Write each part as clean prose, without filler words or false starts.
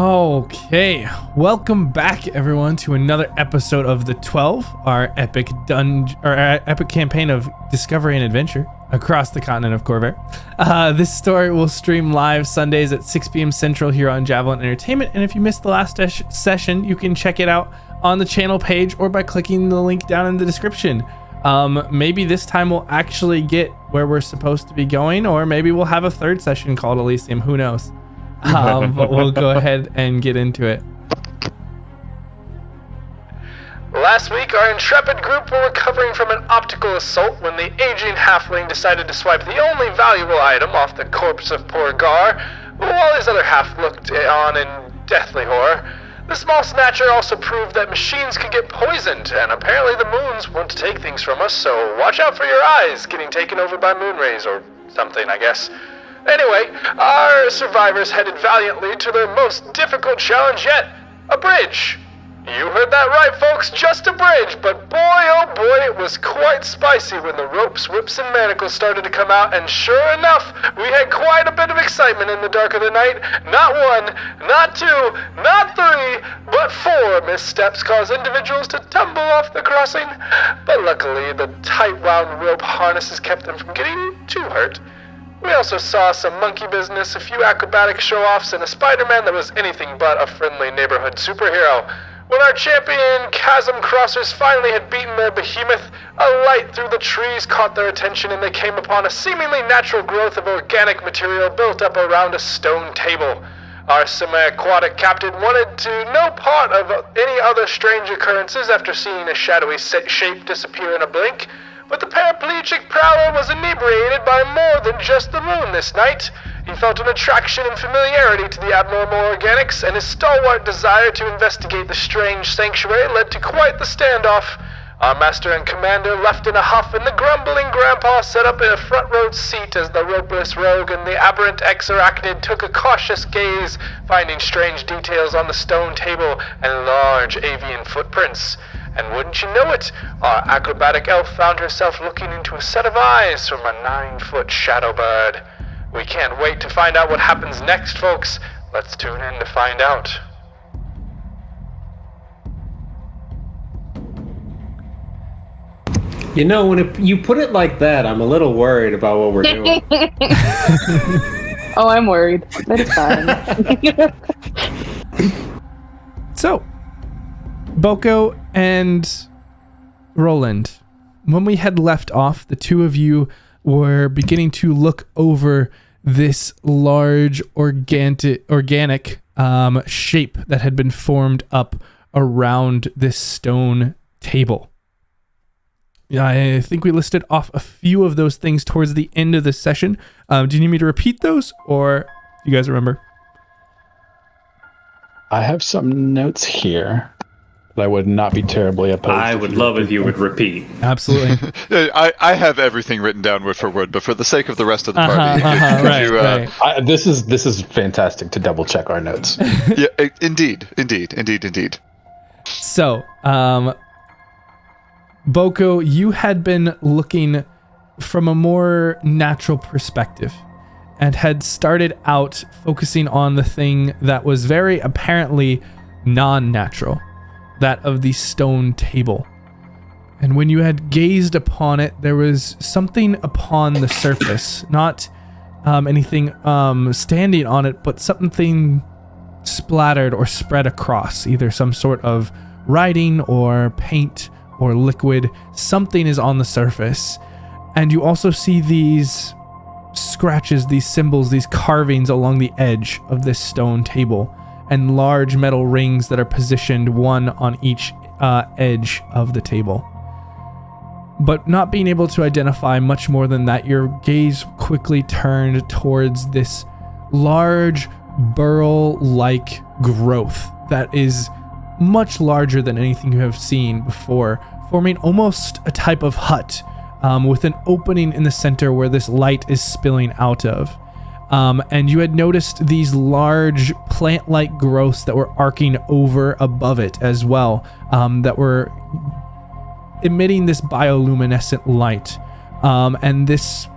Okay, welcome back everyone to another episode of the 12, our epic epic campaign of discovery and adventure across the continent of Corvair. This story will stream live Sundays at 6 p.m. Central here on Javelin Entertainment, and if you missed the last session, you can check it out on the channel page or by clicking the link down in the description. Maybe this time we'll actually get where we're supposed to be going, or maybe we'll have a third session called Elysium, who knows? But we'll go ahead and get into it. Last week, our intrepid group were recovering from an optical assault when the Aging Halfling decided to swipe the only valuable item off the corpse of poor Gar, while his other half looked on in deathly horror. The Small Snatcher also proved that machines could get poisoned, and apparently the moons want to take things from us, so watch out for your eyes getting taken over by moon rays or something, I guess. Anyway, our survivors headed valiantly to their most difficult challenge yet, a bridge. You heard that right, folks, just a bridge, but boy, oh boy, it was quite spicy when the ropes, whips, and manacles started to come out, and sure enough, we had quite a bit of excitement in the dark of the night. Not one, not two, not three, but 4 missteps caused individuals to tumble off the crossing, but luckily the tight-wound rope harnesses kept them from getting too hurt. We also saw some monkey business, a few acrobatic show-offs, and a Spider-Man that was anything but a friendly neighborhood superhero. When our champion chasm crossers finally had beaten their behemoth, a light through the trees caught their attention and they came upon a seemingly natural growth of organic material built up around a stone table. Our Semi-Aquatic Captain wanted to no part of any other strange occurrences after seeing a shadowy shape disappear in a blink. But the Paraplegic Prowler was inebriated by more than just the moon this night. He felt an attraction and familiarity to the abnormal organics, and his stalwart desire to investigate the strange sanctuary led to quite the standoff. Our master and commander left in a huff, and the grumbling grandpa set up in a front row seat as the Ropeless Rogue and the Aberrant Ex-Arachnid took a cautious gaze, finding strange details on the stone table and large avian footprints. And wouldn't you know it, our Acrobatic Elf found herself looking into a set of eyes from a 9-foot shadow bird. We can't wait to find out what happens next, folks. Let's tune in to find out. You know, when you put it like that, I'm a little worried about what we're doing. Oh, I'm worried. That's fine. So, Boko and Roland, when we had left off, the two of you were beginning to look over this large organic shape that had been formed up around this stone table. I think we listed off a few of those things towards the end of the session. Do you need me to repeat those, or do you guys remember? I have some notes here. I would not be terribly opposed. I would love if you would repeat. Absolutely. I have everything written down word for word, but for the sake of the rest of the party, right. This is fantastic to double check our notes. Yeah, indeed. So, Boko, you had been looking from a more natural perspective and had started out focusing on the thing that was very apparently non-natural, that of the stone table. And when you had gazed upon it, there was something upon the surface, not anything standing on it, but something splattered or spread across, either some sort of writing or paint or liquid. Something is on the surface. And you also see these scratches, these symbols, these carvings along the edge of this stone table, and large metal rings that are positioned one on each edge of the table. But not being able to identify much more than that, your gaze quickly turned towards this large burrow-like growth that is much larger than anything you have seen before, forming almost a type of hut with an opening in the center where this light is spilling out of. And you had noticed these large plant-like growths that were arcing over above it as well, that were emitting this bioluminescent light. And this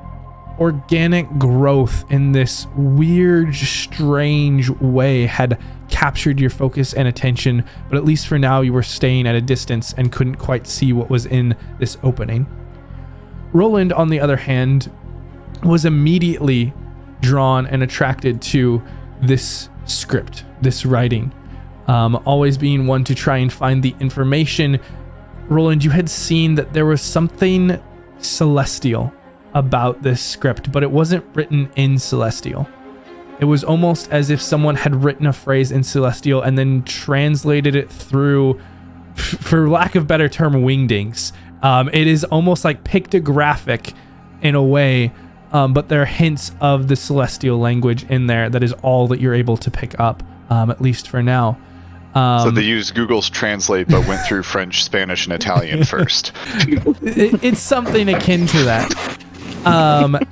organic growth in this weird, strange way had captured your focus and attention, but at least for now you were staying at a distance and couldn't quite see what was in this opening. Roland, on the other hand, was immediately drawn and attracted to this script, this writing. Always being one to try and find the information. Roland, you had seen that there was something celestial about this script, but it wasn't written in Celestial. It was almost as if someone had written a phrase in Celestial and then translated it through, for lack of better term, wingdings. It is almost like pictographic in a way, but there are hints of the Celestial language in there. That is all that you're able to pick up, at least for now. So they used Google's Translate, but went through French, Spanish, and Italian first. It's something akin to that.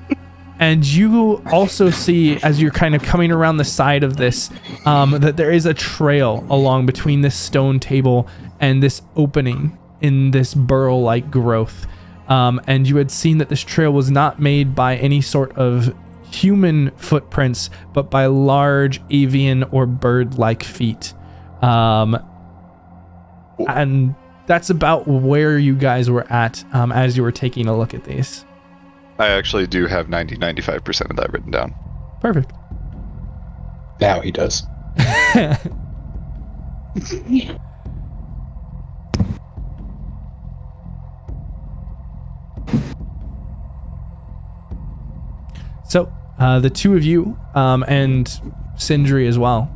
And you also see, as you're kind of coming around the side of this, that there is a trail along between this stone table and this opening in this burrow-like growth. And you had seen that this trail was not made by any sort of human footprints, but by large avian or bird-like feet. And that's about where you guys were at as you were taking a look at these. I actually do have 95% of that written down. Perfect. Now he does. So, the two of you, and Sindri as well,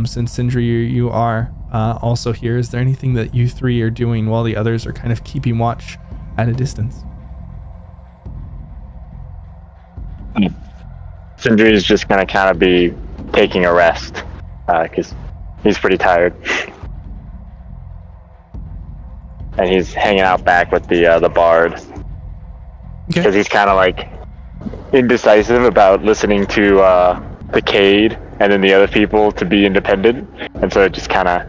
since Sindri, you are also here, is there anything that you three are doing while the others are kind of keeping watch at a distance? Sindri is just going to kind of be taking a rest, because he's pretty tired. And he's hanging out back with the bard. Because he's kind of like indecisive about listening to the Cade and then the other people to be independent. And so it just kind of,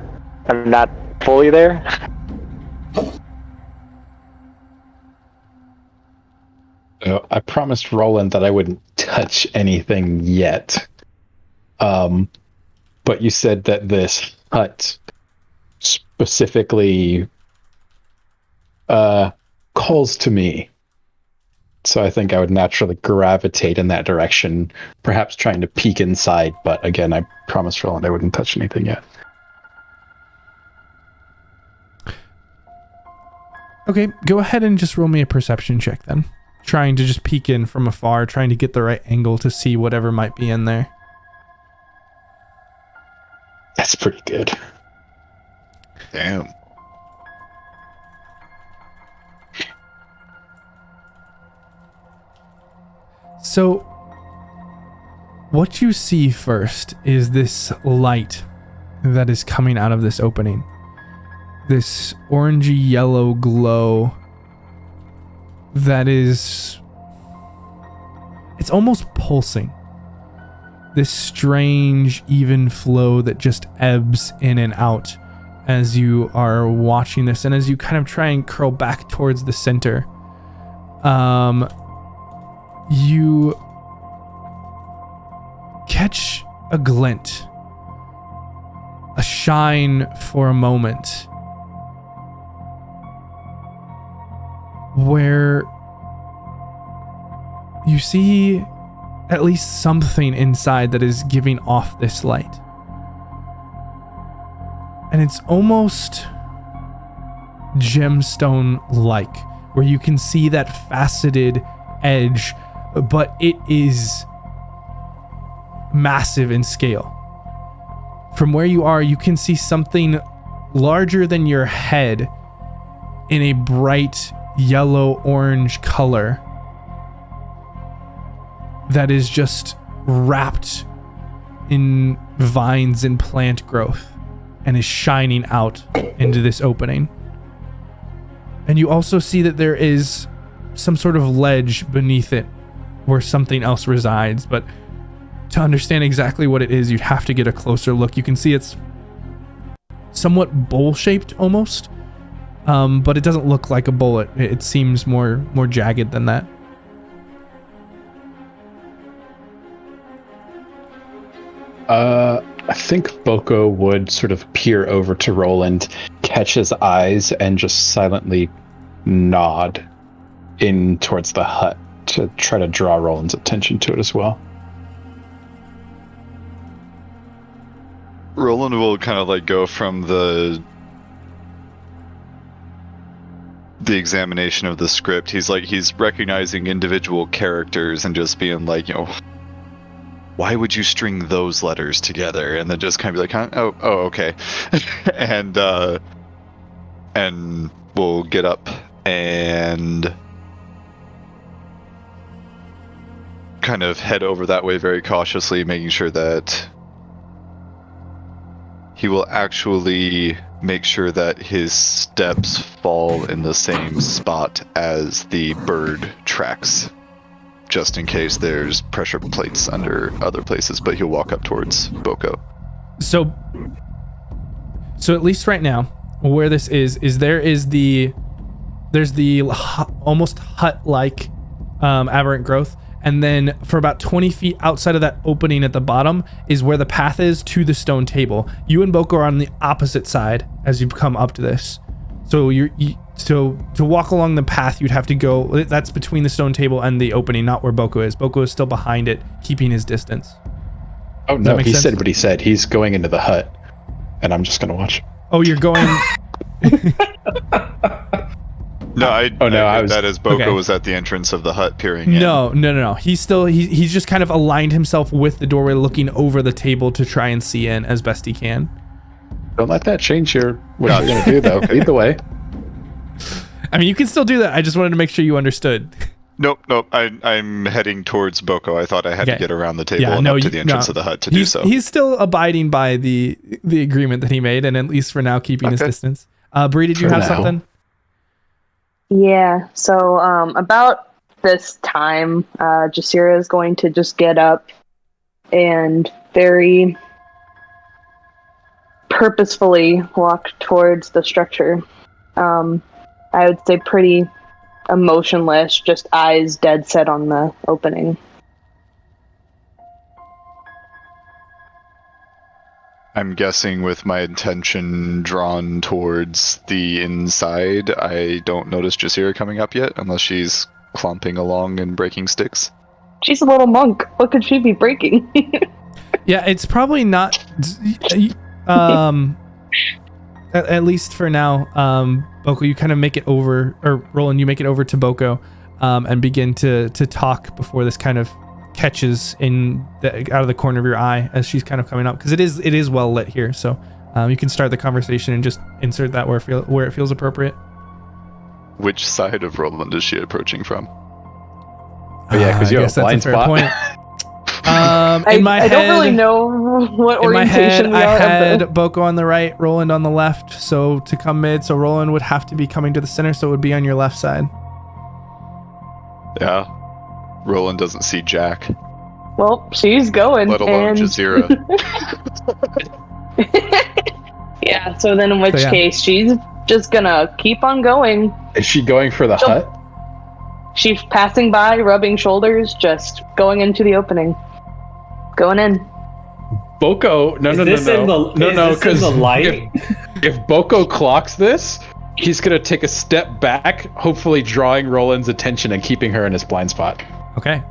I'm not fully there. So I promised Roland that I wouldn't touch anything yet. But you said that this hut specifically calls to me. So I think I would naturally gravitate in that direction, perhaps trying to peek inside. But again, I promised Roland I wouldn't touch anything yet. Okay, go ahead and just roll me a perception check then. Trying to just peek in from afar, trying to get the right angle to see whatever might be in there. That's pretty good. Damn. So, what you see first is this light that is coming out of this opening. This orangey yellow glow that is, it's almost pulsing. This strange even flow that just ebbs in and out as you are watching this, and as you kind of try and curl back towards the center, you catch a glint, a shine for a moment, where you see at least something inside that is giving off this light. And it's almost gemstone-like, where you can see that faceted edge, but it is massive in scale. From where you are, you can see something larger than your head in a bright yellow-orange color that is just wrapped in vines and plant growth and is shining out into this opening. And you also see that there is some sort of ledge beneath it where something else resides, but to understand exactly what it is, you'd have to get a closer look. You can see it's somewhat bowl-shaped almost, but it doesn't look like a bullet. It seems more jagged than that. I think Boko would sort of peer over to Roland, catch his eyes, and just silently nod in towards the hut to try to draw Roland's attention to it as well. Roland will kind of like go from the examination of the script. He's recognizing individual characters and just being like, why would you string those letters together? And then just kind of be like, huh? Oh, okay. and we'll get up and kind of head over that way very cautiously, making sure that he will actually make sure that his steps fall in the same spot as the bird tracks, just in case there's pressure plates under other places, but he'll walk up towards Boko. So at least right now, where this is there's the almost hut-like aberrant growth, and then for about 20 feet outside of that opening at the bottom is where the path is to the stone table. You and Boko are on the opposite side as you come up to this. So so to walk along the path, you'd have to go. That's between the stone table and the opening, not where Boko is. Boko is still behind it, keeping his distance. Oh no, he said what he said. He's going into the hut, and I'm just gonna watch. Oh, you're going. No, I was that as Boko okay. was at the entrance of the hut peering in. No. He's just kind of aligned himself with the doorway, looking over the table to try and see in as best he can. Don't let that change what you're gonna do though. Either way. I mean, you can still do that. I just wanted to make sure you understood. Nope. I'm heading towards Boko. I thought I had to get around the table and up to the entrance of the hut to do so. He's still abiding by the agreement that he made, and at least for now, keeping his distance. Bree, did you have something? Yeah, so about this time, Jasira is going to just get up and very purposefully walk towards the structure. I would say pretty emotionless, just eyes dead set on the opening. I'm guessing with my attention drawn towards the inside, I don't notice Jasira coming up yet, unless she's clomping along and breaking sticks. She's a little monk. What could she be breaking? Yeah, it's probably not. At least for now, Boko, you kind of make it over, or Roland, you make it over to Boko, and begin to talk before this kind of catches out of the corner of your eye as she's kind of coming up, because it is well lit here, so you can start the conversation and just insert that where it feels appropriate. Which side of Roland is she approaching from? Oh yeah, because you have a blind spot. Point. In my head, I don't really know what orientation we are. I had Boko on the right, Roland on the left, so to come mid, so Roland would have to be coming to the center, so it would be on your left side. Yeah. Roland doesn't see Jack. Well, she's going. Let alone Jasira. Yeah, so then in which case, she's just gonna keep on going. Is she going for the hut? She's passing by, rubbing shoulders, just going into the opening. Going in. Boko, no, because if Boko clocks this, he's gonna take a step back, hopefully drawing Roland's attention and keeping her in his blind spot. Okay.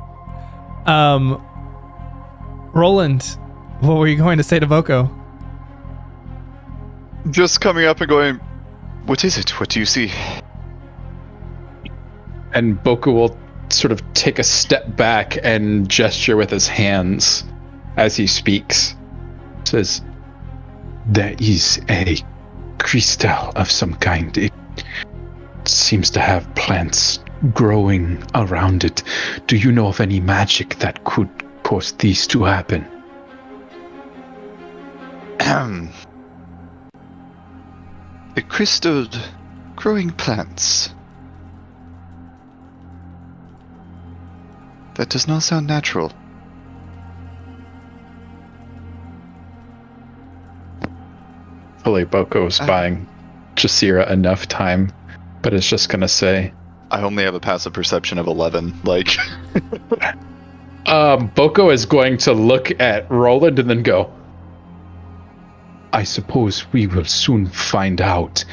Roland, what were you going to say to Boko? Just coming up and going, what is it? What do you see? And Boko will sort of take a step back and gesture with his hands as he speaks. Says, there is a crystal of some kind. It seems to have plants growing around it. Do you know of any magic that could cause these to happen? A crystal growing plants. That does not sound natural. Hopefully Boko is buying Jasira enough time, but it's just gonna say, I only have a passive perception of 11. Like, Boko is going to look at Roland and then go, I suppose we will soon find out.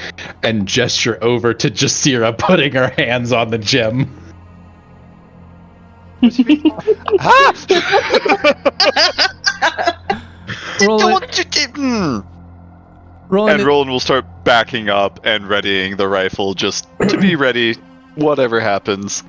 And gesture over to Jasira, putting her hands on the gem. And Roland will start backing up and readying the rifle just to be ready, whatever happens.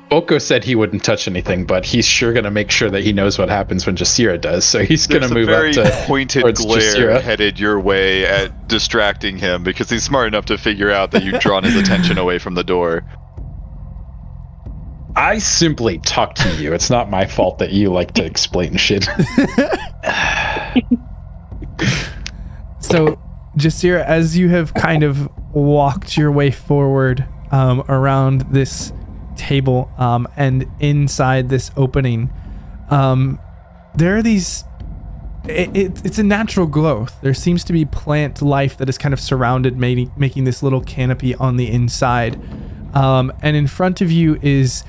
Boko said he wouldn't touch anything, but he's sure going to make sure that he knows what happens when Jasira does, so he's going to move up to... There's a very pointed glare Jasira headed your way at distracting him, because he's smart enough to figure out that you've drawn his attention away from the door. I simply talk to you. It's not my fault that you like to explain shit. So, Jasira, as you have kind of walked your way forward around this table and inside this opening, there are these... It's a natural growth. There seems to be plant life that is kind of surrounded, making this little canopy on the inside. And in front of you is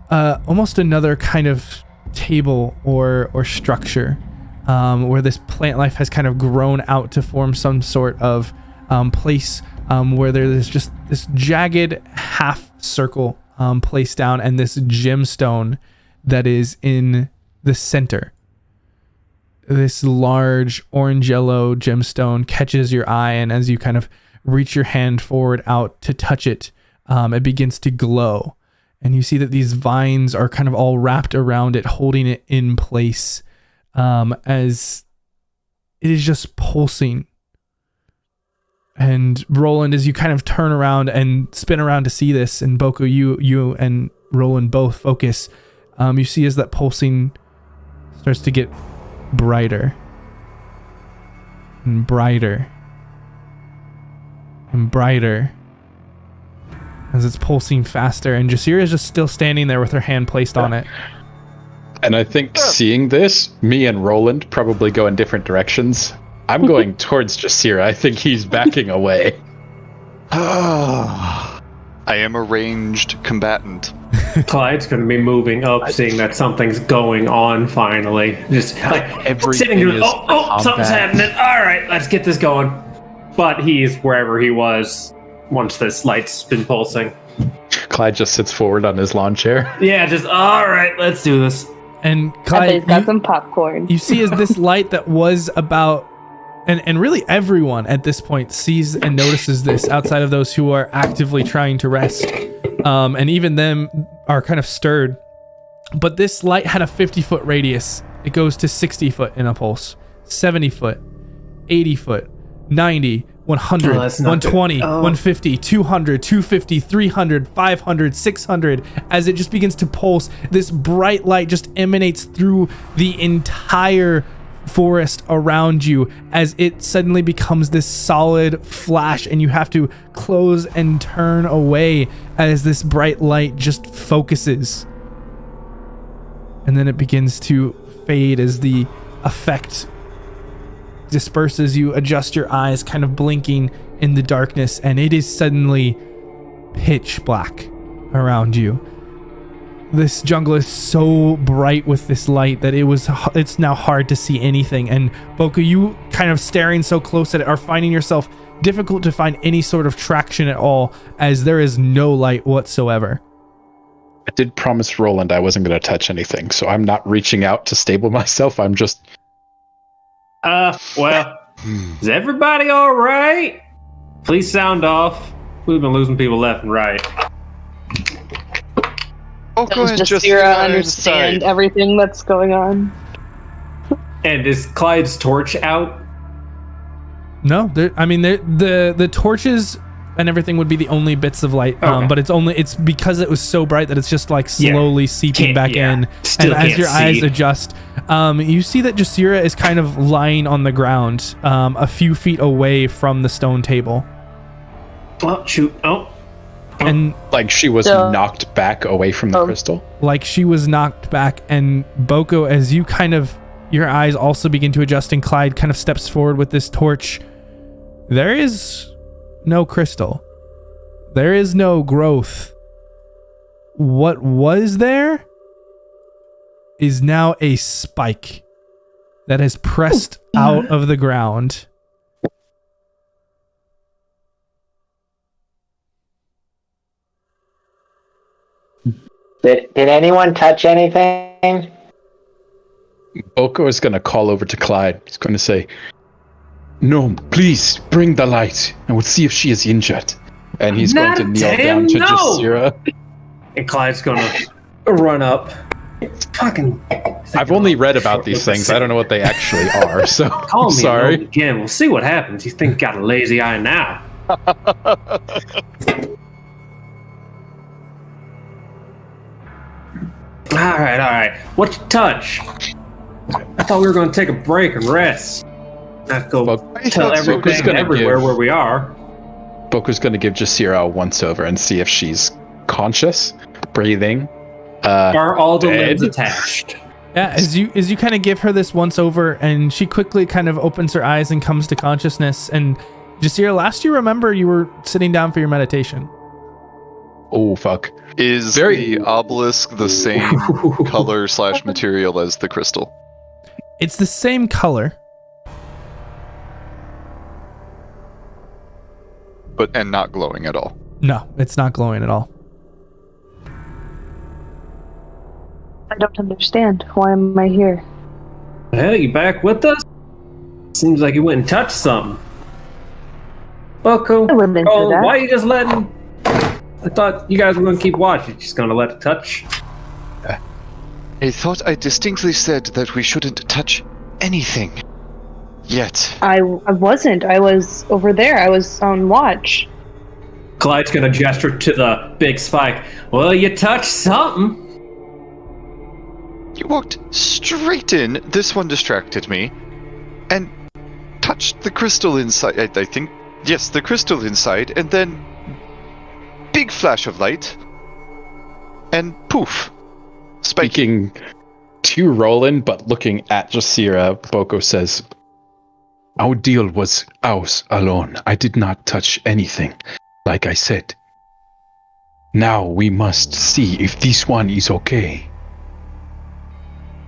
almost another kind of table or structure where this plant life has kind of grown out to form some sort of place where there's just this jagged half circle placed down, and this gemstone that is in the center. This large orange yellow gemstone catches your eye, and as you kind of reach your hand forward out to touch it, it begins to glow. And you see that these vines are kind of all wrapped around it, holding it in place as it is just pulsing. And Roland, as you kind of turn around and spin around to see this, and Boko, you and Roland both focus, you see as that pulsing starts to get brighter and brighter and brighter as it's pulsing faster, and Jasira is just still standing there with her hand placed on it. And I think seeing this, me and Roland probably go in different directions. I'm going towards Jasira. I think he's backing away. I am a ranged combatant. Clyde's going to be moving up, seeing that something's going on finally. Just like sitting here, something's happening. All right, let's get this going. But he's wherever he was once this light's been pulsing. Clyde just sits forward on his lawn chair. Yeah, just, all right, let's do this. And Clyde, got some popcorn. You see as this light that was about... And really everyone at this point sees and notices this outside of those who are actively trying to rest. And even them are kind of stirred. But this light had a 50-foot radius. It goes to 60 foot in a pulse, 70 foot, 80 foot, 90, 100, 120, 150, 200, 250, 300, 500, 600. As it just begins to pulse, this bright light just emanates through the entire forest around you as it suddenly becomes this solid flash, and you have to close and turn away as this bright light just focuses, and then it begins to fade as the effect disperses. You adjust your eyes, kind of blinking in the darkness, and it is suddenly pitch black around you. This jungle is so bright with this light that it's now hard to see anything. And Boko, you kind of staring so close at it are finding yourself difficult to find any sort of traction at all, as there is no light whatsoever. I did promise Roland I wasn't going to touch anything, so I'm not reaching out to stable myself. I'm just... well, is everybody all right? Please sound off. We've been losing people left and right. Does Jasira understand everything that's going on? And is Clyde's torch out? No, the torches and everything would be the only bits of light. Okay. But it's because it was so bright that it's just like slowly seeping back in. Still and as your see. eyes adjust, you see that Jasira is kind of lying on the ground, a few feet away from the stone table. Oh shoot! And like she was knocked back away from the crystal? Like she was knocked back. And Boko, as you kind of, your eyes also begin to adjust, and Clyde kind of steps forward with this torch. There is no crystal. There is no growth. What was there is now a spike that is pressed out of the ground. Did anyone touch anything? Boko is going to call over to Clyde. He's going to say, "No, please bring the light, and we'll see if she is injured." And he's going to kneel down to Jasira. And Clyde's going to run up. Fucking. I've only read about these things. I don't know what they actually are, so Call me sorry. Again, we'll see what happens. You think got a lazy eye now? All right. What you touch? I thought we were going to take a break and rest. Not go tell everything everywhere where we are. Boku's going to give Jasira a once-over and see if she's conscious, breathing. Are all the dead? limbs attached? Yeah, as you kind of give her this once over, and she quickly kind of opens her eyes and comes to consciousness. And Jasira, last you remember, you were sitting down for your meditation. Oh, fuck. Is the obelisk the same color / material as the crystal? It's the same color. And not glowing at all. No, it's not glowing at all. I don't understand. Why am I here? Hell, you back with us? Seems like you went and touched something. Boko, I wouldn't into that. why you just letting... I thought you guys were going to keep watch. You're just going to let it touch? I thought I distinctly said that we shouldn't touch anything. Yet. I wasn't. I was over there. I was on watch. Clyde's going to gesture to the big spike. Well, you touched something. You walked straight in, this one distracted me, and touched the crystal inside, I think. Yes, the crystal inside, and then big flash of light, and poof. Speaking to Roland, but looking at Jasira, Boko says, "Our deal was ours alone. I did not touch anything, like I said. Now we must see if this one is okay."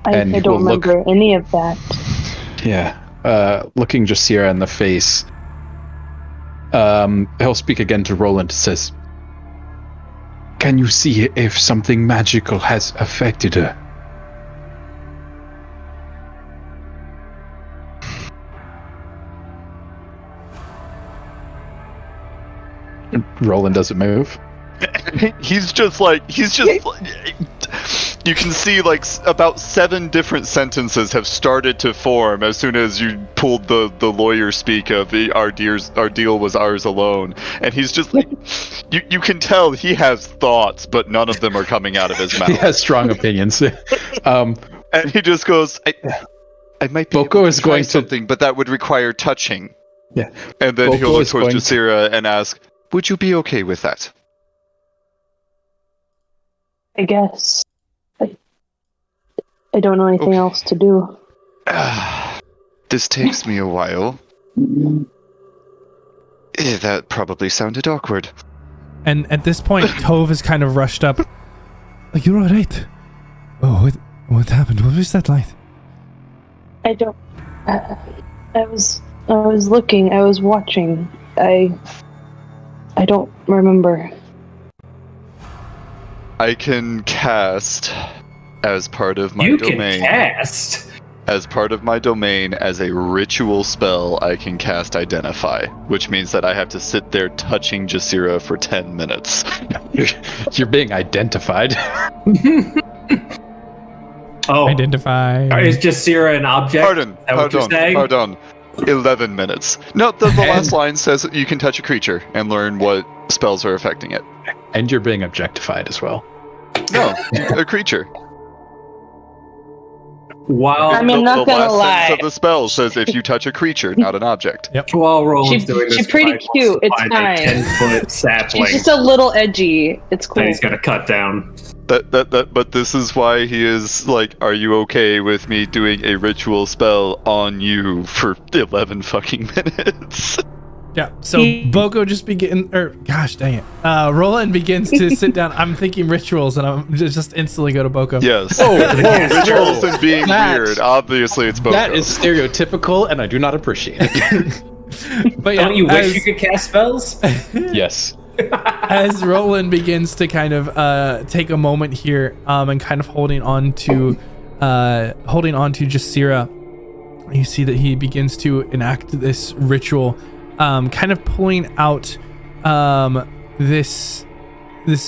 I don't remember any of that. Yeah. Looking Jasira in the face, he'll speak again to Roland. Says, "Can you see if something magical has affected her?" Roland doesn't move. He's just like, you can see like about 7 different sentences have started to form as soon as you pulled the lawyer speak of our deal was ours alone, and he's just like, you can tell he has thoughts, but none of them are coming out of his mouth. He has strong opinions. And he just goes, I might be Boko able to is try going something, but that would require touching. Yeah. And then Boko he'll look is towards going Jasira and ask, would you be okay with that? I guess. I don't know anything else to do. This takes me a while. That probably sounded awkward. And at this point, Tove has kind of rushed up. Like, you're all right. Oh, what happened? What was that light? I don't. I was looking. I was watching. I don't remember. I can cast as part of my you domain. You can cast? As part of my domain, as a ritual spell, I can cast Identify, which means that I have to sit there touching Jasira for 10 minutes. You're being identified. Oh. Identify. Is Jasira an object? Pardon. 11 minutes. No, the last line says that you can touch a creature and learn what spells are affecting it. And you're being objectified as well. No, a creature. While I mean, not the gonna last lie. sentence of the spell says if you touch a creature, not an object. Yep. While Roland's doing this, she's pretty cute. It's find fine. a 10-foot sapling She's just a little edgy. It's cool. that he's gonna cut down. But this is why he is like, are you okay with me doing a ritual spell on you for 11 fucking minutes? Yeah, so Boko just gosh dang it. Roland begins to sit down. I'm thinking rituals, and I'm just instantly go to Boko. Yes. Rituals and being weird. Obviously, it's Boko. That is stereotypical, and I do not appreciate it. But yeah, Don't you wish you could cast spells? Yes. As Roland begins to kind of take a moment here, and kind of holding on to Jasira, you see that he begins to enact this ritual. Kind of pulling out this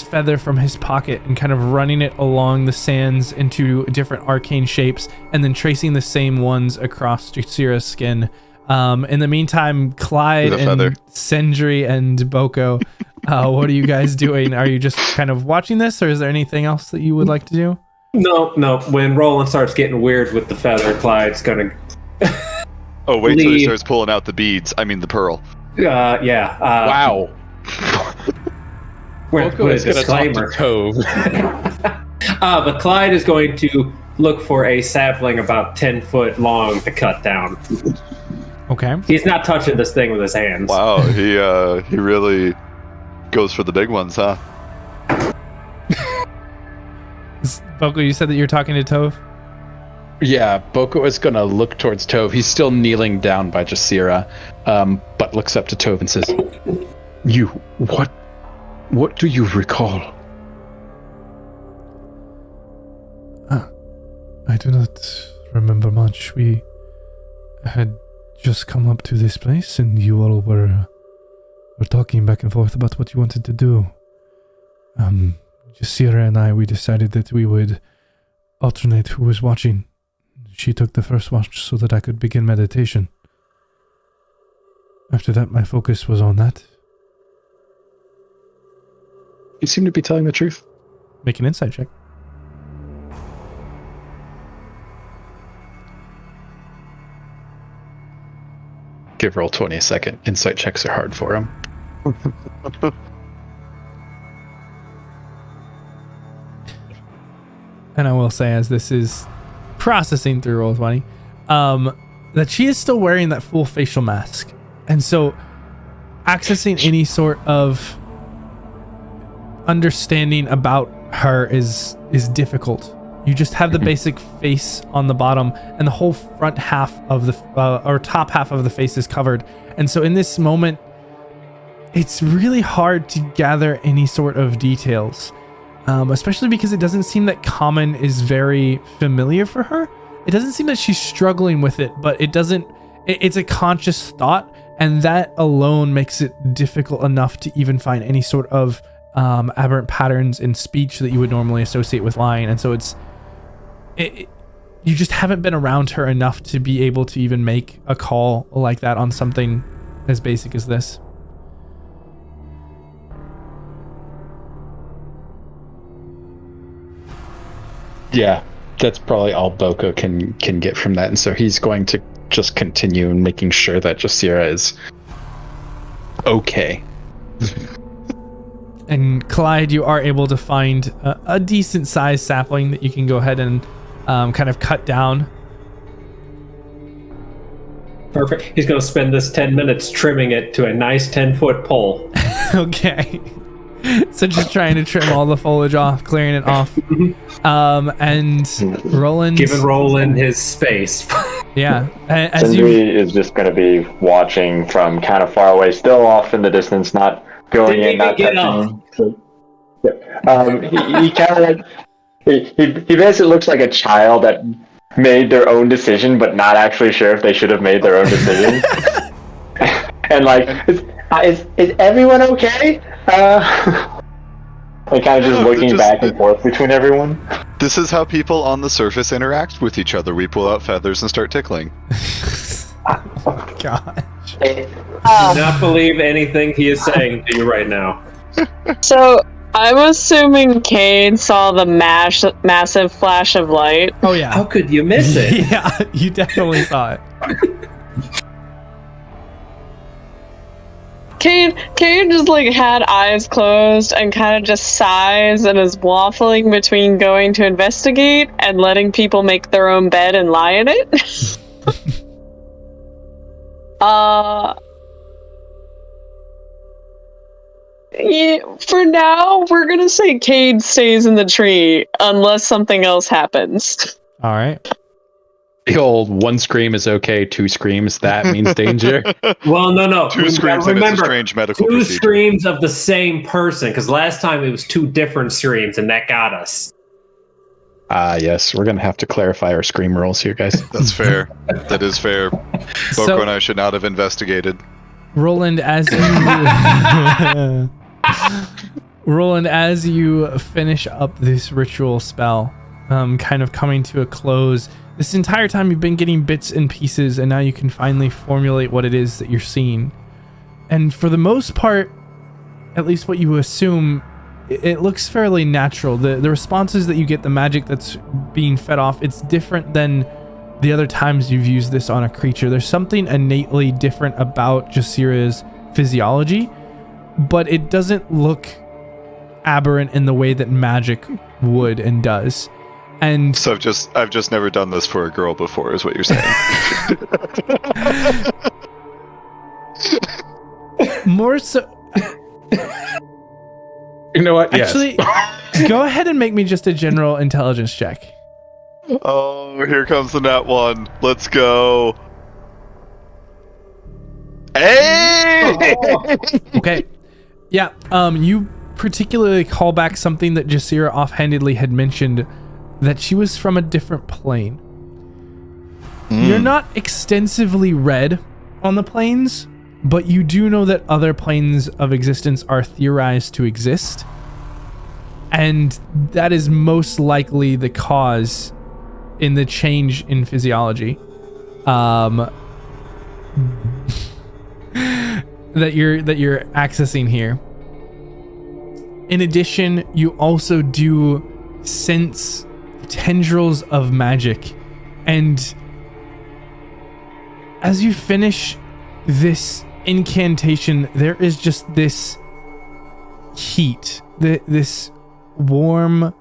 feather from his pocket and kind of running it along the sands into different arcane shapes, and then tracing the same ones across Jasira's skin. In the meantime, Clyde and Sendry and Boko, what are you guys doing? Are you just kind of watching this, or is there anything else that you would like to do? No. When Roland starts getting weird with the feather, Clyde's gonna... Oh, wait till he starts pulling out the beads. I mean, the pearl. Yeah. Wow. Boko is going to talk to Tove. But Clyde is going to look for a sapling about 10 foot long to cut down. Okay. He's not touching this thing with his hands. Wow, he really goes for the big ones, huh? Boko, you said that you're talking to Tove? Yeah, Boko is going to look towards Tove. He's still kneeling down by Jasira, but looks up to Tove and says, what do you recall? I do not remember much. We had just come up to this place, and you all were talking back and forth about what you wanted to do. Jasira and I, we decided that we would alternate who was watching. She took the first watch so that I could begin meditation. After that, my focus was on that. You seem to be telling the truth. Make an insight check. Give Roll20 a second. Insight checks are hard for him. And I will say, as this is processing through Roll20, that she is still wearing that full facial mask. And so accessing any sort of understanding about her is difficult. You just have the basic face on the bottom, and the whole front half of the or top half of the face is covered. And so in this moment, it's really hard to gather any sort of details, especially because it doesn't seem that common is very familiar for her. It doesn't seem that she's struggling with it, but it's a conscious thought, and that alone makes it difficult enough to even find any sort of aberrant patterns in speech that you would normally associate with lying. And so you just haven't been around her enough to be able to even make a call like that on something as basic as this. Yeah, that's probably all Boko can get from that. And so he's going to just continue making sure that Jasira is okay. And Clyde, you are able to find a decent sized sapling that you can go ahead and kind of cut down. Perfect. He's going to spend this 10 minutes trimming it to a nice 10-foot pole. Okay. So just trying to trim all the foliage off, clearing it off. And Roland... Giving Roland his space. Yeah. Sindri is just going to be watching from kind of far away, still off in the distance, not going in, not touching. He kind of like... He basically looks like a child that made their own decision, but not actually sure if they should have made their own decision. And like, is everyone okay? Like kind of just looking back and forth between everyone. This is how people on the surface interact with each other. We pull out feathers and start tickling. Oh, gosh. Do not believe anything he is saying to you right now. So, I'm assuming Cade saw the massive flash of light. Oh, yeah. How could you miss it? Yeah, you definitely saw it. Cade just like had eyes closed and kind of just sighs and is waffling between going to investigate and letting people make their own bed and lie in it. Yeah, for now, we're gonna say Cade stays in the tree unless something else happens. All right. The old one scream is okay, two screams, that means danger. Well, no. Two screams and it's a strange medical two procedure. screams of the same person, because last time it was two different screams, and that got us. Yes, we're going to have to clarify our scream rules here, guys. That's fair. That is fair. Boko and I should not have investigated. Roland, as you finish up this ritual spell, kind of coming to a close, this entire time you've been getting bits and pieces, and now you can finally formulate what it is that you're seeing. And for the most part, at least what you assume, it looks fairly natural. The responses that you get, the magic that's being fed off, it's different than the other times you've used this on a creature. There's something innately different about Jasira's physiology, but it doesn't look aberrant in the way that magic would and does. And so I've just never done this for a girl before, is what you're saying. More so. You know what? Actually, go ahead and make me just a general intelligence check. Oh, here comes the nat one. Let's go. Hey! Okay. Yeah. You particularly call back something that Jasira offhandedly had mentioned, that she was from a different plane. You're not extensively read on the planes, but you do know that other planes of existence are theorized to exist, and that is most likely the cause in the change in physiology that you're accessing here. In addition, you also do sense tendrils of magic, and as you finish this incantation, there is just this heat, this warm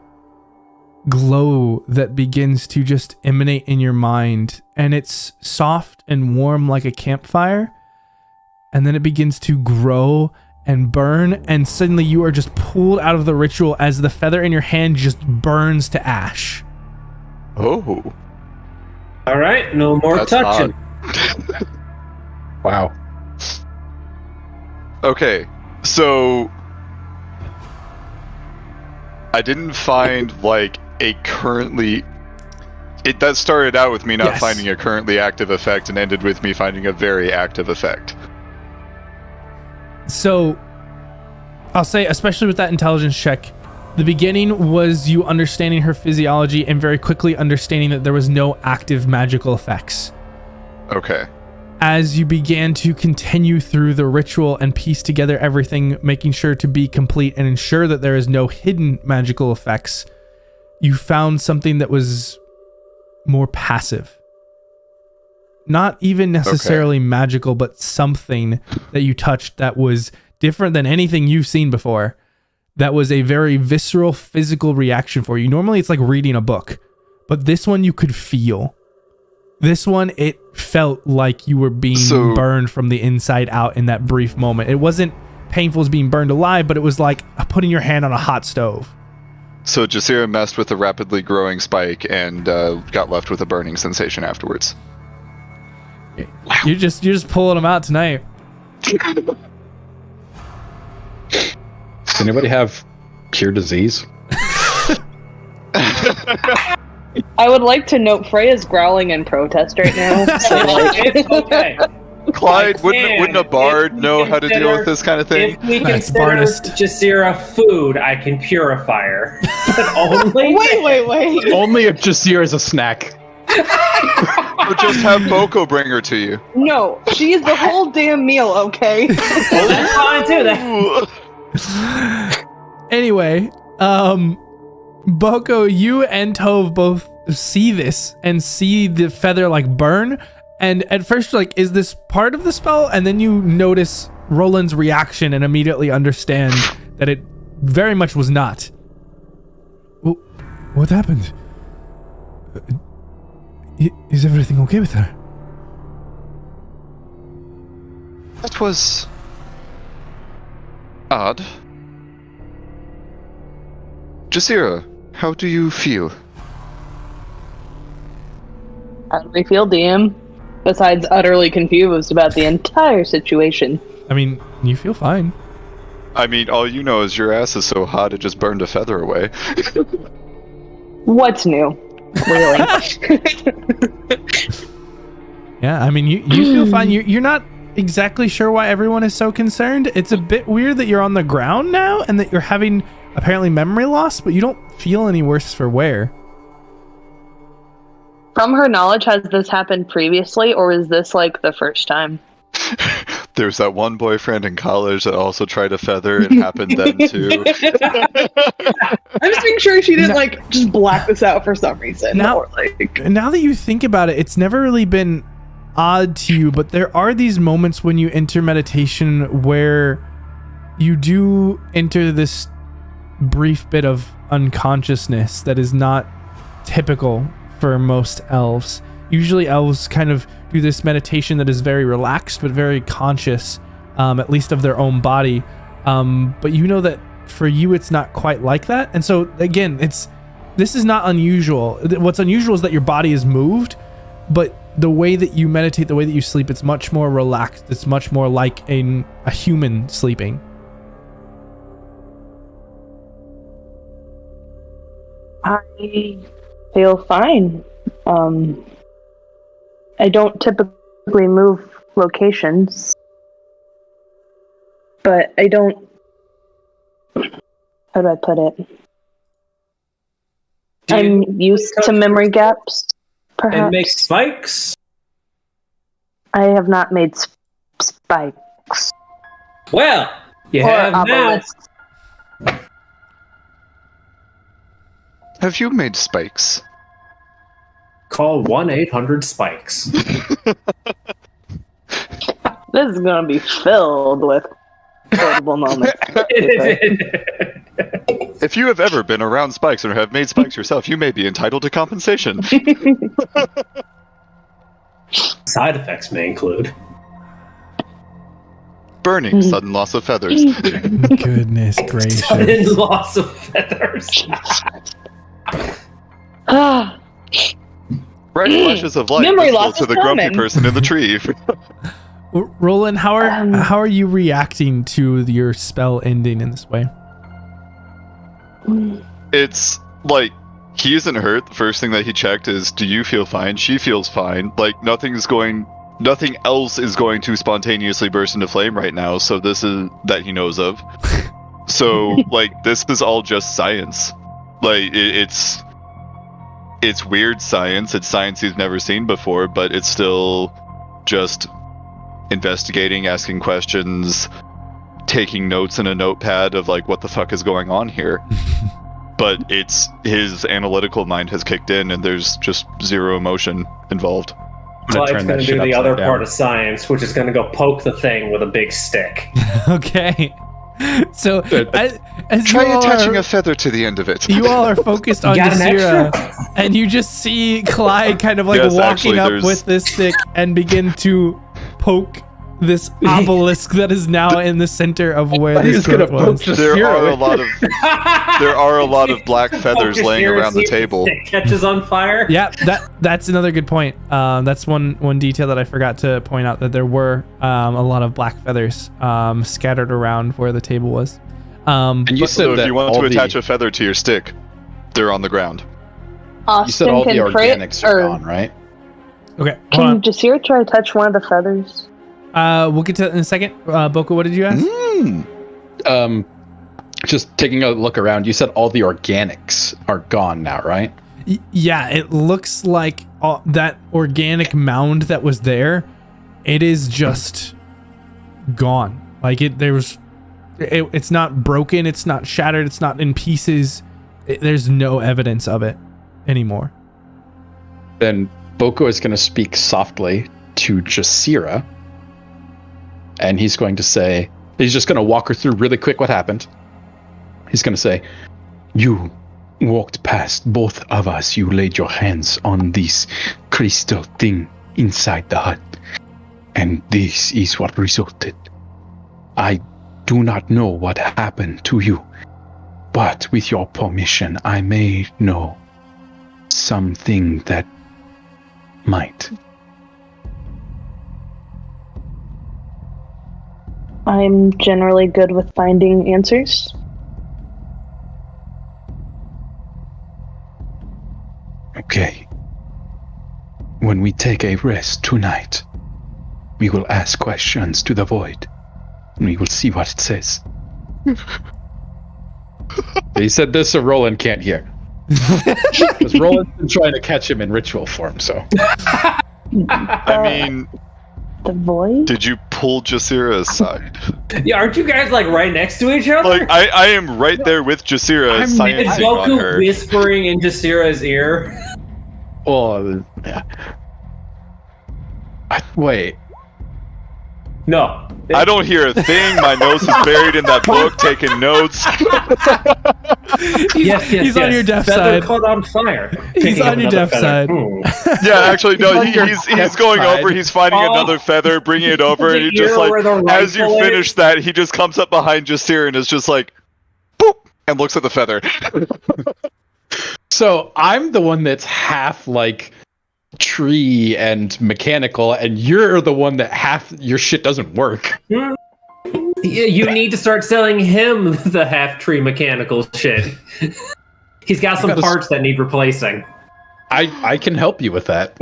glow that begins to just emanate in your mind, and it's soft and warm like a campfire, and then it begins to grow and burn, and suddenly you are just pulled out of the ritual as the feather in your hand just burns to ash. Oh. All right, no more That's touching. Wow. Okay, so I didn't find like a currently. That started out with me not finding a currently active effect and ended with me finding a very active effect. So, I'll say, especially with that intelligence check, the beginning was you understanding her physiology and very quickly understanding that there was no active magical effects. Okay. As you began to continue through the ritual and piece together everything, making sure to be complete and ensure that there is no hidden magical effects, you found something that was more passive. Not even necessarily magical, but something that you touched that was different than anything you've seen before. That was a very visceral, physical reaction for you. Normally it's like reading a book, but this one you could feel. This one, it felt like you were being burned from the inside out in that brief moment. It wasn't painful as being burned alive, but it was like putting your hand on a hot stove. So Jasira messed with a rapidly growing spike and got left with a burning sensation afterwards. You're just pulling them out tonight. Does anybody have cure disease? I would like to note Freya's growling in protest right now. So It's okay. Clyde, wouldn't a bard know how to deal with this kind of thing? If we consider Jasira food, I can purify her. But only. Wait. Only if Jasira is a snack. Or just have Boko bring her to you. No, she is the whole damn meal, okay? Well, that's fine too. Anyway, Boko, you and Tove both see this and see the feather like burn, and at first you're like, is this part of the spell? And then you notice Roland's reaction and immediately understand that it very much was not. What happened? Is everything okay with her? That was odd. Jasira, how do you feel? How do we feel, DM? Besides utterly confused about the entire situation. I mean, you feel fine. I mean, all you know is your ass is so hot it just burned a feather away. What's new? Really? Yeah, I mean, you feel fine. You're not exactly sure why everyone is so concerned. It's a bit weird that you're on the ground now and that you're having apparently memory loss, but you don't feel any worse for wear. From her knowledge, has this happened previously, or is this like the first time? There's that one boyfriend in college that also tried a feather. It happened then too. I'm just making sure she didn't just black this out for some reason. Now that you think about it, it's never really been odd to you, but there are these moments when you enter meditation where you do enter this brief bit of unconsciousness that is not typical for most elves. Usually elves kind of do this meditation that is very relaxed but very conscious, at least of their own body, but you know that for you it's not quite like that. And so again, this is not unusual. What's unusual is that your body is moved, but the way that you meditate, the way that you sleep, it's much more relaxed. It's much more like a human sleeping. I feel fine. I don't typically move locations, but I don't... How do I put it? I'm used to memory gaps, perhaps. And make spikes? I have not made spikes. Well, you Or have now. obelisks. Have you made spikes? Call 1-800-SPIKES. This is going to be filled with quotable moments. If you have ever been around spikes or have made spikes yourself, you may be entitled to compensation. Side effects may include burning, sudden loss of feathers. Goodness gracious. sudden loss of feathers. Bright flashes of light Memory visible loss to is the grumpy common. person in the tree. Roland, how are you reacting to your spell ending in this way? It's like he isn't hurt. The first thing that he checked is, do you feel fine? She feels fine. Like nothing else is going to spontaneously burst into flame right now, so this is that he knows of. So like this is all just science. Like it's weird science. It's science he's never seen before, but it's still just investigating, asking questions, taking notes in a notepad of like what the fuck is going on here. But it's his analytical mind has kicked in and there's just zero emotion involved. Clyde's going to do the other part of science, which is going to go poke the thing with a big stick. Okay. So as try you attaching a feather to the end of it. You all are focused on Jasira, and you just see Clyde kind of like walking up with this stick and begin to poke this obelisk that is now in the center of where this group was. There are a lot of black feathers laying around the table. It catches on fire. Yeah, that's another good point. That's one detail that I forgot to point out, that there were a lot of black feathers scattered around where the table was. And you said that if you want to attach a feather to your stick, they're on the ground. Austin, you said all the organics are gone, right? Okay. Can Jasira try to touch one of the feathers? We'll get to that in a second. Boko, what did you ask? Just taking a look around, you said all the organics are gone now, right? Yeah, it looks like that organic mound that was there, it is just gone. Like it's not broken, it's not shattered, it's not in pieces. There's no evidence of it anymore. Then Boko is going to speak softly to Jasira. And he's going to say, he's just going to walk her through really quick what happened. He's going to say, you walked past both of us. You laid your hands on this crystal thing inside the hut. And this is what resulted. I do not know what happened to you. But with your permission, I may know something that might. I'm generally good with finding answers. Okay. When we take a rest tonight, we will ask questions to the void, and we will see what it says. He said this so Roland can't hear. Because Roland's been trying to catch him in ritual form, so. I mean, the void? Did you pull Jasira aside? Yeah, aren't you guys like right next to each other? Like I am right there with Jasira, Is sciencing on Goku her. whispering in Jasira's ear? Oh, wait. No. I don't hear a thing. My nose is buried in that book, taking notes. He's on your deaf Feather side. caught on fire. He's Picking on up your another deaf feather. side. Yeah, actually, no. He's going side. over. He's finding another feather, bringing it over, and he just ear where the like, as you rifle is? finish that, he just comes up behind Jasira and is just like, boop, and looks at the feather. So I'm the one that's half like tree and mechanical, and you're the one that half your shit doesn't work. Yeah, you need to start selling him the half-tree mechanical shit. He's got some parts that need replacing. I can help you with that.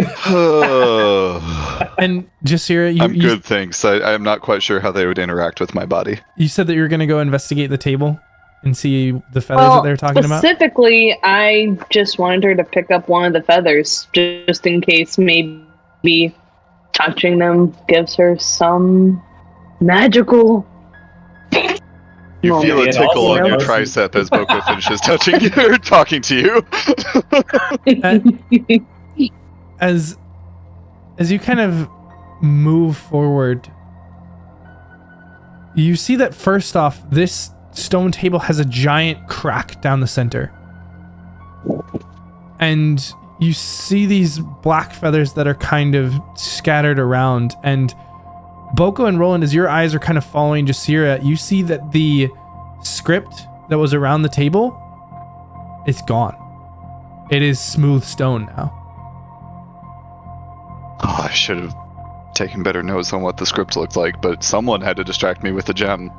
And Jasira, I'm good, thanks. I'm not quite sure how they would interact with my body. You said that you were going to go investigate the table and see the feathers that they were talking about? Specifically, I just wanted her to pick up one of the feathers, just in case maybe touching them gives her some magical... You feel a tickle on your tricep as Boko finishes touching you or talking to you. As you kind of move forward, you see that first off, this stone table has a giant crack down the center. And you see these black feathers that are kind of scattered around, and Boko and Roland, as your eyes are kind of following Jasira, you see that the script that was around the table, it's gone. It is smooth stone now. Oh, I should have taken better notes on what the script looked like, but someone had to distract me with the gem.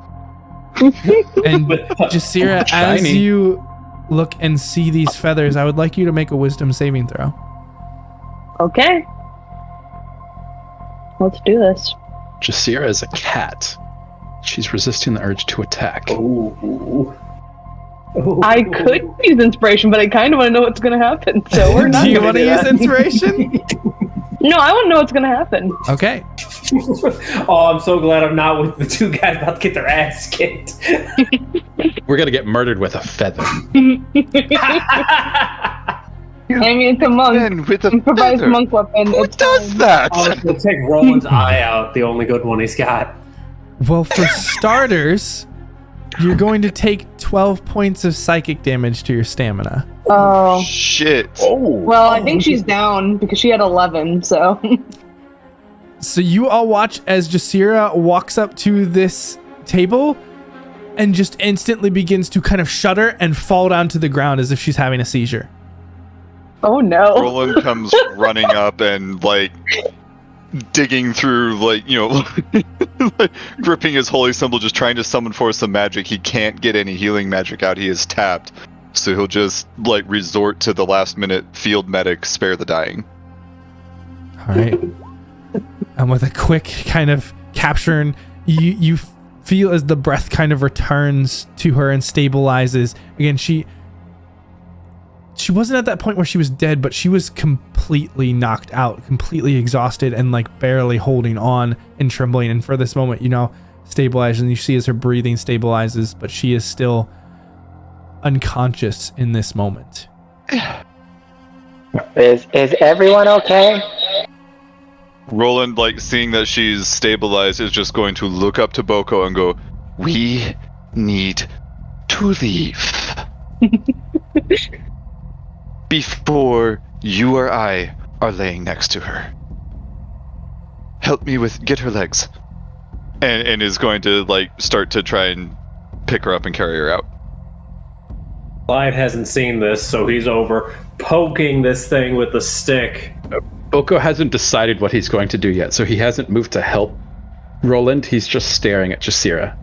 And Jasira, as you look and see these feathers, I would like you to make a wisdom saving throw. Okay. Let's do this. Jasira is a cat. She's resisting the urge to attack. I could use inspiration, but I kind of want to know what's going to happen. So we're not. Do you want to use inspiration? No, I want to know what's going to happen. Okay. Oh, I'm so glad I'm not with the two guys about to get their ass kicked. We're gonna get murdered with a feather. I mean, it's a monk. With a improvised feather. monk weapon. Who does that? Oh, it's gonna take Roland's eye out, the only good one he's got. Well, for starters, you're going to take 12 points of psychic damage to your stamina. Oh. Shit. Well, I think she's down because she had 11, so. So you all watch as Jasira walks up to this table and just instantly begins to kind of shudder and fall down to the ground as if she's having a seizure. Oh no. Roland comes running up and like digging through, like, you know, like, gripping his holy symbol, just trying to summon forth some magic. He can't get any healing magic out. He is tapped. So he'll just like resort to the last minute field medic, spare the dying. All right. And with a quick kind of capture, and you feel as the breath kind of returns to her and stabilizes. Again, she wasn't at that point where she was dead, but she was completely knocked out, completely exhausted, and like barely holding on and trembling. And for this moment, stabilizes, and you see as her breathing stabilizes, but she is still unconscious in this moment. Is everyone okay? Roland, like, seeing that she's stabilized, is just going to look up to Boko and go, "We need to leave before you or I are laying next to her. Help me get her legs." And is going to like start to try and pick her up and carry her out. Clyde hasn't seen this, so he's over poking this thing with the stick. Boko hasn't decided what he's going to do yet, so he hasn't moved to help Roland. He's just staring at Jasira.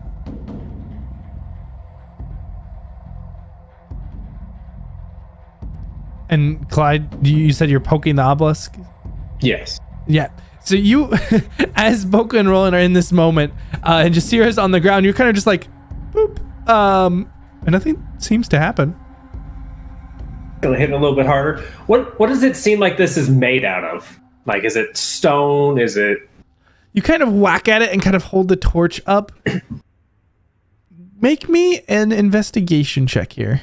And Clyde, you said you're poking the obelisk? Yes. Yeah. So you, as Boko and Roland are in this moment, and Jasira's on the ground, you're kind of just like, boop. And nothing seems to happen. Gonna hit it a little bit harder. What does it seem like this is made out of? Like, is it stone? Is it... You kind of whack at it and kind of hold the torch up. Make me an investigation check here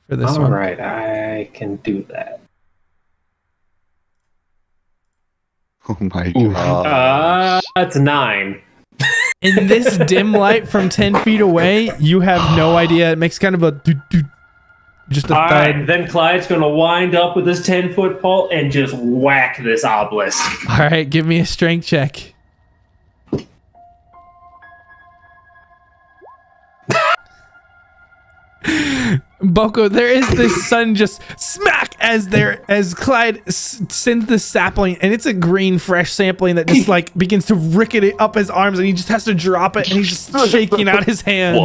for this one. All right, I can do that. Oh my god. That's 9. In this dim light from 10 feet away, you have no idea. It makes kind of a just a thud. Alright, then Clyde's gonna wind up with his 10-foot pole and just whack this obelisk. Alright, give me a strength check. Boko, there is this sun just smack as Clyde sends the sapling, and it's a green fresh sapling that just like begins to ricket it up his arms, and he just has to drop it, and he's just shaking out his hands.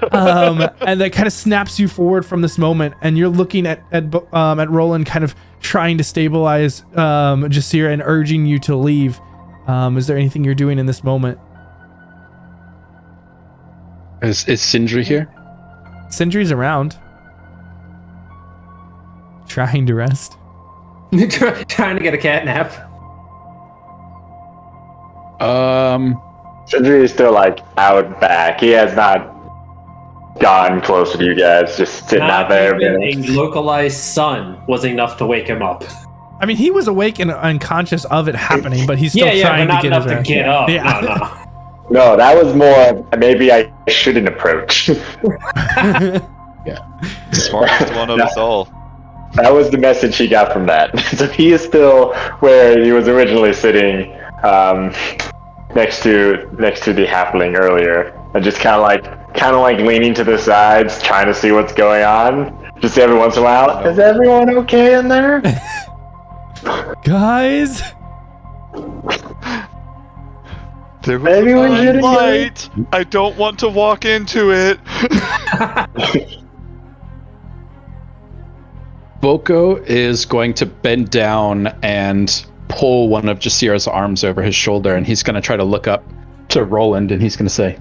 And that kind of snaps you forward from this moment, and you're looking at Roland, kind of trying to stabilize Jasira and urging you to leave. Is there anything you're doing in this moment? Is Sindri here? Sindri's around. Trying to rest. Trying to get a cat nap. Sindri is still like out back. He has not gone closer to you guys, just sitting out there. A localized sun was enough to wake him up. I mean, he was awake and unconscious of it happening, but he's still trying but not to get enough his to rest. get up. Yeah. No. No, that was more, maybe I shouldn't approach. Smartest one of us all. That was the message he got from that. So he is still where he was originally sitting, next to the halfling earlier, and just kind of like leaning to the sides, trying to see what's going on. Just every once in a while, is everyone okay in there? Guys, There was Maybe we a shouldn't light. I don't want to walk into it. Boko is going to bend down and pull one of Jasira's arms over his shoulder, and he's going to try to look up to Roland, and he's going to say,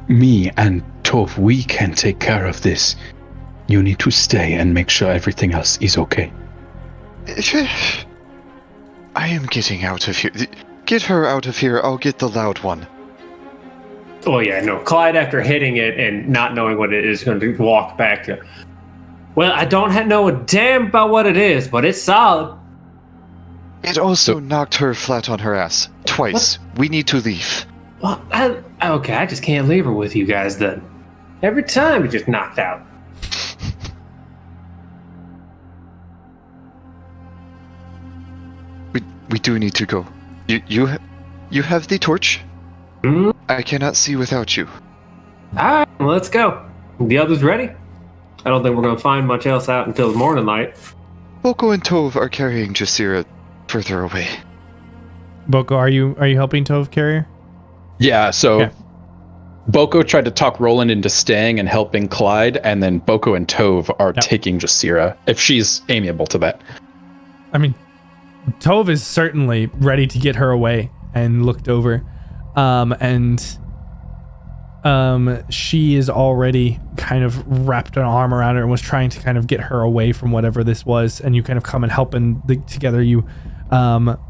"Me and Tov, we can take care of this. You need to stay and make sure everything else is okay." I am getting out of here. Get her out of here. I'll get the loud one. Oh yeah, no. Clyde, after hitting it and not knowing what it is, going to walk back to. Well, I don't know a damn about what it is, but it's solid. It also knocked her flat on her ass twice. What? We need to leave. Well, okay, I just can't leave her with you guys then. Every time it just knocked out. We do need to go. You have the torch? Hmm? I cannot see without you. Alright, well, let's go. The others ready? I don't think we're going to find much else out until the morning light. Boko and Tov are carrying Jasira further away. Boko, are you helping Tov carry her? Yeah, so Boko tried to talk Roland into staying and helping Clyde, and then Boko and Tov are taking Jasira, if she's amiable to that. I mean, Tov is certainly ready to get her away and looked over. She is already kind of wrapped an arm around her and was trying to kind of get her away from whatever this was. And you kind of come and help, and together you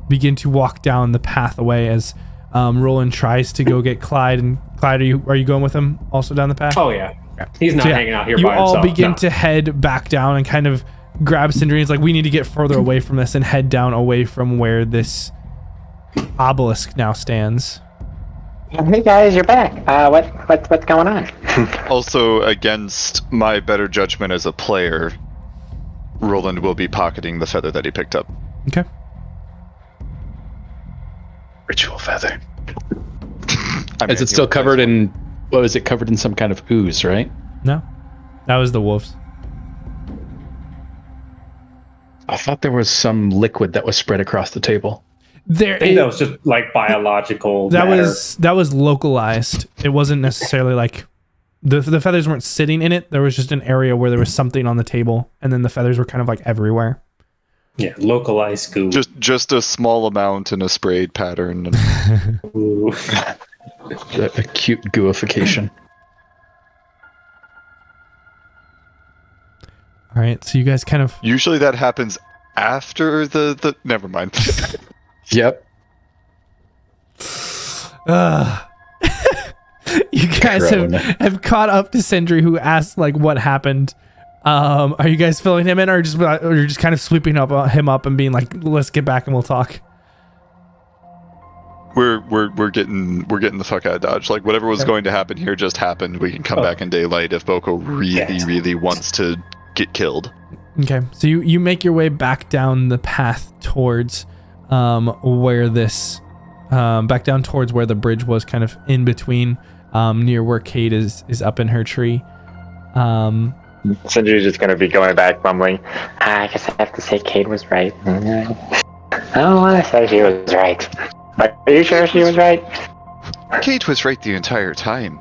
begin to walk down the path away as Roland tries to go get Clyde. And Clyde, are you going with him also down the path? Oh yeah. He's not hanging out here by himself. You all begin to head back down and kind of grab Sindri. It's like, we need to get further away from this and head down away from where this obelisk now stands. Hey guys, you're back. What's going on? Also, against my better judgment as a player, Roland will be pocketing the feather that he picked up. Okay. Ritual feather. Is it still covered in, what was it, covered in some kind of ooze, right? No. That was the wolves. I thought there was some liquid that was spread across the table. I think that was just like biological matter. That was localized. It wasn't necessarily like the feathers weren't sitting in it. There was just an area where there was something on the table, and then the feathers were kind of like everywhere. Yeah, localized goo. Just a small amount in a sprayed pattern. Ooh. Acute gooification. All right, so you guys kind of... Usually that happens after the never mind. Yep. You guys have caught up to Sindri, who asked like what happened. Are you guys filling him in, or you're just kind of sweeping him up and being like, let's get back and we'll talk? We're getting the fuck out of Dodge. Like whatever was going to happen here just happened. We can come back in daylight if Boko really wants to get killed. Okay, so you make your way back down the path towards where this back down towards where the bridge was, kind of in between, near where Kate is up in her tree. Sindri's just gonna be going back mumbling, I guess I have to say Kate was right. I don't want to say she was right, but are you sure she was right? Kate was right the entire time.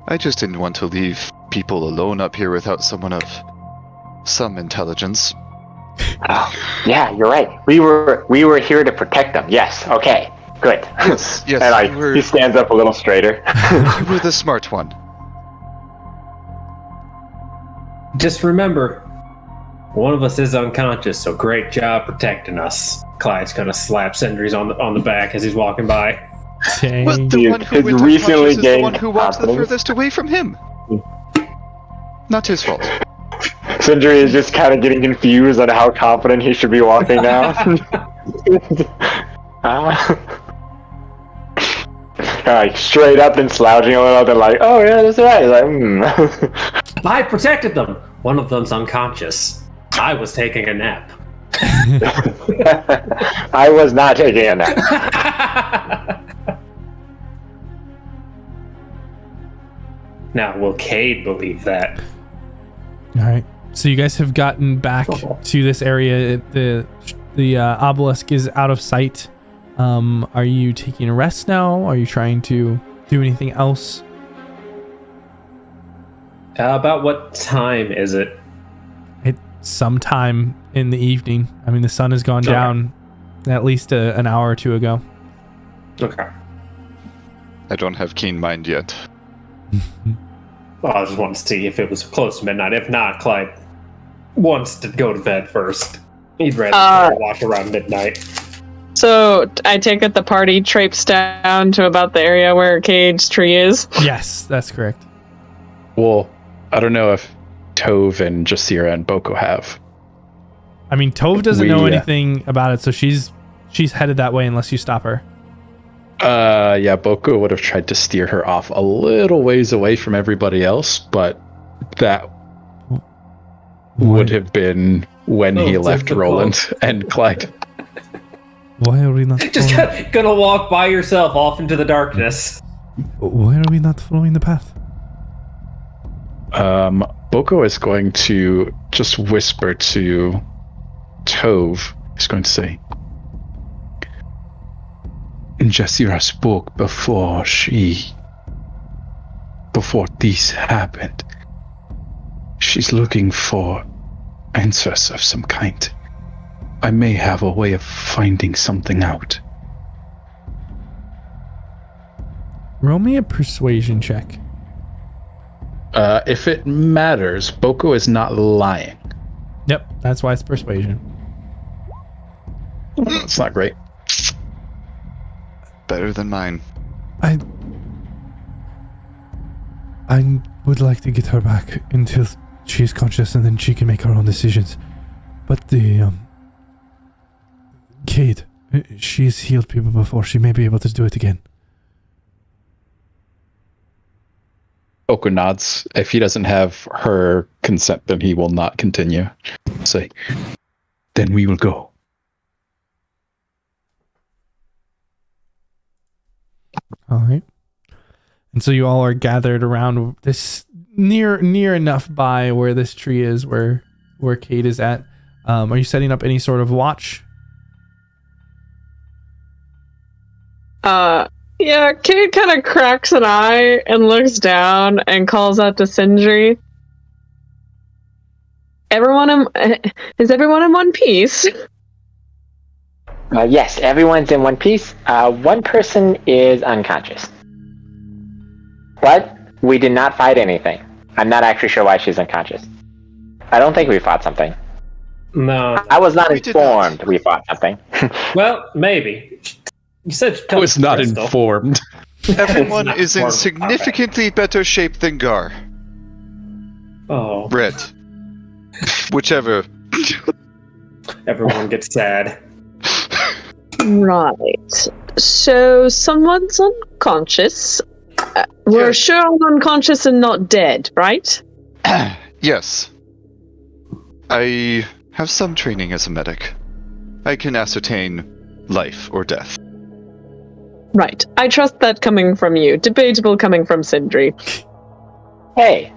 I just didn't want to leave people alone up here without someone of some intelligence. Oh, yeah, you're right. We were here to protect them. Yes. Okay. Good. Yes. And he stands up a little straighter. You were the smart one. Just remember, one of us is unconscious, so great job protecting us. Clyde's gonna slap Sindri's on the back as he's walking by. But the one who went unconscious is the one who walked the furthest away from him. Not his fault. Sindri is just kind of getting confused on how confident he should be walking now. Like straight up and slouching a little bit, like, oh yeah, that's right. Like, I protected them. One of them's unconscious. I was taking a nap. I was not taking a nap. Now, will Cade believe that? All right. So you guys have gotten back to this area. The obelisk is out of sight. Are you taking a rest now? Are you trying to do anything else? About what time is it? It's sometime in the evening. I mean, the sun has gone down at least an hour or two ago. Okay. I don't have keen mind yet. Well, I just wanted to see if it was close to midnight. If not, Clyde wants to go to bed first. He'd rather walk around midnight. So I take it the party traipsed down to about the area where Cade's tree is? Yes, that's correct. Well, I don't know if Tove and Jasira and Boko have. I mean, Tove doesn't know anything about it, so she's headed that way unless you stop her. Yeah, Boko would have tried to steer her off a little ways away from everybody else, but that would have been when he left Roland and Clyde. Why are we not just gonna walk by yourself off into the darkness? Why are we not following the path? Boko is going to just whisper to Tove. He's going to say, Jasira spoke before this happened. She's looking for answers of some kind. I may have a way of finding something out. Roll me a persuasion check. If it matters, Boko is not lying. Yep, that's why it's persuasion. It's not great. Better than mine. I would like to get her back until she's conscious, and then she can make her own decisions. But the Cade, she's healed people before. She may be able to do it again. Boko nods. If he doesn't have her consent, then he will not continue. Say, then we will go. All right. And so you all are gathered around this near enough by where this tree is, where Cade is at. Are you setting up any sort of watch? Yeah, Cade kind of cracks an eye and looks down and calls out to Sindri. Is everyone in one piece? Yes, everyone's in one piece. One person is unconscious. But we did not fight anything. I'm not actually sure why she's unconscious. I don't think we fought something. No. I was not informed we fought something. Well, maybe. You said I was not informed. Everyone is in significantly better shape than Gar. Oh. Brett. Whichever. Everyone gets sad. Right. So someone's unconscious. We're Yes. sure I'm unconscious and not dead, right? Yes. I have some training as a medic. I can ascertain life or death. Right. I trust that coming from you. Debatable coming from Sindri. Hey,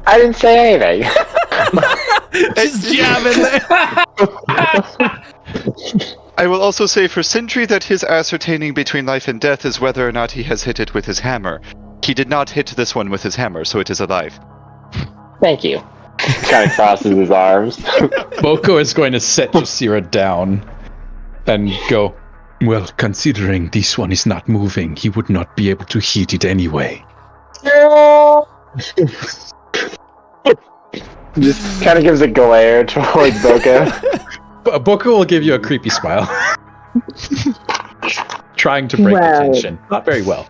I didn't say anything. Just jabbing there. I will also say for Sindri that his ascertaining between life and death is whether or not he has hit it with his hammer. He did not hit this one with his hammer, so it is alive. Thank you. Kind of crosses his arms. Boko is going to set Jasira down and go, well, considering this one is not moving, he would not be able to hit it anyway. Just kind of gives a glare towards Boko. Boko will give you a creepy smile. Trying to break the tension. Not very well.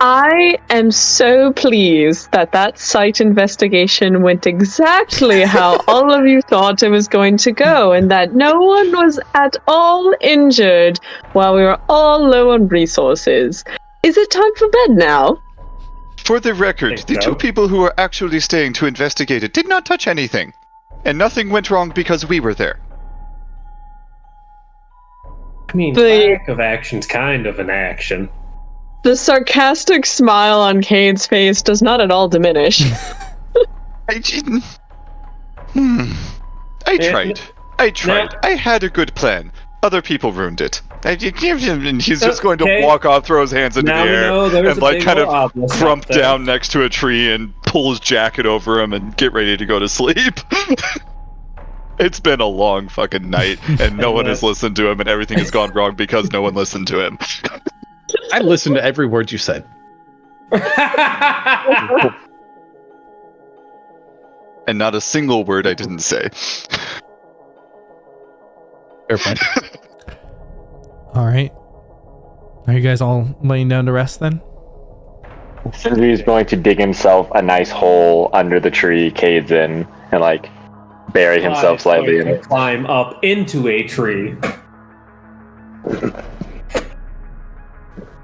I am so pleased that site investigation went exactly how all of you thought it was going to go, and that no one was at all injured while we were all low on resources. Is it time for bed now? For the record, the two people who were actually staying to investigate it did not touch anything. And nothing went wrong because we were there. I mean, lack of action's kind of an action. The sarcastic smile on Cade's face does not at all diminish. I didn't. I tried. I had a good plan. Other people ruined it. And he's just going to walk off, throw his hands into the air, and like kind of crump down next to a tree and pull his jacket over him and get ready to go to sleep. It's been a long fucking night, and no one has listened to him, and everything has gone wrong because no one listened to him. I listened to every word you said. And not a single word I didn't say. Fair point. All right. Are you guys all laying down to rest then? Sindri is going to dig himself a nice hole under the tree Cade's in, and like bury himself slightly in it. Climb up into a tree.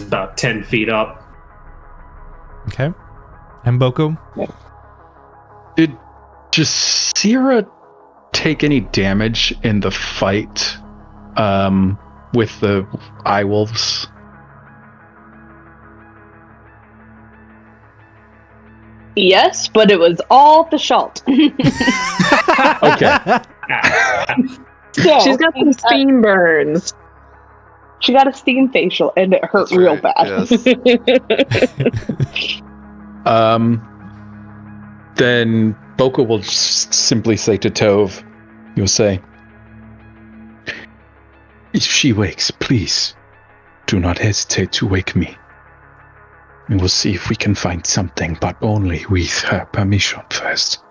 About 10 feet up. Okay. And Boko? Did Jasira take any damage in the fight with the eye wolves? Yes, but it was all the shalt. Okay. So, She's got some steam burns. She got a steam facial and it hurt real bad. Yes. Then Boko will simply say to Tove, you'll say, if she wakes, please do not hesitate to wake me. And we'll see if we can find something, but only with her permission first.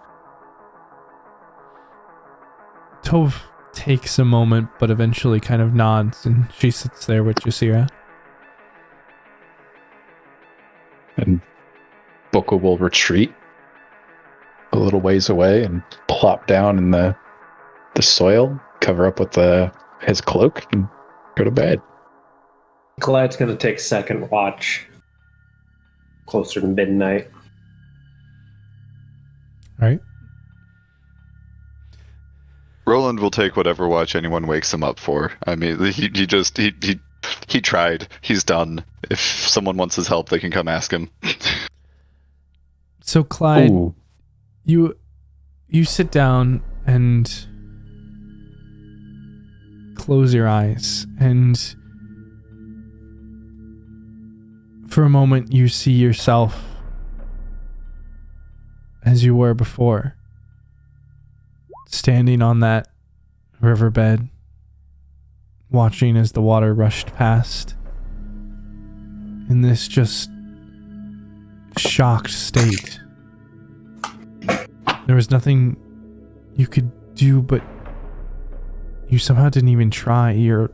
Tove takes a moment, but eventually kind of nods, and she sits there with Jasira. And Boko will retreat a little ways away and plop down in the soil, cover up with his cloak, and go to bed. Glad's going to take second watch. Closer to midnight. All right. Roland will take whatever watch anyone wakes him up for. I mean, he tried. He's done. If someone wants his help, they can come ask him. So Clyde, Ooh. you sit down and close your eyes, and for a moment you see yourself as you were before, standing on that riverbed, watching as the water rushed past in this just shocked state. There was nothing you could do, but you somehow didn't even try. You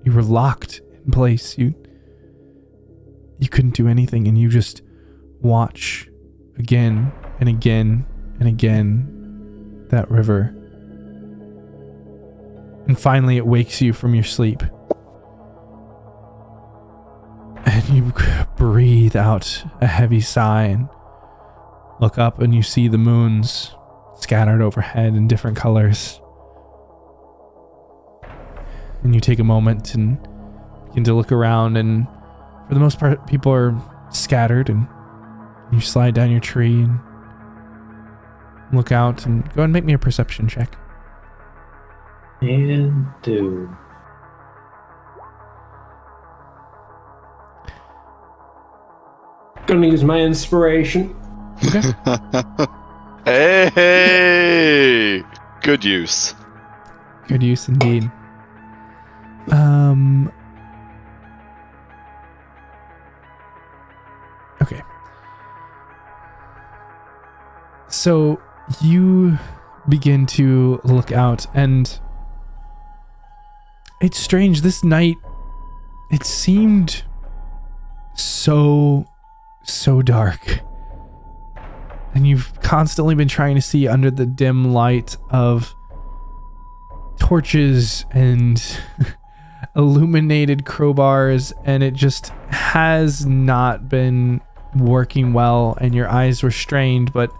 were locked in place. You couldn't do anything, and you just watch again and again and again that river. And finally it wakes you from your sleep. And you breathe out a heavy sigh and look up, and you see the moons scattered overhead in different colors. And you take a moment and begin to look around, and for the most part people are scattered, and you slide down your tree and look out and go ahead and make me a perception check. And do. Gonna use my inspiration. Hey! Good use. Good use indeed. Okay. So you begin to look out, and it's strange. This night, it seemed so dark. And you've constantly been trying to see under the dim light of torches and illuminated crowbars, and it just has not been working well, and your eyes were strained. But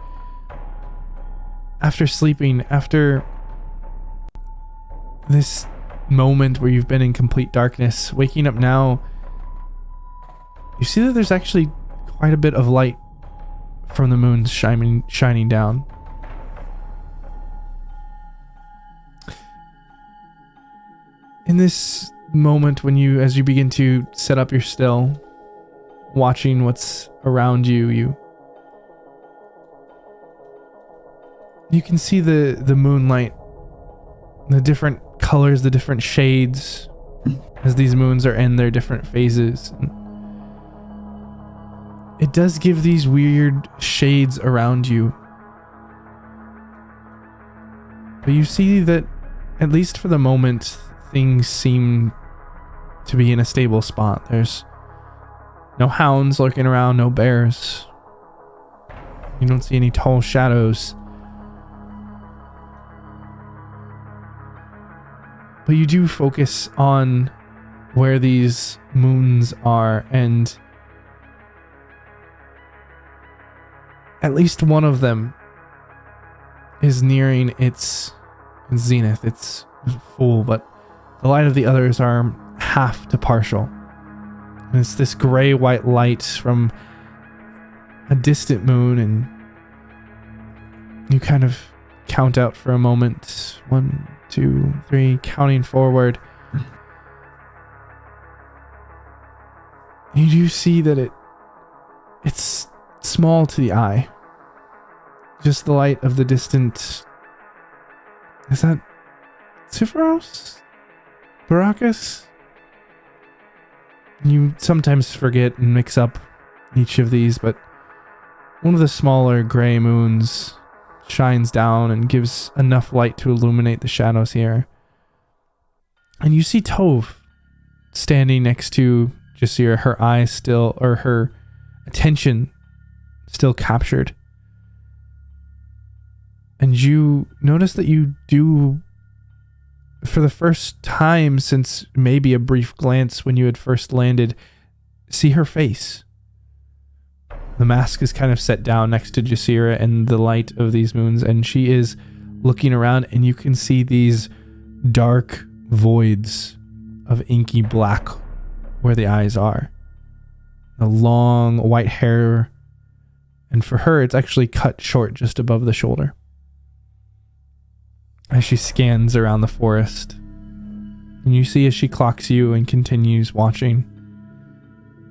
after sleeping, after this moment where you've been in complete darkness, waking up now, you see that there's actually quite a bit of light from the moon shining down. In this moment, as you begin to set up your still, watching what's around you, you can see the moonlight, the different colors, the different shades as these moons are in their different phases. It does give these weird shades around you. But you see that, at least for the moment, things seem to be in a stable spot. There's no hounds lurking around, no bears. You don't see any tall shadows. But you do focus on where these moons are, and at least one of them is nearing its zenith. It's full, but the light of the others are half to partial. And it's this gray-white light from a distant moon, and you kind of count out for a moment. 1, 2, 3, counting forward. You do see that it's small to the eye. Just the light of the distant... Is that Sephiros? Baracus? You sometimes forget and mix up each of these, but one of the smaller gray moons shines down and gives enough light to illuminate the shadows here. And you see Tove standing next to Jasira, her eyes still, or her attention still captured. And you notice that you do, for the first time since maybe a brief glance when you had first landed, see her face. The mask is kind of set down next to Jasira in the light of these moons, and she is looking around, and you can see these dark voids of inky black where the eyes are. The long white hair And for her, it's actually cut short just above the shoulder. As she scans around the forest. And you see as she clocks you and continues watching.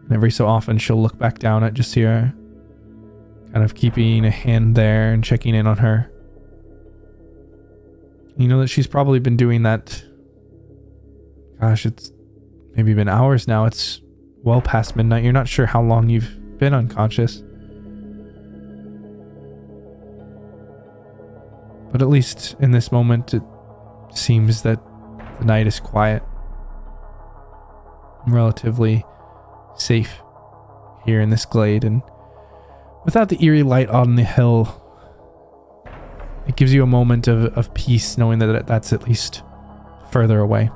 And every so often she'll look back down at Jasira, kind of keeping a hand there and checking in on her. You know that she's probably been doing that. Gosh, it's maybe been hours now. It's well past midnight. You're not sure how long you've been unconscious. But at least in this moment, it seems that the night is quiet. Relatively safe here in this glade, and without the eerie light on the hill, it gives you a moment of peace knowing that that's at least further away.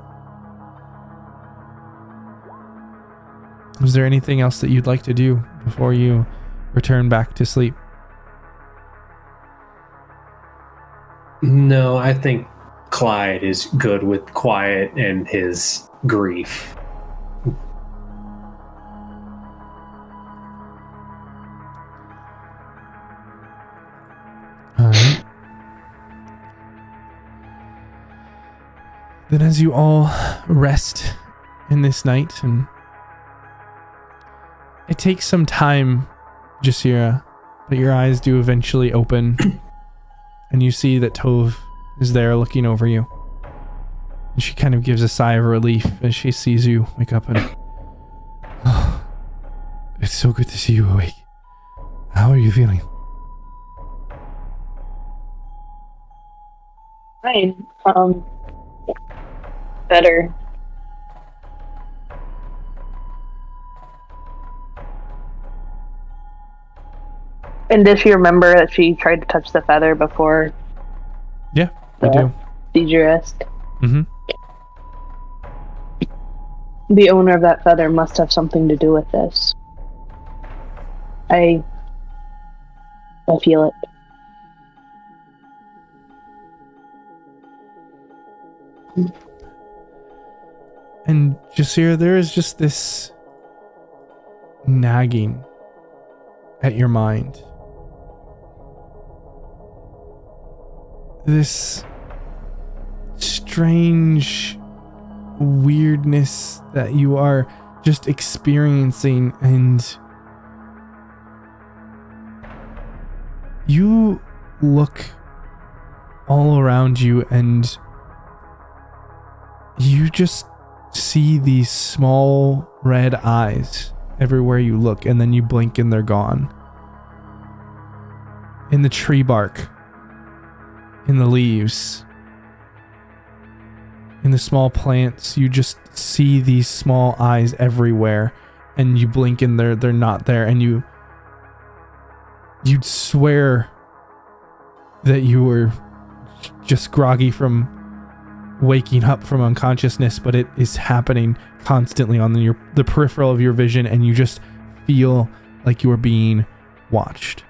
Is there anything else that you'd like to do before you return back to sleep? No, I think Clyde is good with quiet and his grief. Alright. Then as you all rest in this night, and it takes some time, Jasira, but your eyes do eventually open, and you see that Tove is there looking over you. And she kind of gives a sigh of relief as she sees you wake up, and oh, it's so good to see you awake. How are you feeling? Fine. Better. And does she remember that she tried to touch the feather before? Yeah, I do. Seizure rest? Mm-hmm. The owner of that feather must have something to do with this. I feel it. And Jasira, there is just this nagging at your mind. This strange weirdness that you are just experiencing, and you look all around you and you just see these small red eyes everywhere you look, and then you blink and they're gone. In the tree bark, in the leaves, in the small plants, you just see these small eyes everywhere, and you blink and they're not there, and you'd swear that you were just groggy from waking up from unconsciousness, but it is happening constantly on the peripheral of your vision, and you just feel like you are being watched.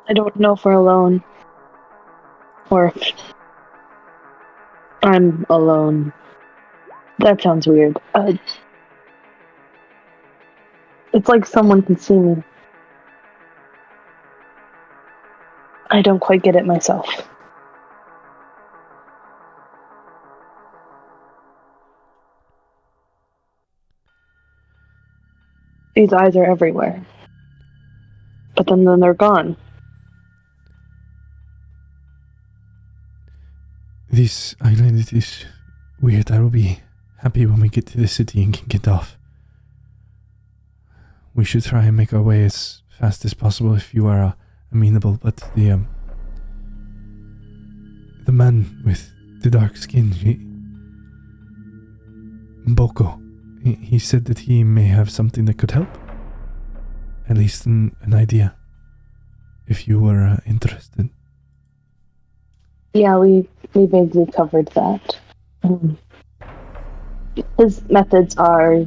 I don't know if we're alone. Or if I'm alone. That sounds weird. It's like someone can see me. I don't quite get it myself. These eyes are everywhere. But then they're gone. This island, it is weird. I will be happy when we get to the city and can get off. We should try and make our way as fast as possible if you are amenable, but the man with the dark skin, Boko, he said that he may have something that could help. At least an idea, if you were interested. Yeah, we vaguely covered that. His methods are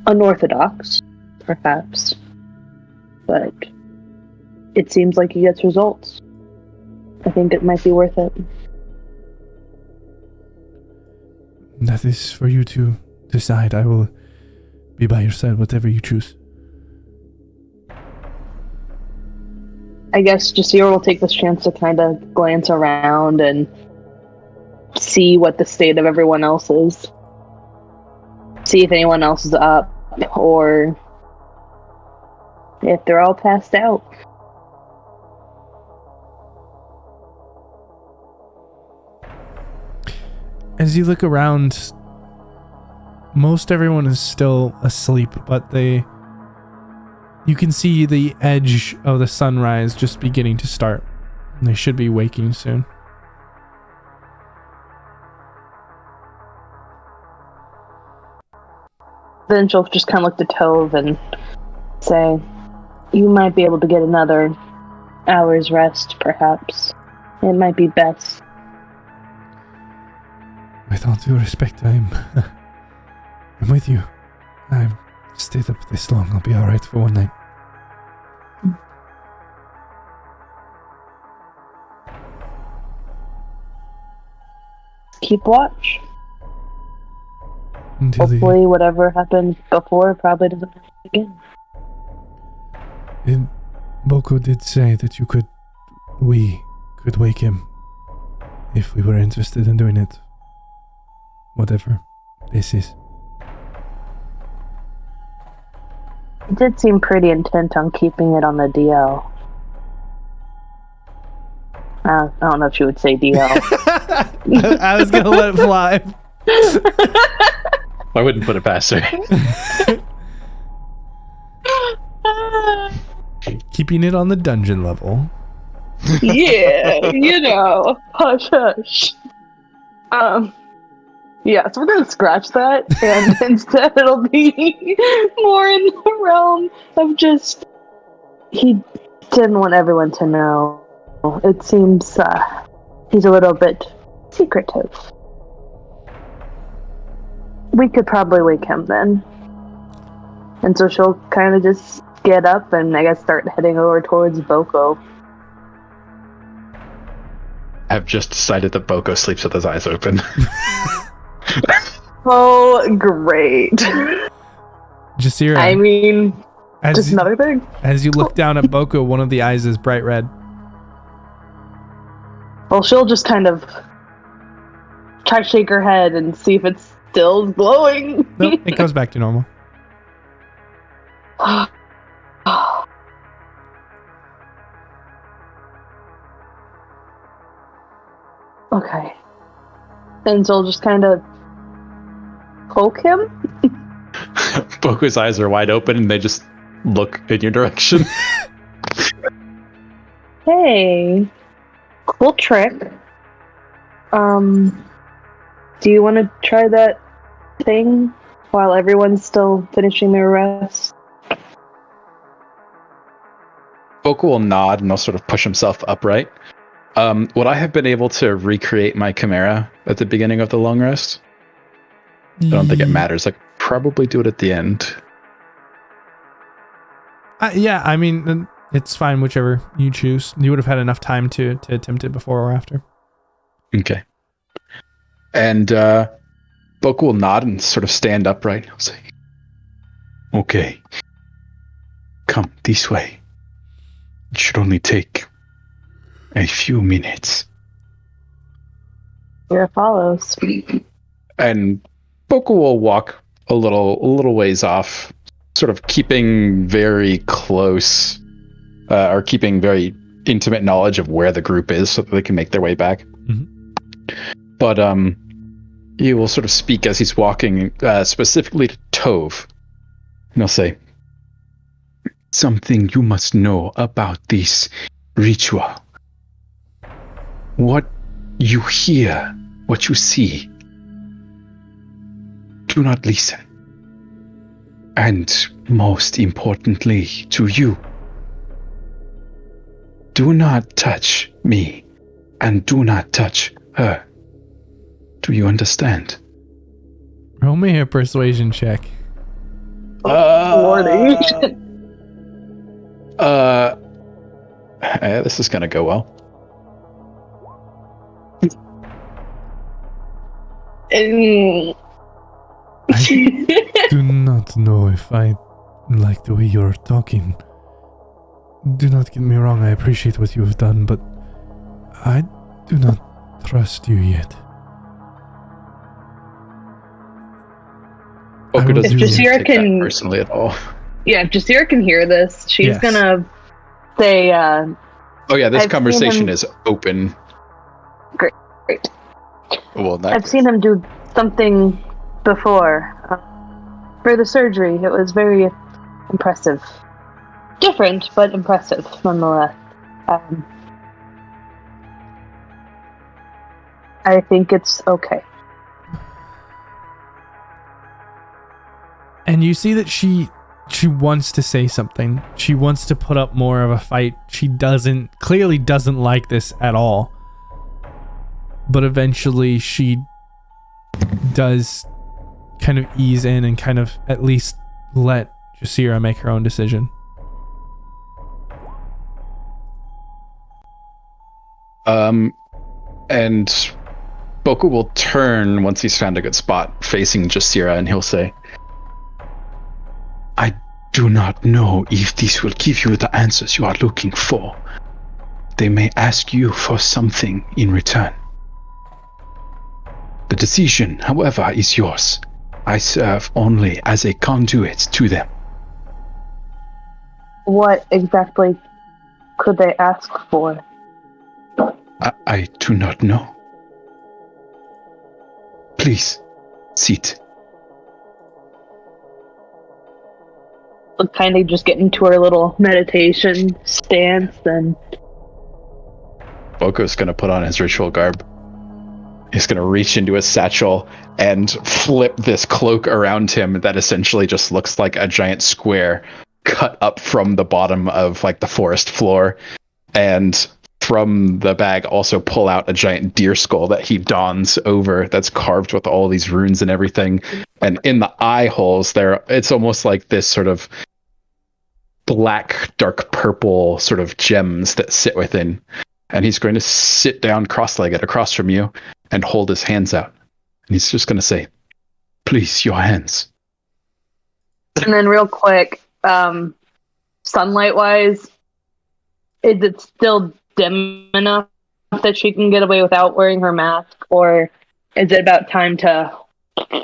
unorthodox, perhaps, but it seems like he gets results. I think it might be worth it. That is for you to decide. I will be by your side, whatever you choose. I guess Jasir will take this chance to kind of glance around and see what the state of everyone else is. See if anyone else is up, or if they're all passed out. As you look around, most everyone is still asleep, but you can see the edge of the sunrise just beginning to start. They should be waking soon. Then she'll just kind of look to Tove and say, you might be able to get another hour's rest, perhaps. It might be best. With all due respect, I'm with you. I've stayed up this long. I'll be alright for one night. Keep watch. Until hopefully whatever happened before probably doesn't happen again. Boko did say that we could wake him if we were interested in doing it. Whatever this is. He did seem pretty intent on keeping it on the DL. I don't know if she would say DL. I was gonna let it fly. I wouldn't put it past her. Keeping it on the dungeon level. Yeah, hush hush. Yeah, so we're gonna scratch that, and instead it'll be more in the realm of just he didn't want everyone to know. It seems he's a little bit secretive. We could probably wake him then. And so she'll kind of just get up and I guess start heading over towards Boko. I've just decided that Boko sleeps with his eyes open. Oh, great. Jasira, I mean, just another thing. As you look down at Boko, one of the eyes is bright red. Well, she'll just kind of try to shake her head and see if it's still glowing. Nope, it goes back to normal. Okay. And so I'll just kind of poke him. Boko's eyes are wide open and they just look in your direction. Hey, cool trick. Do you want to try that thing while everyone's still finishing their rest? Boko will nod and he'll sort of push himself upright. Would I have been able to recreate my chimera at the beginning of the long rest? I don't think it matters. I could probably do it at the end. Yeah, I mean, it's fine, whichever you choose. You would have had enough time to attempt it before or after. Okay. And Boko will nod and sort of stand upright. He'll say, okay. Come this way. It should only take a few minutes. Here follows. And Boko will walk a little ways off, sort of keeping very close, or keeping very intimate knowledge of where the group is so that they can make their way back. Mm-hmm. But he will sort of speak as he's walking, specifically to Tove. And he'll say, something you must know about this ritual. What you hear, what you see, do not listen. And most importantly to you, do not touch me and do not touch her. Do you understand? Roll me a persuasion check. This is gonna go well. I do not know if I like the way you're talking. Do not get me wrong, I appreciate what you have done, but I do not trust you yet. Boko doesn't If Jasira take can- that personally at all. Yeah, if Jasira can hear this, she's Yes. gonna say, Oh yeah, this I've seen conversation him- is open. Great. Well, in that I've seen him do something before. For the surgery, it was very impressive. Different, but impressive, nonetheless. I think it's okay. And you see that she wants to say something. She wants to put up more of a fight. She clearly doesn't like this at all. But eventually she does kind of ease in and kind of at least let Jasira make her own decision. And Boko will turn once he's found a good spot facing Jasira, and he'll say, I do not know if this will give you the answers you are looking for. They may ask you for something in return. The decision, however, is yours. I serve only as a conduit to them. What exactly could they ask for? I do not know. Please, sit. We'll kind of just get into our little meditation stance, and Boko's going to put on his ritual garb. He's going to reach into his satchel and flip this cloak around him that essentially just looks like a giant square cut up from the bottom of like the forest floor. And from the bag also pull out a giant deer skull that he dons over that's carved with all these runes and everything. And in the eye holes there, it's almost like this sort of black, dark purple sort of gems that sit within. And he's going to sit down cross-legged across from you and hold his hands out. And he's just going to say, please, your hands. and then real quick, sunlight-wise, is it still dim enough that she can get away without wearing her mask, or is it about time to...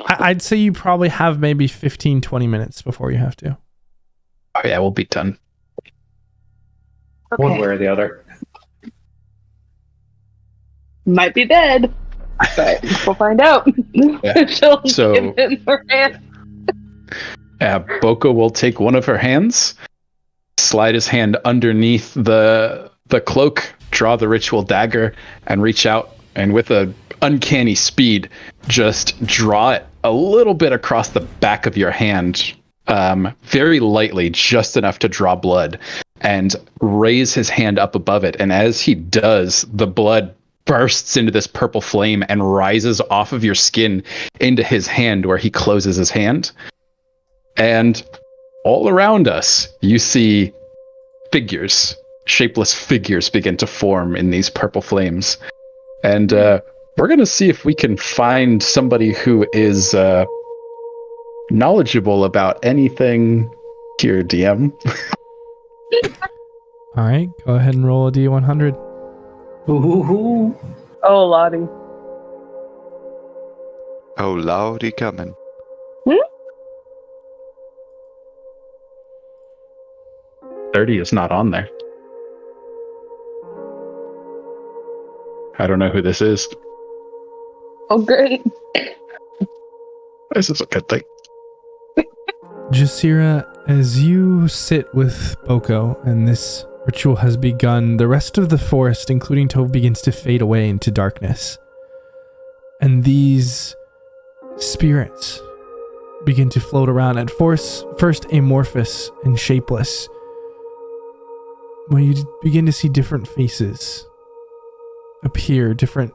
I'd say you probably have maybe 15-20 minutes before you have to. Oh yeah, we'll be done. Okay. One way or the other. Might be dead, but we'll find out. Yeah. She'll So- give him her hand. Boko will take one of her hands, slide his hand underneath the cloak, draw the ritual dagger, and reach out, and with a uncanny speed, just draw it a little bit across the back of your hand, very lightly, just enough to draw blood, and raise his hand up above it. And as he does, the blood bursts into this purple flame and rises off of your skin into his hand, where he closes his hand. And all around us, you see figures, shapeless figures begin to form in these purple flames. And we're going to see if we can find somebody who is knowledgeable about anything here, DM. All right, go ahead and roll a D100. Ooh. Oh, Lottie. Oh, Lordy coming. 30 is not on there. I don't know who this is. Oh, great. This is a good thing. Jasira, as you sit with Boko and this ritual has begun, the rest of the forest, including Tove, begins to fade away into darkness. And these spirits begin to float around, at first amorphous and shapeless, where you begin to see different faces appear, different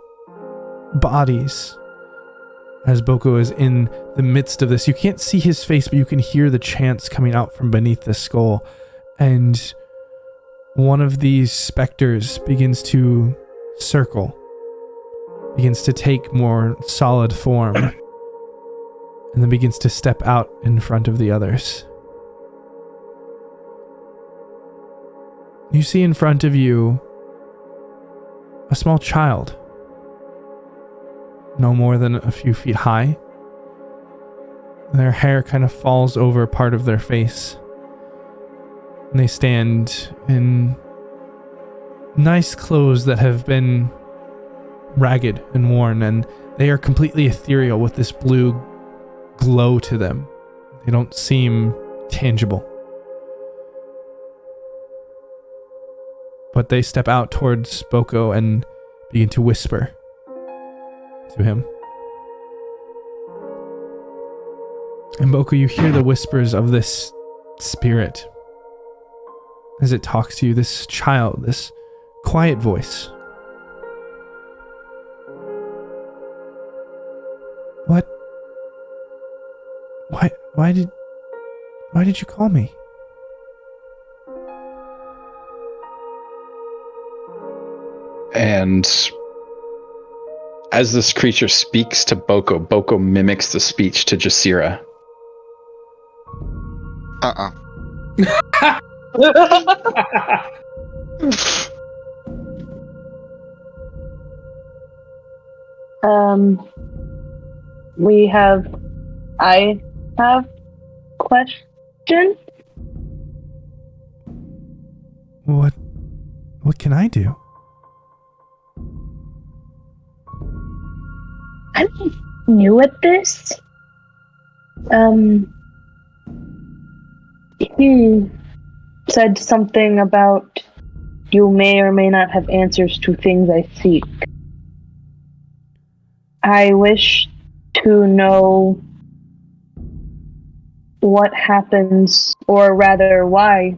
bodies. As Boko is in the midst of this, you can't see his face, but you can hear the chants coming out from beneath the skull. And one of these specters begins to circle begins to take more solid form and then begins to step out in front of the others. You see in front of you a small child, no more than a few feet high. Their hair kind of falls over part of their face. And they stand in nice clothes that have been ragged and worn, and they are completely ethereal with this blue glow to them. They don't seem tangible. But they step out towards Boko and begin to whisper to him. And Boko, you hear the whispers of this spirit as it talks to you, this child, this quiet voice. What? Why did you call me? And as this creature speaks to Boko, Boko mimics the speech to Jasira. I have question. What can I do? I'm new at this. He said something about you may or may not have answers to things I seek. I wish to know what happens, or rather, why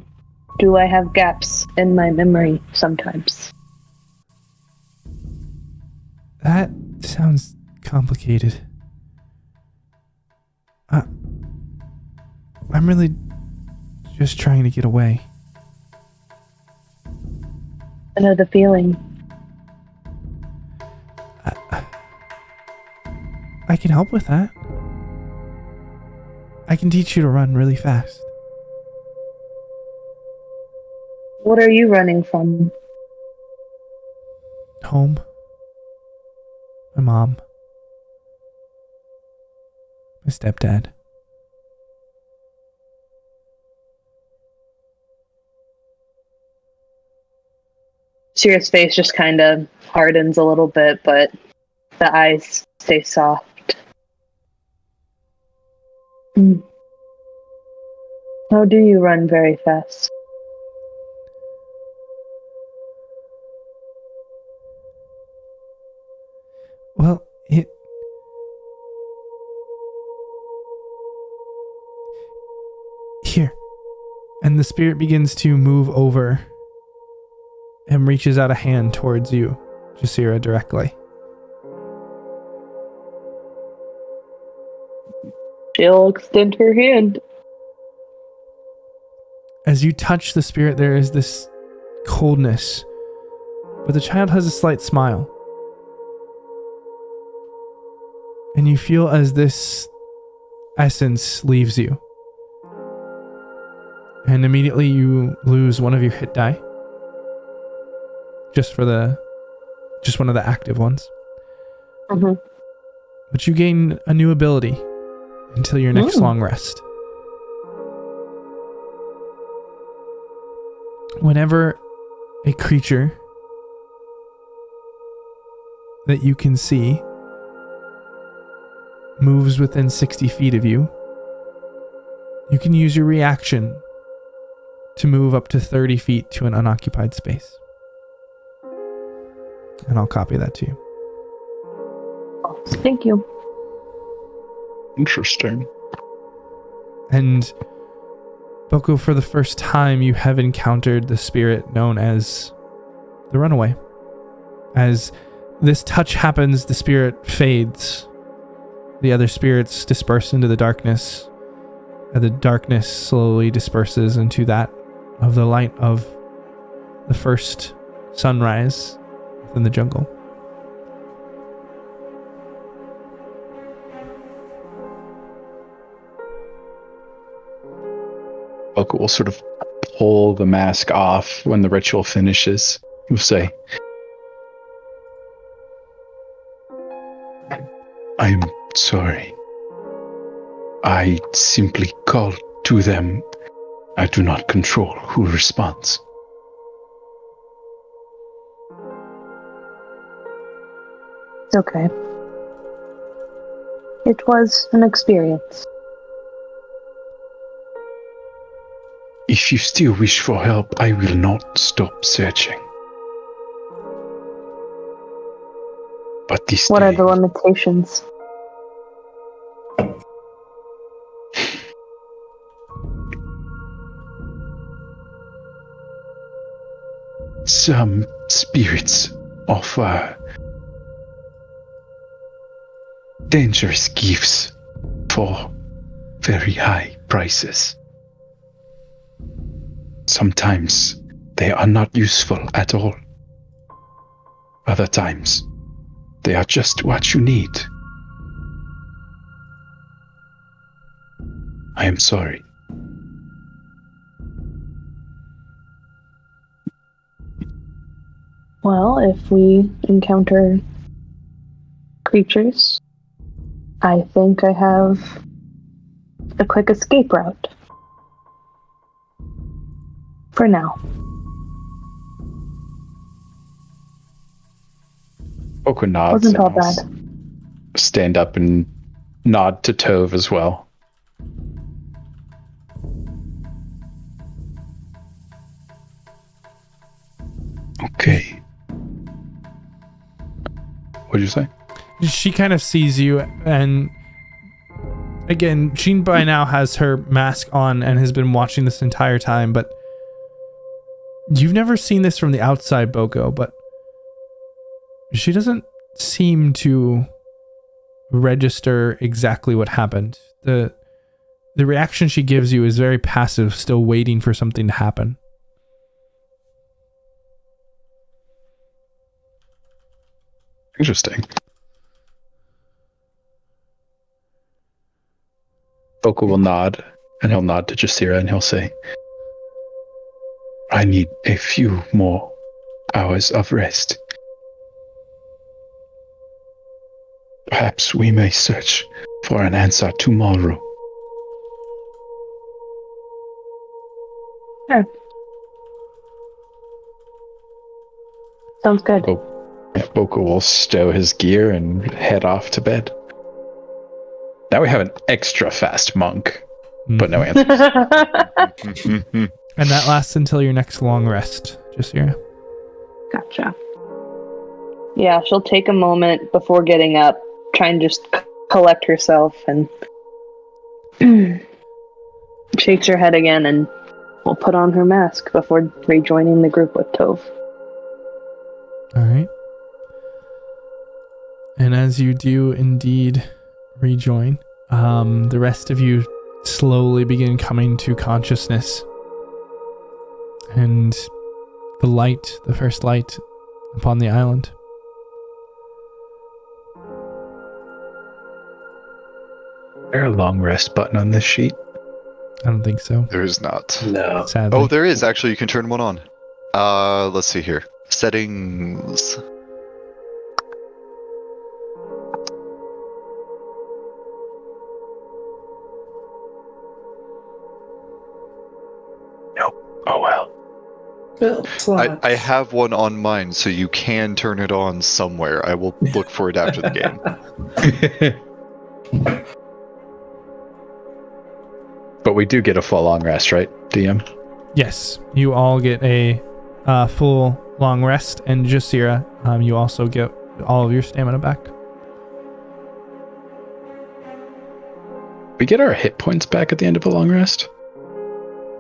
do I have gaps in my memory sometimes? That sounds complicated. I'm really just trying to get away. I know the feeling. I can help with that. I can teach you to run really fast. What are you running from? Home. My mom. My stepdad. Sirius' face just kind of hardens a little bit, but the eyes stay soft. How do you run very fast? Well, Here. And the spirit begins to move over and reaches out a hand towards you, Jasira, directly. She'll extend her hand. As you touch the spirit, there is this coldness, but the child has a slight smile. And you feel as this essence leaves you. And immediately you lose one of your hit die. Just one of the active ones. Mm-hmm. But you gain a new ability until your next long rest. Whenever a creature that you can see moves within 60 feet of you, you can use your reaction to move up to 30 feet to an unoccupied space. And I'll copy that to you. Thank you. Interesting. And Boko, for the first time, you have encountered the spirit known as the Runaway. As this touch happens, the spirit fades. The other spirits disperse into the darkness, and the darkness slowly disperses into that of the light of the first sunrise within the jungle. Boku will sort of pull the mask off when the ritual finishes. He'll say, I'm sorry. I simply call to them. I do not control who responds. It's okay. It was an experience. If you still wish for help, I will not stop searching. But this What day, are the limitations? some spirits offer dangerous gifts for very high prices. Sometimes they are not useful at all. Other times, they are just what you need. I am sorry. Well, if we encounter creatures, I think I have a quick escape route. For now. Oku nods. Wasn't all and I'll bad. stand up and nod to Tove as well. Okay. What'd you say? She kind of sees you, and again, she by now has her mask on and has been watching this entire time, but you've never seen this from the outside, Boko, but she doesn't seem to register exactly what happened. The reaction she gives you is very passive, still waiting for something to happen. Interesting. Boku will nod, and he'll nod to Jasira, and he'll say, I need a few more hours of rest. Perhaps we may search for an answer tomorrow. Sure. Sounds good. Boku will stow his gear and head off to bed. Now we have an extra fast monk, but no answers. And that lasts until your next long rest, Jasira. Gotcha. Yeah, she'll take a moment before getting up, try and just collect herself, and shakes her head again, and will put on her mask before rejoining the group with Tove. All right. And as you do indeed rejoin, the rest of you slowly begin coming to consciousness. And the first light upon the island. Is there a long rest button on this sheet? I don't think so. There is not. No. Sadly. Oh, there is. Actually, you can turn one on. Let's see here. Settings. Oh well. I have one on mine, so you can turn it on somewhere. I will look for it after the game. But we do get a full long rest, right, DM? Yes, you all get a full long rest, and Jasira, you also get all of your stamina back. We get our hit points back at the end of a long rest?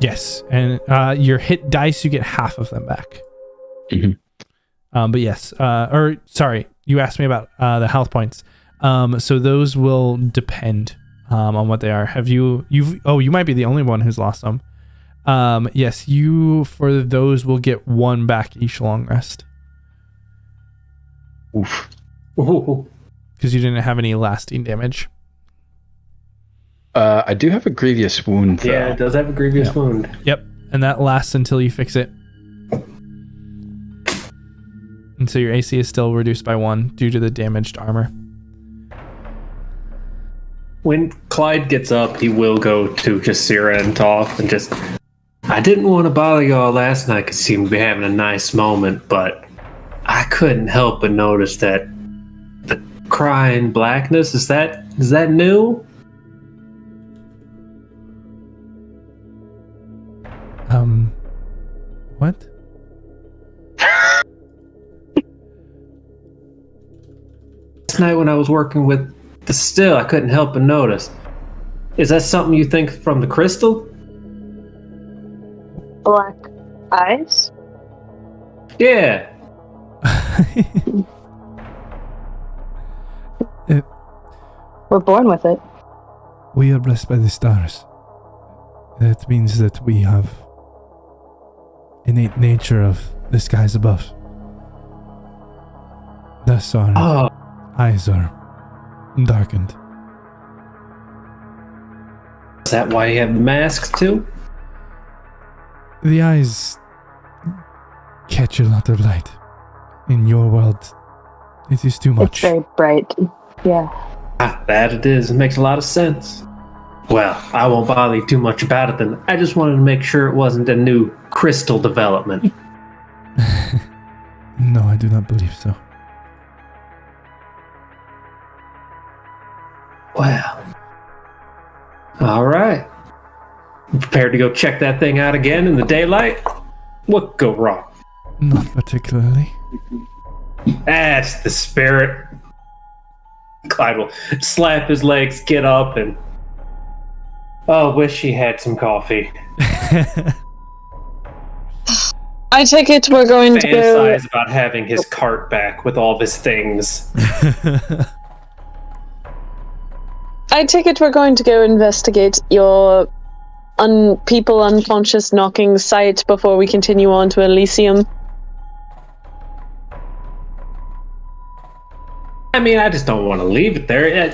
Yes, and your hit dice, you get half of them back. Mm-hmm. But yes, or sorry, you asked me about the health points. So those will depend on what they are. You might be the only one who's lost some. Yes, you for those will get one back each long rest. Oof. Ooh. Because you didn't have any lasting damage. I do have a grievous wound, though. Yeah, it does have a grievous wound. Yep, and that lasts until you fix it. And so your AC is still reduced by 1 due to the damaged armor. When Clyde gets up, he will go to Jasira and talk and just... I didn't want to bother y'all last night because you seemed to be having a nice moment, but I couldn't help but notice that the crying blackness, is that new? What? Last night when I was working with the still, I couldn't help but notice. Is that something you think from the crystal? Black eyes? Yeah. We're born with it. We are blessed by the stars. That means that we have innate nature of the skies above. Thus our eyes are darkened. Is that why you have the masks too? The eyes catch a lot of light. In your world, it is too much. It's very bright. Yeah. That it is. It makes a lot of sense. Well, I won't bother you too much about it then. I just wanted to make sure it wasn't a new crystal development. No, I do not believe so. Well. Alright. Prepared to go check that thing out again in the daylight? What could go wrong? Not particularly. That's the spirit. Clyde will slap his legs, get up, and... Oh, wish he had some coffee. I take it we're going to go... Fantasize about having his cart back with all of his things. I take it we're going to go investigate your people unconscious knocking site before we continue on to Elysium. I mean, I just don't want to leave it there.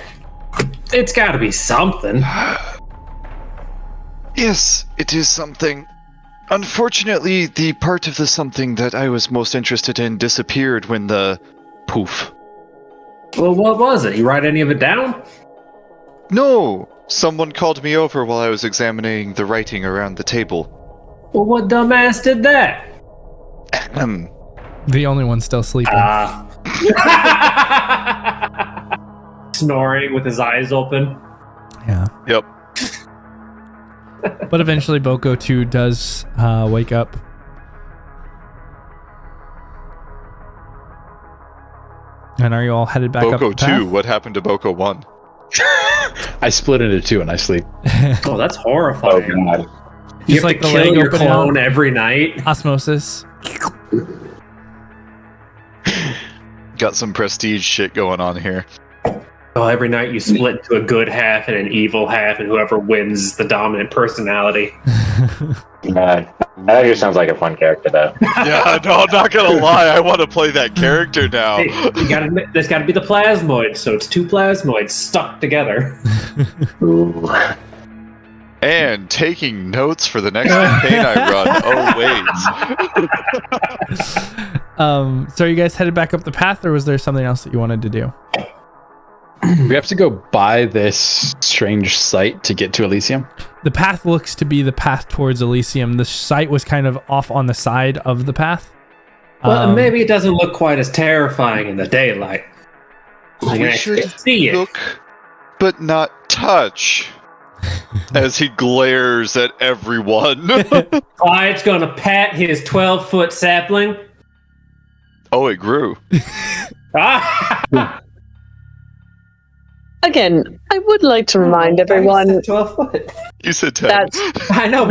It's got to be something. Yes, it is something. Unfortunately, the part of the something that I was most interested in disappeared when the poof. Well, what was it? You write any of it down? No! Someone called me over while I was examining the writing around the table. Well, what dumbass did that? The only one still sleeping. Snoring with his eyes open. Yeah. Yep. But eventually Boko 2 does wake up. And are you all headed back up the Boko path? 2, what happened to Boko 1? I split into 2 and I sleep. Oh, that's horrifying. Oh, God. You Just have like to the kill leg your open clone out. every night. Osmosis. Got some prestige shit going on here. Oh, every night you split into a good half and an evil half, and whoever wins is the dominant personality. That actually sounds like a fun character, though. Yeah, no, I'm not gonna lie. I want to play that character now. Hey, there's got to be the plasmoid, so it's 2 plasmoids stuck together. Ooh. And taking notes for the next campaign I run. Oh, wait. So are you guys headed back up the path, or was there something else that you wanted to do? We have to go by this strange site to get to Elysium. The path looks to be the path towards Elysium. The site was kind of off on the side of the path. Well, maybe it doesn't look quite as terrifying in the daylight. You can We actually should see it. look, but not touch. As he glares at everyone. Clyde's gonna pat his 12-foot sapling. Oh, it grew. Ah! Again, I would like to remind everyone 12 foot. You said 10. that I know.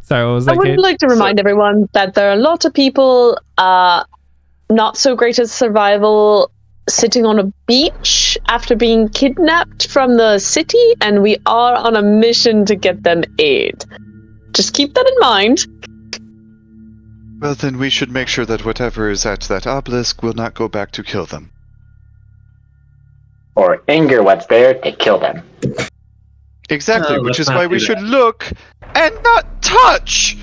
Sorry, what was that, I would Kate? like to remind everyone that there are a lot of people not so great at survival sitting on a beach after being kidnapped from the city, and we are on a mission to get them aid. Just keep that in mind. Well, then we should make sure that whatever is at that obelisk will not go back to kill them. Or anger what's there to kill them. Exactly, which let's is not why do we that. should look and not touch.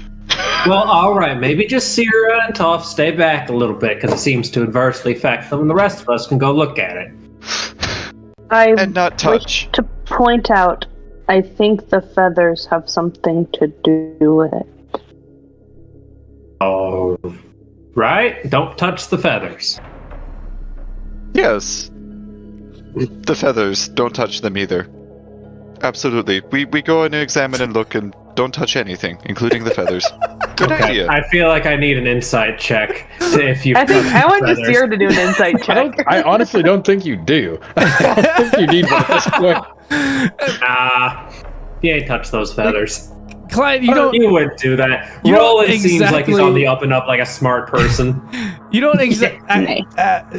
Well, all right. Maybe just Sierra and Toph stay back a little bit because it seems to adversely affect them, and the rest of us can go look at it. I And not touch. wish to point out, I think the feathers have something to do with it. Oh, right. Don't touch the feathers. Yes. The feathers, don't touch them either. Absolutely. We go and examine and look and don't touch anything, including the feathers. Good idea. I feel like I need an insight check if you. I want just Sierra to do an insight check. I honestly don't think you do. I don't think you need one at this point. Nah, you ain't touch those feathers. Clyde, you don't. You wouldn't do that. You don't Roland seems like he's exactly- on the up and up, like a smart person. You don't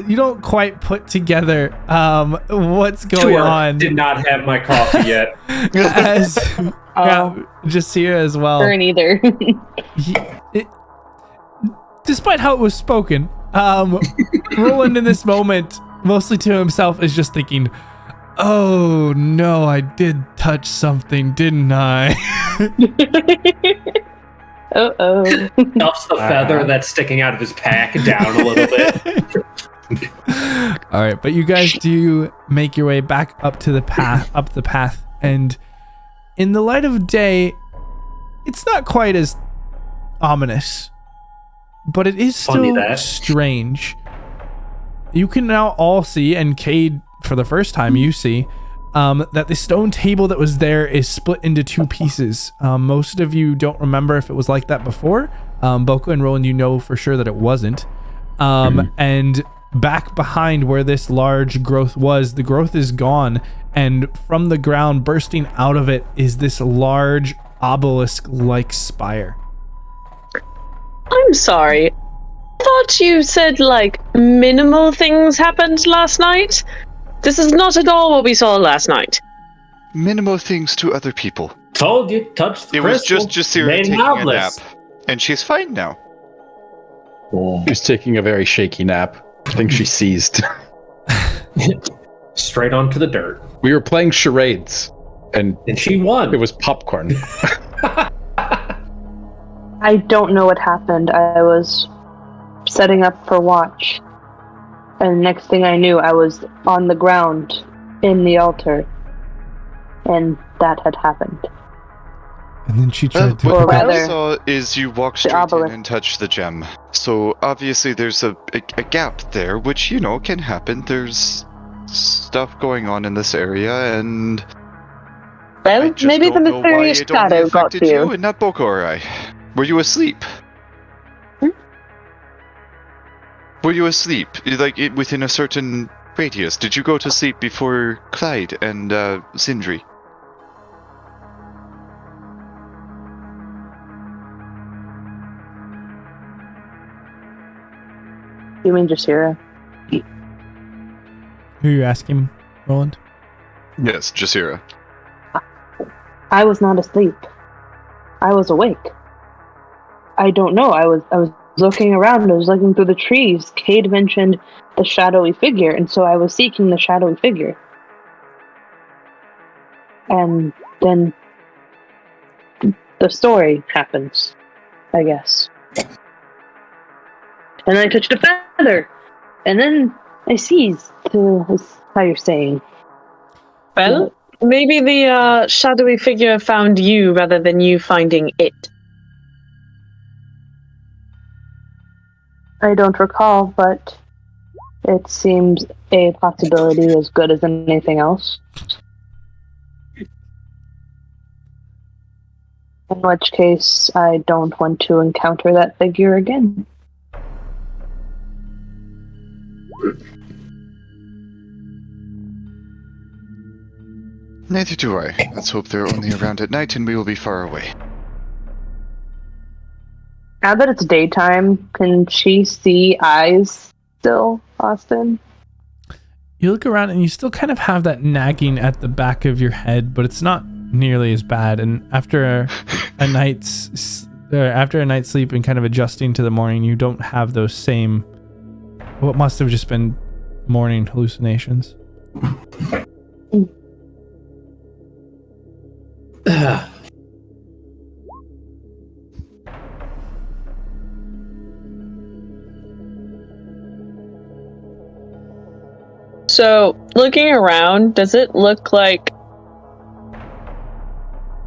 you don't quite put together what's going on. Did not have my coffee yet. As just here as well. Burn either. Despite how it was spoken, Roland in this moment, mostly to himself, is just thinking, "Oh no, I did touch something, didn't I?" Uh-oh. Stuffs the feather that's sticking out of his pack down a little bit. All right, but you guys do make your way back up to the path, and in the light of day, it's not quite as ominous, but it is still strange. You can now all see, and Cade, for the first time, you see that the stone table that was there is split into two pieces. Most of you don't remember if it was like that before. Boko and Roland, you know for sure that it wasn't. And back behind where this large growth was, the growth is gone, and from the ground bursting out of it is this large obelisk-like spire. I'm sorry. I thought you said, like, minimal things happened last night. This is not at all what we saw last night. Minimal things to other people. Told you, touched the It was crystal. just Jasira made taking an a nap. obelisk. And she's fine now. She's taking a very shaky nap. I think she seized. Straight onto the dirt. We were playing charades, and she won. It was popcorn. I don't know what happened. I was setting up for watch, and next thing I knew, I was on the ground in the altar, and that had happened. And then she tried to... What rather, I saw is you walk straight in obelisk. and touch the gem. So obviously there's a gap there, which, you know, can happen. There's stuff going on in this area, and... Well, maybe the mysterious shadow got to you. And not Boko or I. Were you asleep? Were you asleep? Like, within a certain radius? Did you go to sleep before Clyde and Sindri? You mean Jasira? Who are you asking, Roland? Yes, Jasira. I was not asleep. I was awake. I don't know. I was looking around. I was looking through the trees. Cade mentioned the shadowy figure, and so I was seeking the shadowy figure. And then the story happens, I guess. And I touched a feather, and then I seized. Is how you're saying. Well, maybe the shadowy figure found you rather than you finding it. I don't recall, but it seems a possibility as good as anything else. In which case, I don't want to encounter that figure again. Neither do I. Let's hope they're only around at night and we will be far away. Now that it's daytime, can she see eyes still, Austin? You look around and you still kind of have that nagging at the back of your head, but it's not nearly as bad. And after a night's sleep and kind of adjusting to the morning, you don't have those same, what must have just been morning hallucinations. So, looking around, does it look like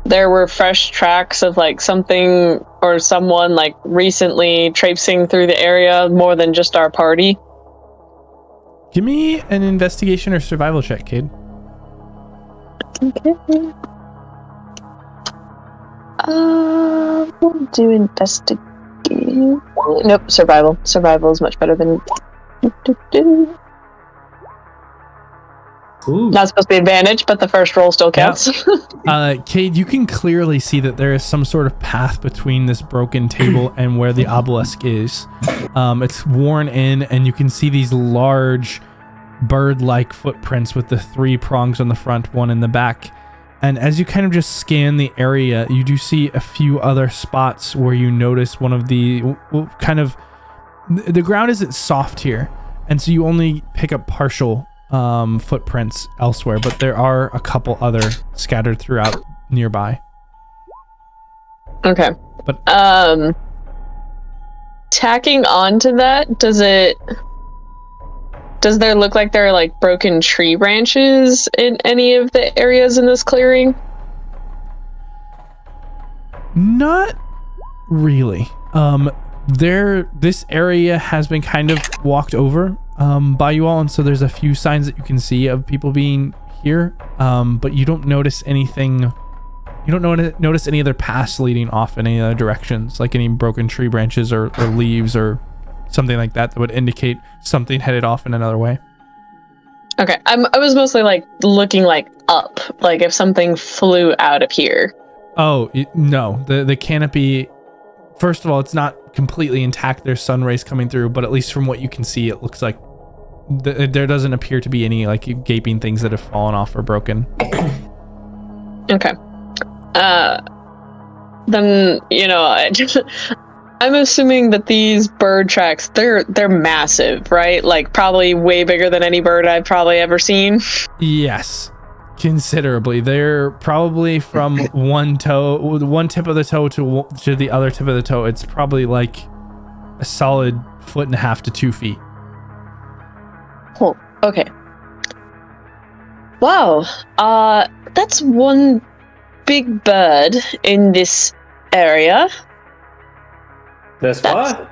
there were fresh tracks of like something or someone like recently traipsing through the area more than just our party? Give me an investigation or survival check, Cade. Okay. We'll do investigate. Nope, survival. Survival is much better than. Ooh. Not supposed to be advantage, but the first roll still counts. Cade, you can clearly see that there is some sort of path between this broken table and where the obelisk is. It's worn in, and you can see these large bird-like footprints with the 3 prongs on the front, 1 in the back. And as you kind of just scan the area, you do see a few other spots where you notice one of the the ground isn't soft here, and so you only pick up partial footprints elsewhere, but there are a couple other scattered throughout nearby. Okay. But tacking onto that, does there look like there are like broken tree branches in any of the areas in this clearing? Not really. This area has been kind of walked over by you all, and so there's a few signs that you can see of people being here, but you don't notice anything. You don't notice any other paths leading off in any other directions, like any broken tree branches or leaves or something like that would indicate something headed off in another way. Okay, I was mostly like looking like up, like if something flew out of here. Oh no, the canopy. First of all, it's not completely intact. There's sun rays coming through, but at least from what you can see, it looks like there doesn't appear to be any like gaping things that have fallen off or broken. Okay. Then I'm assuming that these bird tracks, they're massive, right? Like probably way bigger than any bird I've probably ever seen. Yes, considerably. They're probably from one tip of the toe to the other tip of the toe. It's probably like a solid 1.5 to 2 feet. Oh, okay. Wow. That's one big bird in this area. That's what?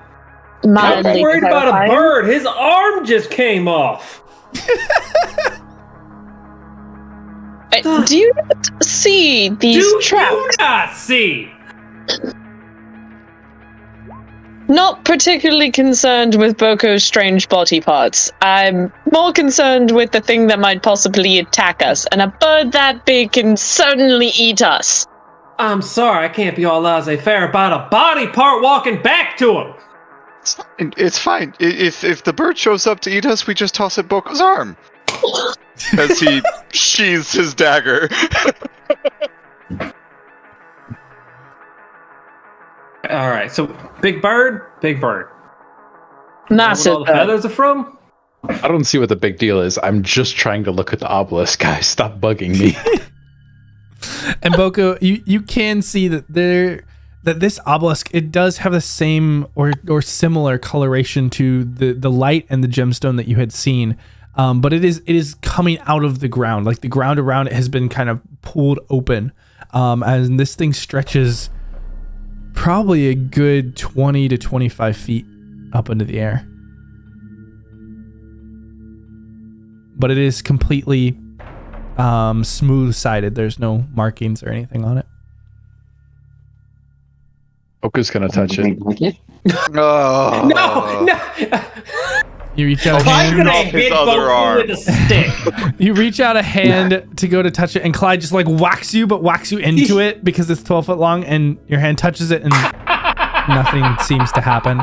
Mildly I'm worried about a terrifying. bird. His arm just came off. Do you not see these tracks? Do not see. Not particularly concerned with Boko's strange body parts. I'm more concerned with the thing that might possibly attack us, and a bird that big can certainly eat us. I'm sorry, I can't be all laissez-faire about a body part walking back to him. It's fine. If the bird shows up to eat us, we just toss at Boko's arm. As he sheathes his dagger. Alright, so big bird. Massive Where all the feathers are from? I don't see what the big deal is. I'm just trying to look at the obelisk, guys. Stop bugging me. And Boko, you can see that this obelisk, it does have the same or similar coloration to the light and the gemstone that you had seen, but it is coming out of the ground. Like the ground around it has been kind of pulled open, and this thing stretches probably a good 20 to 25 feet up into the air. But it is completely smooth-sided. There's no markings or anything on it. Boko's gonna touch it. Oh. No! You reach out a I'm hand. gonna off his hit other Boku arm. with a stick. You reach out a hand to go to touch it, and Clyde just like whacks you into it because it's 12 foot long, and your hand touches it, and nothing seems to happen.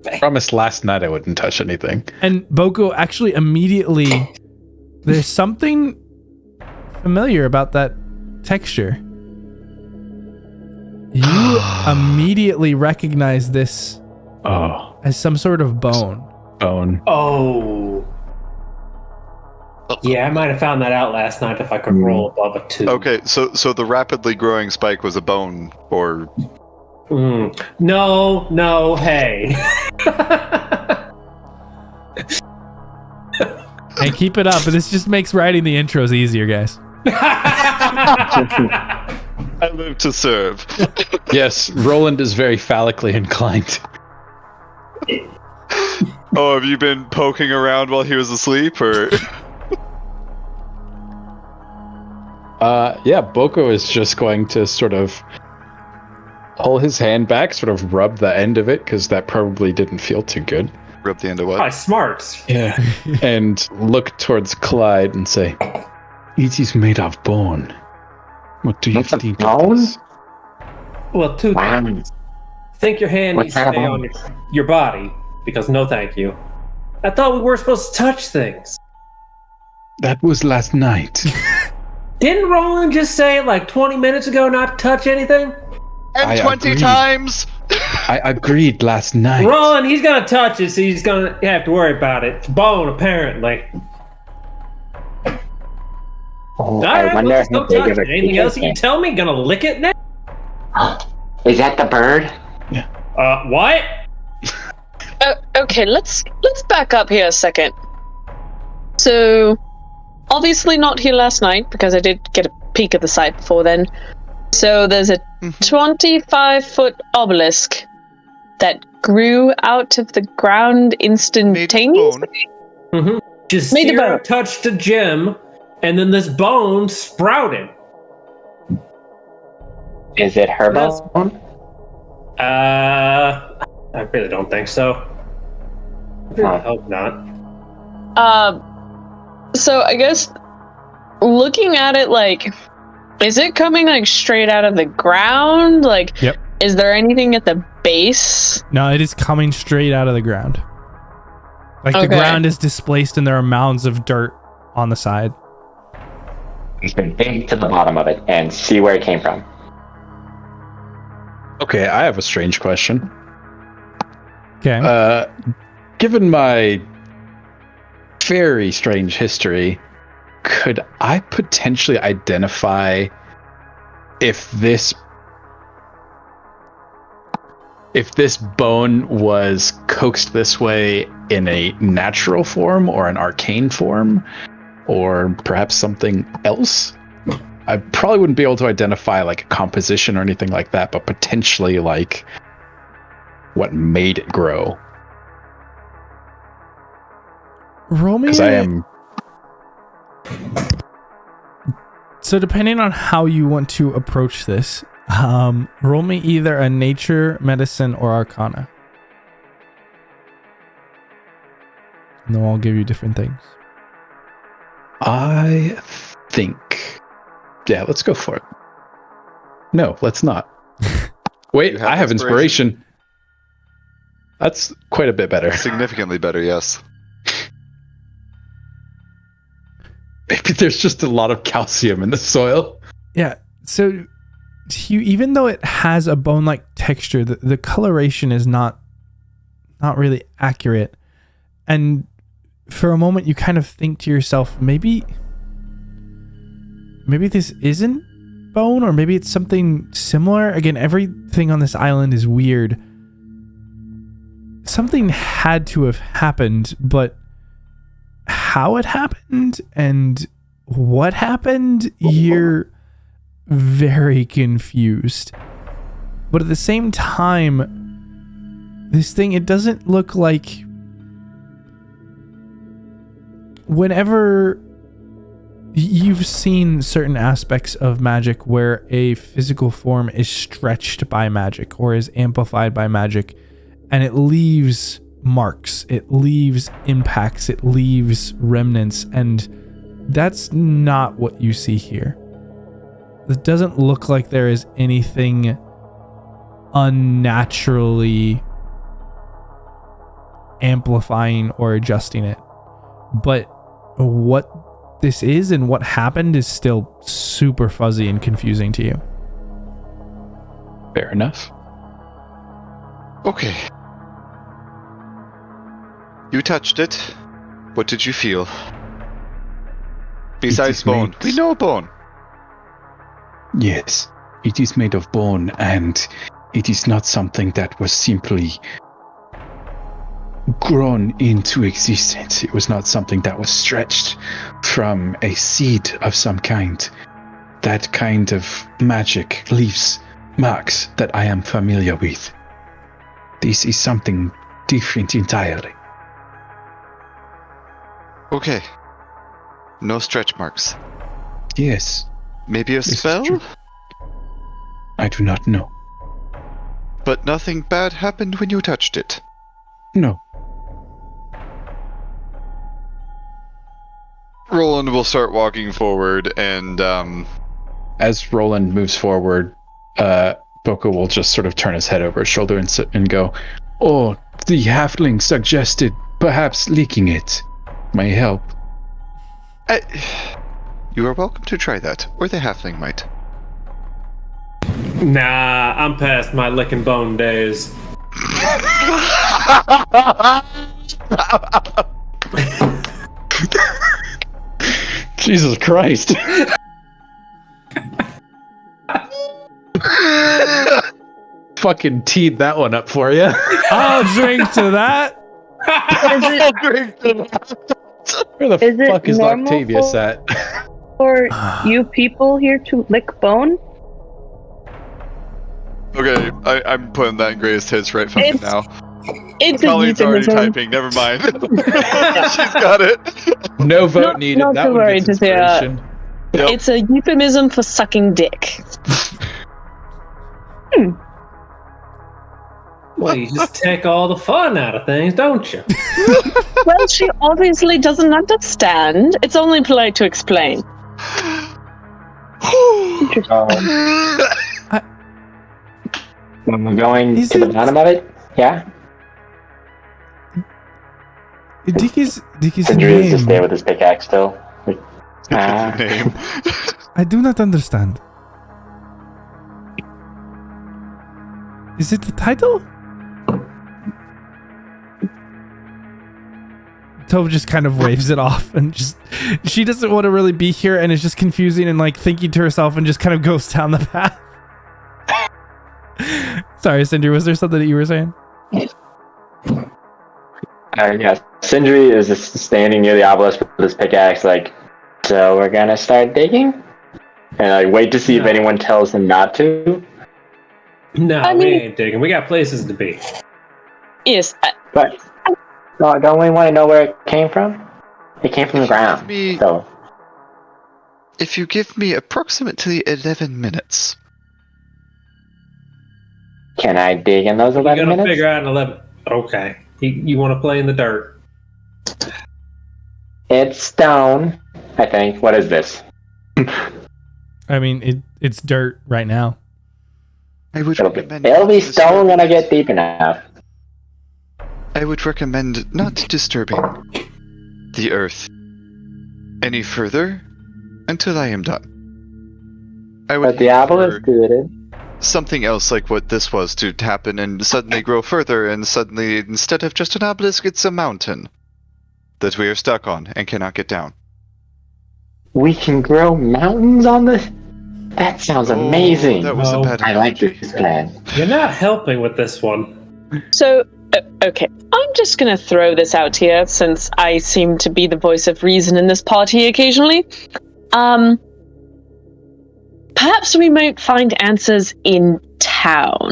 I promised last night I wouldn't touch anything. And Boko actually immediately, there's something familiar about that texture. You immediately recognize this Oh, as some sort of bone. bone. Oh. Yeah, I might have found that out last night if I could roll above a 2. Okay, so the rapidly growing spike was a bone, or... No, hey. And keep it up, but this just makes writing the intros easier, guys. I live to serve. Yes, Roland is very phallically inclined. Oh, have you been poking around while he was asleep, or...? Yeah, Boko is just going to sort of pull his hand back, sort of rub the end of it, because that probably didn't feel too good. Rub the end of what? Oh, smart. Yeah. And look towards Clyde and say, "It is made of bone. What do you think of this?" Well, 2 things. Think your hand needs to stay on your body, because no thank you. I thought we weren't supposed to touch things. That was last night. Didn't Roland just say like 20 minutes ago not to touch anything? And 20 times! I agreed last night. Roland, he's gonna touch it, so he's gonna have to worry about it. It's bone, apparently. I wonder let's go touch it. Anything else you can tell me? Gonna lick it now? Is that the bird? What? Okay, let's back up here a second. So, obviously not here last night, because I did get a peek at the site before then. So there's a 25-foot obelisk that grew out of the ground instantaneously. Jasira touched a gem, and then this bone sprouted. Is it her bone? I really don't think so. I really hope not. So I guess looking at it, like, is it coming like straight out of the ground? Like, yep. Is there anything at the base? No, it is coming straight out of the ground. Like the ground is displaced and there are mounds of dirt on the side. You can dig to the bottom of it and see where it came from. Okay, I have a strange question. Okay. Given my very strange history, could I potentially identify if this bone was coaxed this way in a natural form or an arcane form, or perhaps something else? I probably wouldn't be able to identify like a composition or anything like that, but potentially like what made it grow. Roll me. Because I am. So depending on how you want to approach this, roll me either a nature, medicine, or arcana. And they'll all give you different things. I think. Yeah, let's go for it. No, let's not. Wait, I have inspiration. That's quite a bit better. Significantly better, yes. Maybe there's just a lot of calcium in the soil. Yeah, so even though it has a bone-like texture, the coloration is not really accurate. And for a moment you kind of think to yourself, maybe this isn't bone, or maybe it's something similar. Again, everything on this island is weird. Something had to have happened, but how it happened and what happened, you're very confused. But at the same time, this thing, it doesn't look like... Whenever you've seen certain aspects of magic where a physical form is stretched by magic or is amplified by magic, and it leaves marks, it leaves impacts, it leaves remnants, and that's not what you see here. It doesn't look like there is anything unnaturally amplifying or adjusting it. But what this is and what happened is still super fuzzy and confusing to you. Fair enough. Okay. You touched it. What did you feel? Besides bone. We know bone. Yes, it is made of bone, and it is not something that was simply grown into existence. It was not something that was stretched from a seed of some kind. That kind of magic leaves marks that I am familiar with. This is something different entirely. Okay. No stretch marks. Yes. Maybe a spell? I do not know. But nothing bad happened when you touched it. No. Roland will start walking forward, and as Roland moves forward, Boko will just sort of turn his head over his shoulder and go, "Oh, the halfling suggested perhaps leaking it may help." You are welcome to try that, or the halfling might. Nah, I'm past my licking bone days. Jesus Christ. Fucking teed that one up for you. I'll drink to that. Where the Is it fuck is normal Octavius at? For you people here to lick bone? Okay, I'm putting that in greatest hits right fucking now. It's a Colleen's already euphemism. typing, never mind. She's got it. No vote needed. Not that to one worry, gets Tithia. inspiration. Yep. It's a euphemism for sucking dick. Well, you just take all the fun out of things, don't you? Well, she obviously doesn't understand. It's only polite to explain. When we're going Is to the it- bottom of it, yeah? Dicky's Sindri is just there name. with his pickaxe still. Name. I do not understand. Is it the title? Tove just kind of waves it off and just she doesn't want to really be here and is just confusing and like thinking to herself and just kind of goes down the path. Sorry, Sindri, was there something that you were saying? Yeah, Sindri is just standing near the obelisk with his pickaxe, like, so we're gonna start digging? And I wait to see if anyone tells him not to. No, I we mean- ain't digging. We got places to be. Yes, But don't we want to know where it came from? It came from the ground. So If you give me approximately 11 minutes. can I dig in those You're 11 gonna minutes? figure out an 11. Okay. You want to play in the dirt? It's stone, I think. What is this? I mean, it's dirt right now. I would It'll be recommend not stone when I get deep enough. I would recommend not disturbing the earth any further until I am done. I would But the hate obelisk for did it. something else like what this was to happen and suddenly grow further, and suddenly instead of just an obelisk, it's a mountain that we are stuck on and cannot get down. We can grow mountains on this? That sounds amazing. That was a Oh. bad I like this plan. You're not helping with this one. So, okay, I'm just gonna throw this out here since I seem to be the voice of reason in this party occasionally. Perhaps we might find answers in town.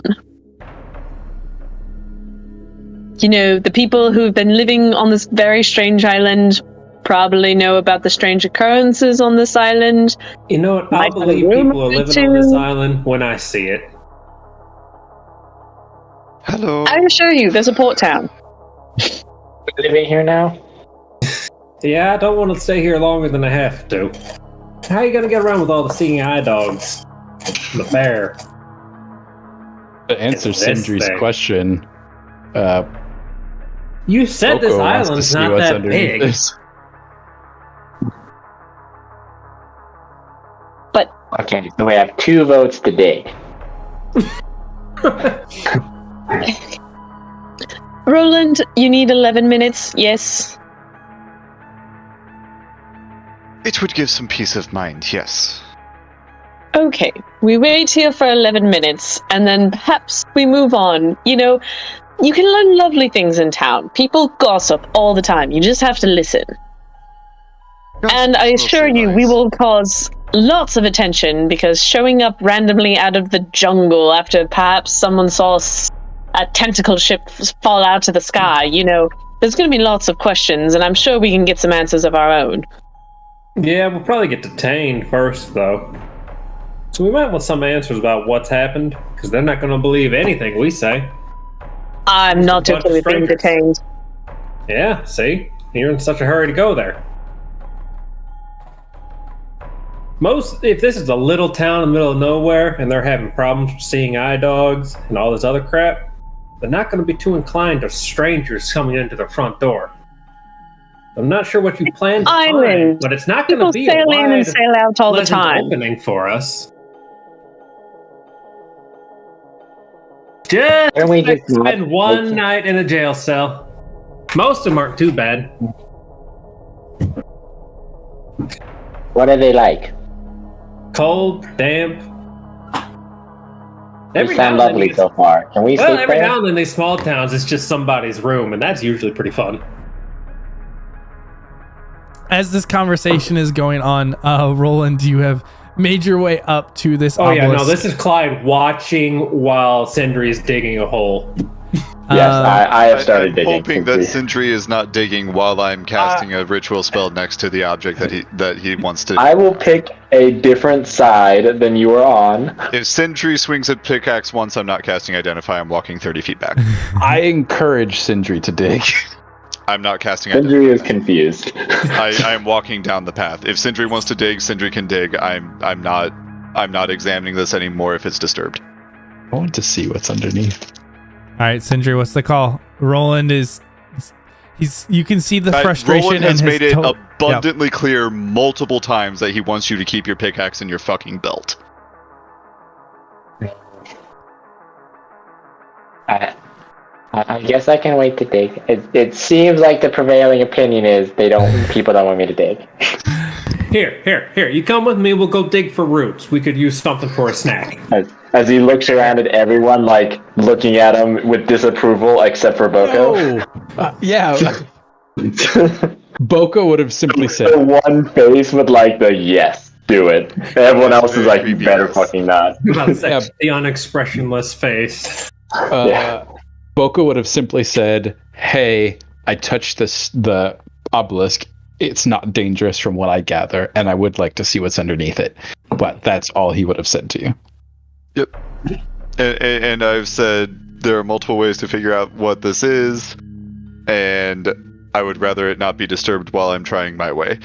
You know, the people who've been living on this very strange island probably know about the strange occurrences on this island. You know what? I'll Might have a believe room people are or living on this two. island when I see it. Hello. I assure you, there's a port town. Living here now? Yeah, I don't want to stay here longer than I have to. How are you gonna get around with all the seeing eye dogs? The bear. To answer It's this Sindri's thing. question, You said this Boko wants to island's see not what's that underneath big. this. Okay, so we have 2 votes to dig. Roland, you need 11 minutes, yes? It would give some peace of mind, yes. Okay, we wait here for 11 minutes, and then perhaps we move on. You know, you can learn lovely things in town. People gossip all the time. You just have to listen. And I assure you, we will cause lots of attention, because showing up randomly out of the jungle after perhaps someone saw a tentacle ship fall out to the sky, you know, there's going to be lots of questions, and I'm sure we can get some answers of our own. Yeah, we'll probably get detained first, though. So we might want some answers about what's happened, because they're not going to believe anything we say. I'm not okay with being detained. Yeah, see? You're in such a hurry to go there. If this is a little town in the middle of nowhere, and they're having problems with seeing eye dogs and all this other crap, they're not going to be too inclined to strangers coming into the front door. I'm not sure what you plan to find, but it's not going to be a sail in and sail out all the time. Opening for us. Just spend one night in a jail cell. Most of them aren't too bad. What are they like? Cold, damp. They sound lovely so far. Can we sleep there? Every now and then, these small towns, it's just somebody's room, and that's usually pretty fun. As this conversation is going on, Roland, you have made your way up to this obelisk. Yeah, no, this is Clyde watching while Sindri is digging a hole. Yes, I have started digging. Hoping that Sindri is not digging while I'm casting a ritual spell next to the object that he wants to. I will pick a different side than you are on. If Sindri swings a pickaxe once, I'm not casting Identify. I'm walking 30 feet back. I encourage Sindri to dig. I'm not casting Sindri is confused. I am walking down the path. If Sindri wants to dig, Sindri can dig. I'm not examining this anymore if it's disturbed. I want to see what's underneath. All right, Sindri, what's the call? Roland is you can see the frustration. Roland has made it abundantly clear multiple times that he wants you to keep your pickaxe in your fucking belt. I guess I can wait to dig. It seems like the prevailing opinion is people don't want me to dig. Here. You come with me, we'll go dig for roots. We could use something for a snack. As he looks around at everyone, like, looking at him with disapproval, except for Boko. Yeah. Boko would have simply said... The one face with, like, the yes, do it. Everyone else is like, you better fucking not. The unexpressionless face. Boko would have simply said, hey, I touched the obelisk. It's not dangerous from what I gather, and I would like to see what's underneath it. But that's all he would have said to you. Yep. And I've said there are multiple ways to figure out what this is, and I would rather it not be disturbed while I'm trying my way.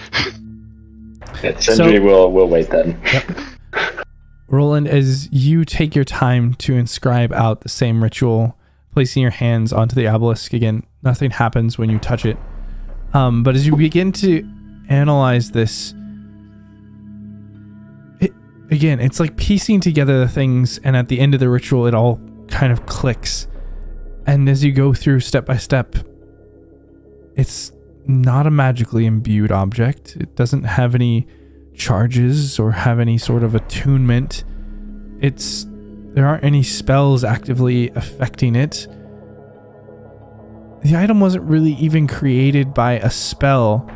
Sindri will wait then. Yep. Roland, as you take your time to inscribe out the same ritual, placing your hands onto the obelisk, again, nothing happens when you touch it. But as you begin to analyze this, it's like piecing together the things, and at the end of the ritual, it all kind of clicks. And as you go through step by step, it's not a magically imbued object. It doesn't have any charges or have any sort of attunement. There aren't any spells actively affecting it. The item wasn't really even created by a spell,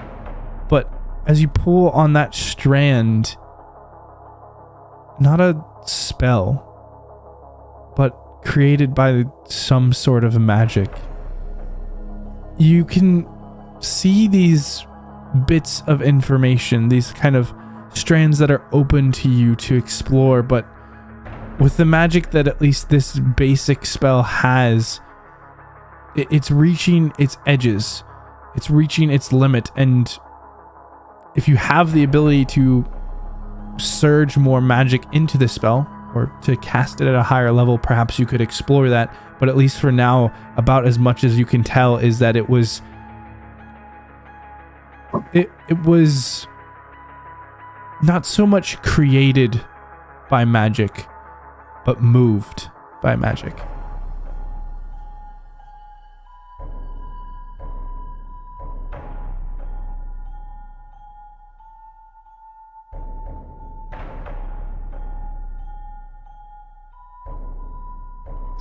but as you pull on that strand, not a spell, but created by some sort of magic, you can see these bits of information, these kind of strands that are open to you to explore, but with the magic that at least this basic spell has, it's reaching its edges, it's reaching its limit, and if you have the ability to surge more magic into the spell or to cast it at a higher level, perhaps you could explore that. But at least for now, about as much as you can tell is that it was not so much created by magic, but moved by magic.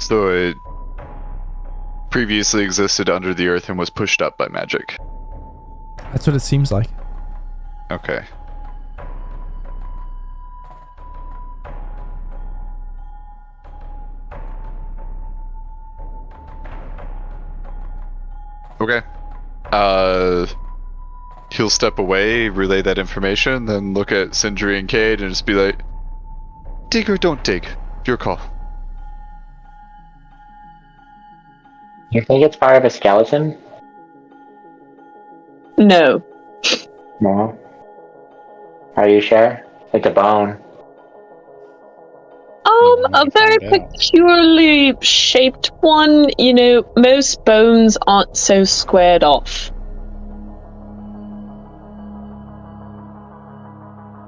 So it previously existed under the earth and was pushed up by magic. That's what it seems like. Okay. Okay. He'll step away, relay that information, then look at Sindri and Cade and just be like, dig or don't dig. Your call. You think it's part of a skeleton? No. No. Are you sure? It's a bone. A very peculiarly shaped one. You know, most bones aren't so squared off.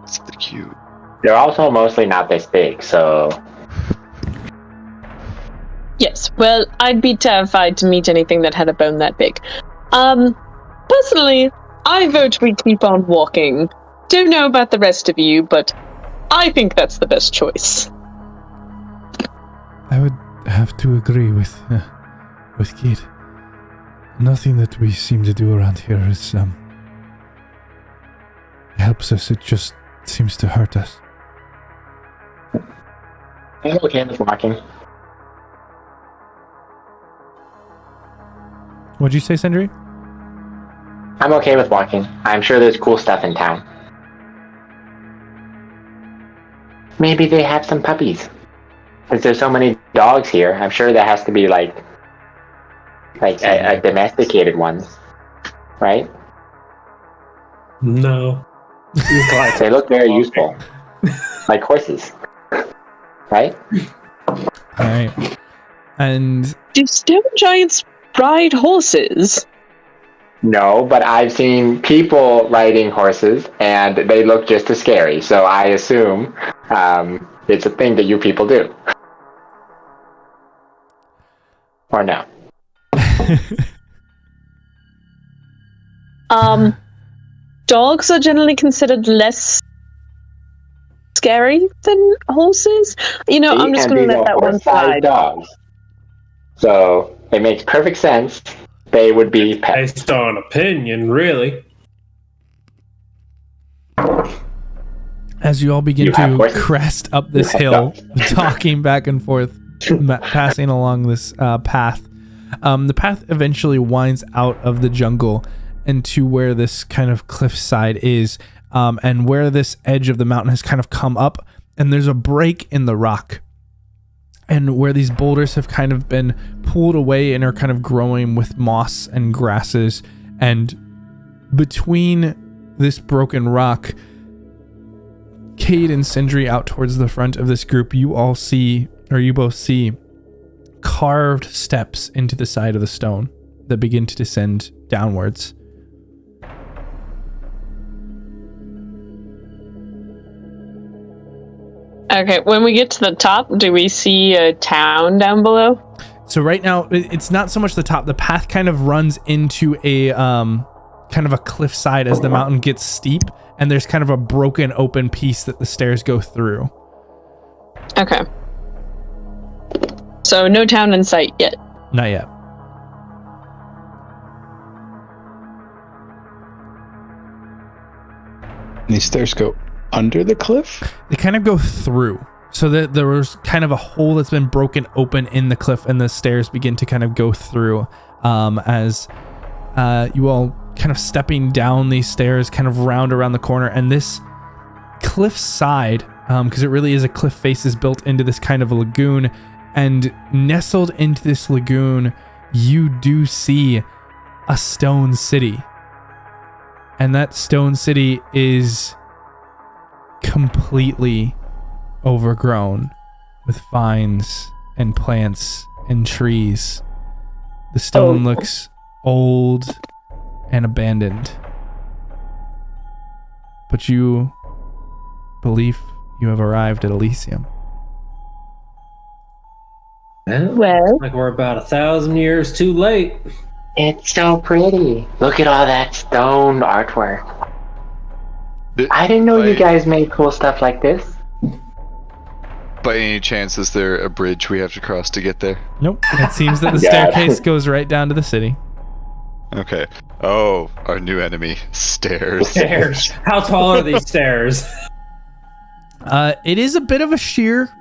It's the cute. They're also mostly not this big, so... Yes, well, I'd be terrified to meet anything that had a bone that big. Personally, I vote we keep on walking. Don't know about the rest of you, but I think that's the best choice. I would have to agree with Kate. Nothing that we seem to do around here is helps us. It just seems to hurt us. I'm okay with walking. What'd you say, Sindri? I'm okay with walking. I'm sure there's cool stuff in town. Maybe they have some puppies. Because there's so many dogs here, I'm sure there has to be like a domesticated ones, right? No. They look very useful, like horses, right? All right. And Do stone giants ride horses? No, but I've seen people riding horses, and they look just as scary. So I assume it's a thing that you people do, or no? Dogs are generally considered less scary than horses. You know, I'm just going to let that one slide. Dogs. So it makes perfect sense. They would be pets. Based on opinion, really. as you all begin to crest up this hill, talking back and forth, passing along this path, the path eventually winds out of the jungle into where this kind of cliffside is, and where this edge of the mountain has kind of come up, and there's a break in the rock, and where these boulders have kind of been pulled away and are kind of growing with moss and grasses, and between this broken rock, Cade and Sindri out towards the front of this group, you both see carved steps into the side of the stone that begin to descend downwards. Okay, when we get to the top, do we see a town down below? So right now, it's not so much the top. The path kind of runs into a kind of a cliffside as the mountain gets steep, and there's kind of a broken open piece that the stairs go through. Okay. So no town in sight yet? Not yet. These stairs go under the cliff? They kind of go through. So that there was kind of a hole that's been broken open in the cliff, and the stairs begin to kind of go through as you all kind of stepping down these stairs, kind of round around the corner, and this cliff side, because it really is a cliff face, is built into this kind of a lagoon, and nestled into this lagoon, you do see a stone city. And that stone city is completely overgrown with vines and plants and trees. The stone looks old and abandoned, but you believe you have arrived at Elysium. Well, like we're about 1,000 years too late. It's so pretty. Look at all that stone artwork. I didn't know you guys made cool stuff like this. By any chance, is there a bridge we have to cross to get there? Nope. It seems that the staircase goes right down to the city. Okay. Oh, our new enemy, stairs. Stairs. How tall are these stairs? It is a bit of a sheer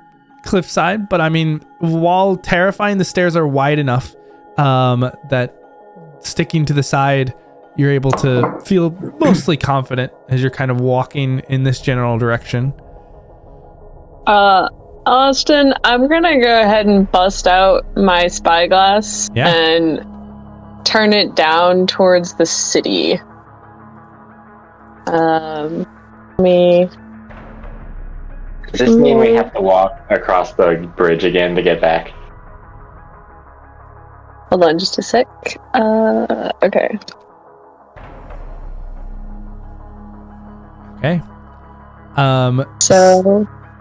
cliffside, but I mean, while terrifying, the stairs are wide enough that sticking to the side, you're able to feel mostly confident as you're kind of walking in this general direction. Austin, I'm gonna go ahead and bust out my spyglass and turn it down towards the city. Does this mean we have to walk across the bridge again to get back? Hold on just a sec. Okay. Okay.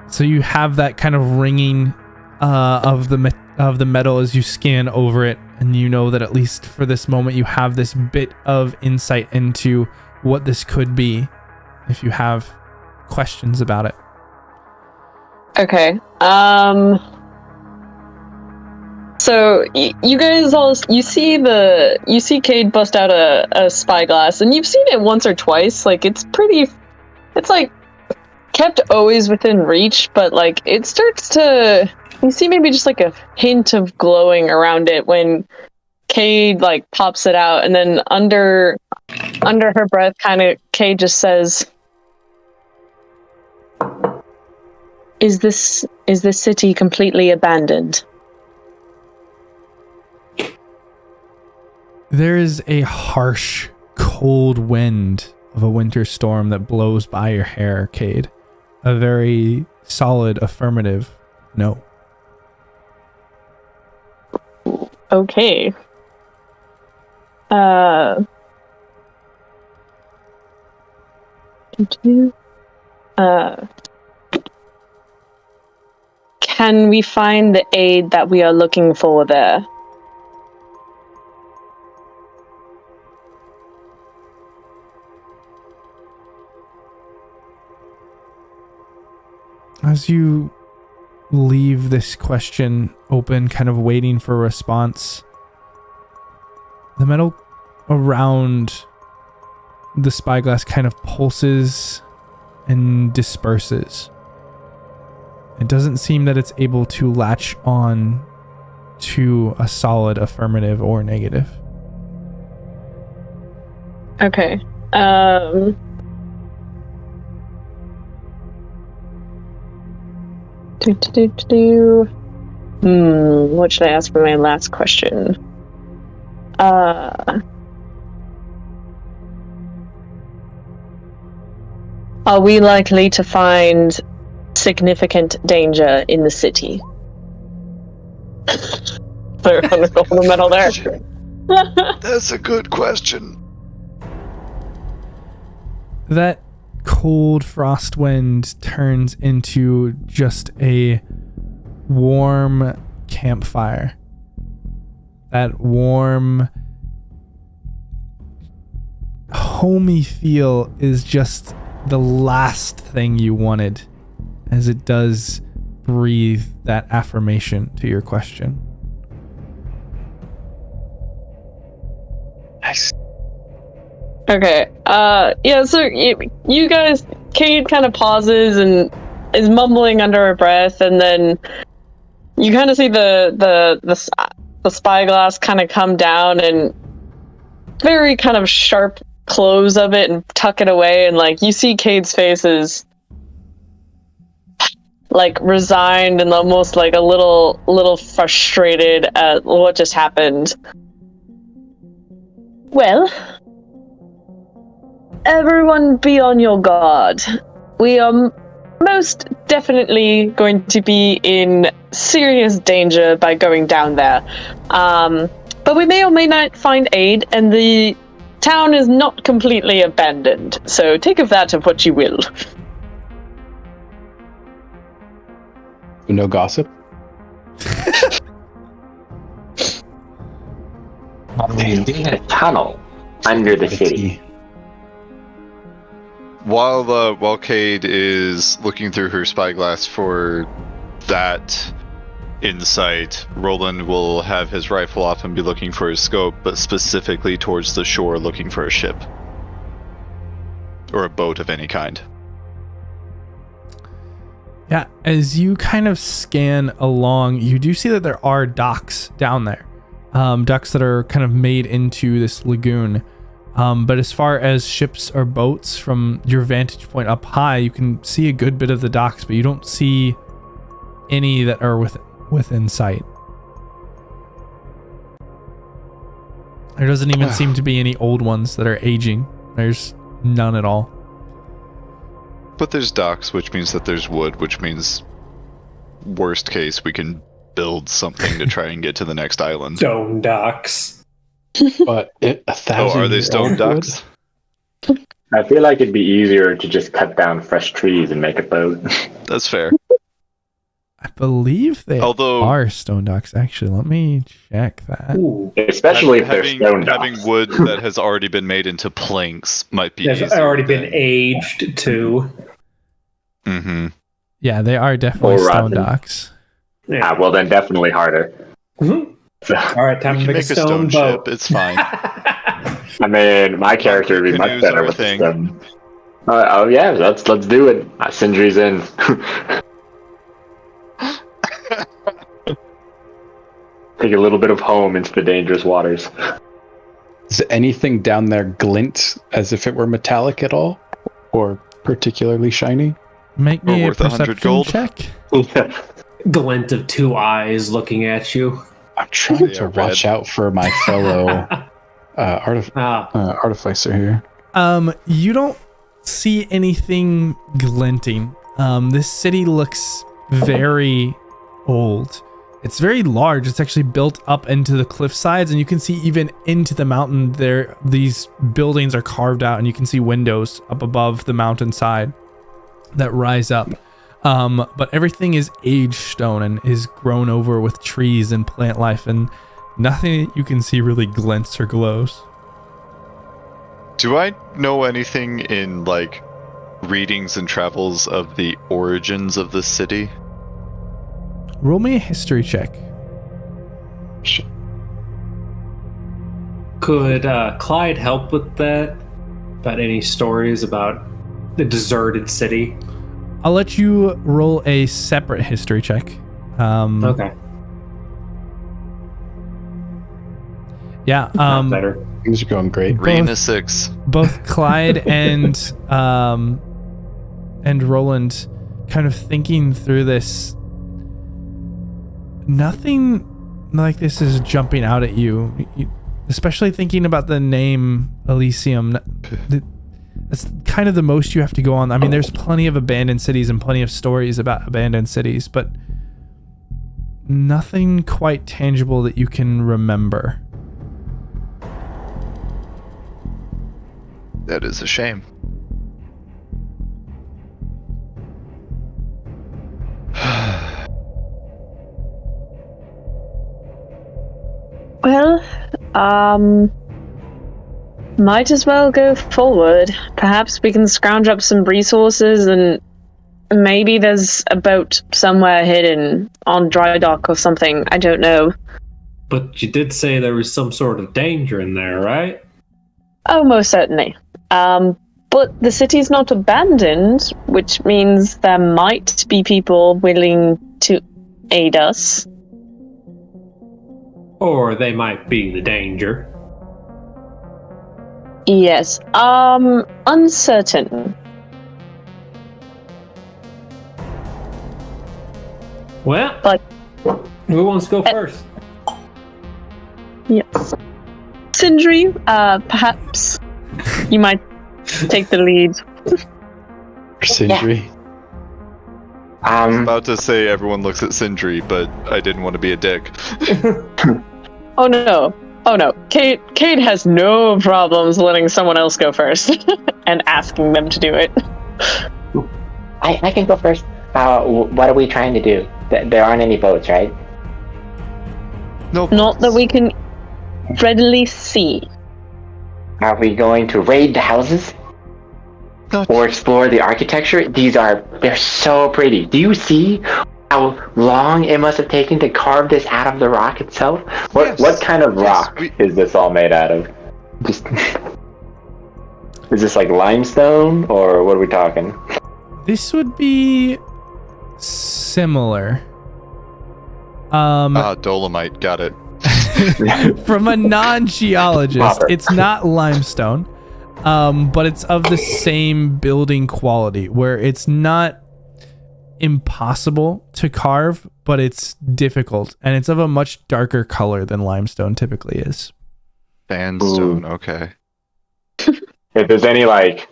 So you have that kind of ringing of the metal as you scan over it, and you know that at least for this moment you have this bit of insight into what this could be if you have questions about it. Okay. So you guys you see Cade bust out a spyglass, and you've seen it once or twice. Like it's like kept always within reach, but like it starts to, you see maybe just like a hint of glowing around it when Cade like pops it out, and then under her breath, kind of Cade just says, Is this city completely abandoned? There is a harsh, cold wind of a winter storm that blows by your hair, Cade. A very solid affirmative no. Okay. Can we find the aid that we are looking for there? As you leave this question open, kind of waiting for a response, the metal around the spyglass kind of pulses and disperses. It doesn't seem that it's able to latch on to a solid affirmative or negative. Okay. What should I ask for my last question? Are we likely to find significant danger in the city? They're gonna go for the metal there. That's a good question. That cold frost wind turns into just a warm campfire. That warm, homey feel is just the last thing you wanted, as it does breathe that affirmation to your question. Nice. Okay. So you guys, Cade kind of pauses and is mumbling under her breath, and then you kind of see the spyglass kind of come down and very kind of sharp close of it and tuck it away, and like you see Cade's face is like resigned and almost like a little frustrated at what just happened. Well, everyone be on your guard. We are most definitely going to be in serious danger by going down there. But we may or may not find aid, and the town is not completely abandoned. So take of that of what you will. No gossip? There's a tunnel under the city. While Cade is looking through her spyglass for that insight, Roland will have his rifle off and be looking for his scope, but specifically towards the shore looking for a ship. Or a boat of any kind. Yeah, as you kind of scan along, you do see that there are docks down there. Docks that are kind of made into this lagoon. But as far as ships or boats, from your vantage point up high, you can see a good bit of the docks, but you don't see any that are within sight. There doesn't even seem to be any old ones that are aging. There's none at all. But there's docks, which means that there's wood, which means, worst case, we can build something to try and get to the next island. Stone docks. But 1,000. Are they stone docks? I feel like it'd be easier to just cut down fresh trees and make a boat. That's fair. I believe they are stone docks, actually. Let me check that. Ooh. Especially if they're stone docks. Having wood that has already been made into planks might be easier. Has already been aged, too. Mm-hmm. Yeah, they are definitely stone docks. Yeah, well then definitely harder. Mm-hmm. All right, time to make a stone boat. Ship. It's fine. I mean, my character would be much better with thing. stone. Oh yeah, let's do it. Sindri's in. Take a little bit of home into the dangerous waters. Does anything down there glint as if it were metallic at all? Or particularly shiny? Make me a worth 100 perception gold. check. Glint of two eyes looking at you. I'm trying to watch out for my fellow artificer here. You don't see anything glinting. This city looks very old. It's very large. It's actually built up into the cliff sides, and you can see even into the mountain there. These buildings are carved out, and you can see windows up above the mountainside that rise up. But everything is aged stone and is grown over with trees and plant life, and nothing that you can see really glints or glows. Do I know anything in, like, readings and travels of the origins of the city? Roll me a history check. Could Clyde help with that? About any stories about the deserted city? I'll let you roll a separate history check. Okay. Yeah. Better. Things are going great. Green is 6. Both Clyde and Roland kind of thinking through this. Nothing like this is jumping out at you, especially thinking about the name Elysium. That's kind of the most you have to go on. I mean, there's plenty of abandoned cities and plenty of stories about abandoned cities, but nothing quite tangible that you can remember. That is a shame. Well, might as well go forward. Perhaps we can scrounge up some resources, and maybe there's a boat somewhere hidden on dry dock or something. I don't know. But you did say there was some sort of danger in there, right? Oh, most certainly. But the city's not abandoned, which means there might be people willing to aid us. Or they might be the danger. Yes. Uncertain. Well, but who wants to go first? Yes. Sindri, perhaps you might take the lead. Sindri. I was about to say everyone looks at Sindri, but I didn't want to be a dick. Oh no. Kate has no problems letting someone else go first and asking them to do it. I can go first. What are we trying to do? There aren't any boats, right? No. Not that we can readily see. Are we going to raid the houses? Or explore the architecture? They're so pretty. Do you see how long it must have taken to carve this out of the rock itself? What kind of rock is this all made out of? Just is this like limestone, or what are we talking? This would be similar. Dolomite, got it. From a non-geologist, it's not limestone, but it's of the same building quality, where it's not impossible to carve, but it's difficult, and it's of a much darker color than limestone typically is. Sandstone, okay. If there's any like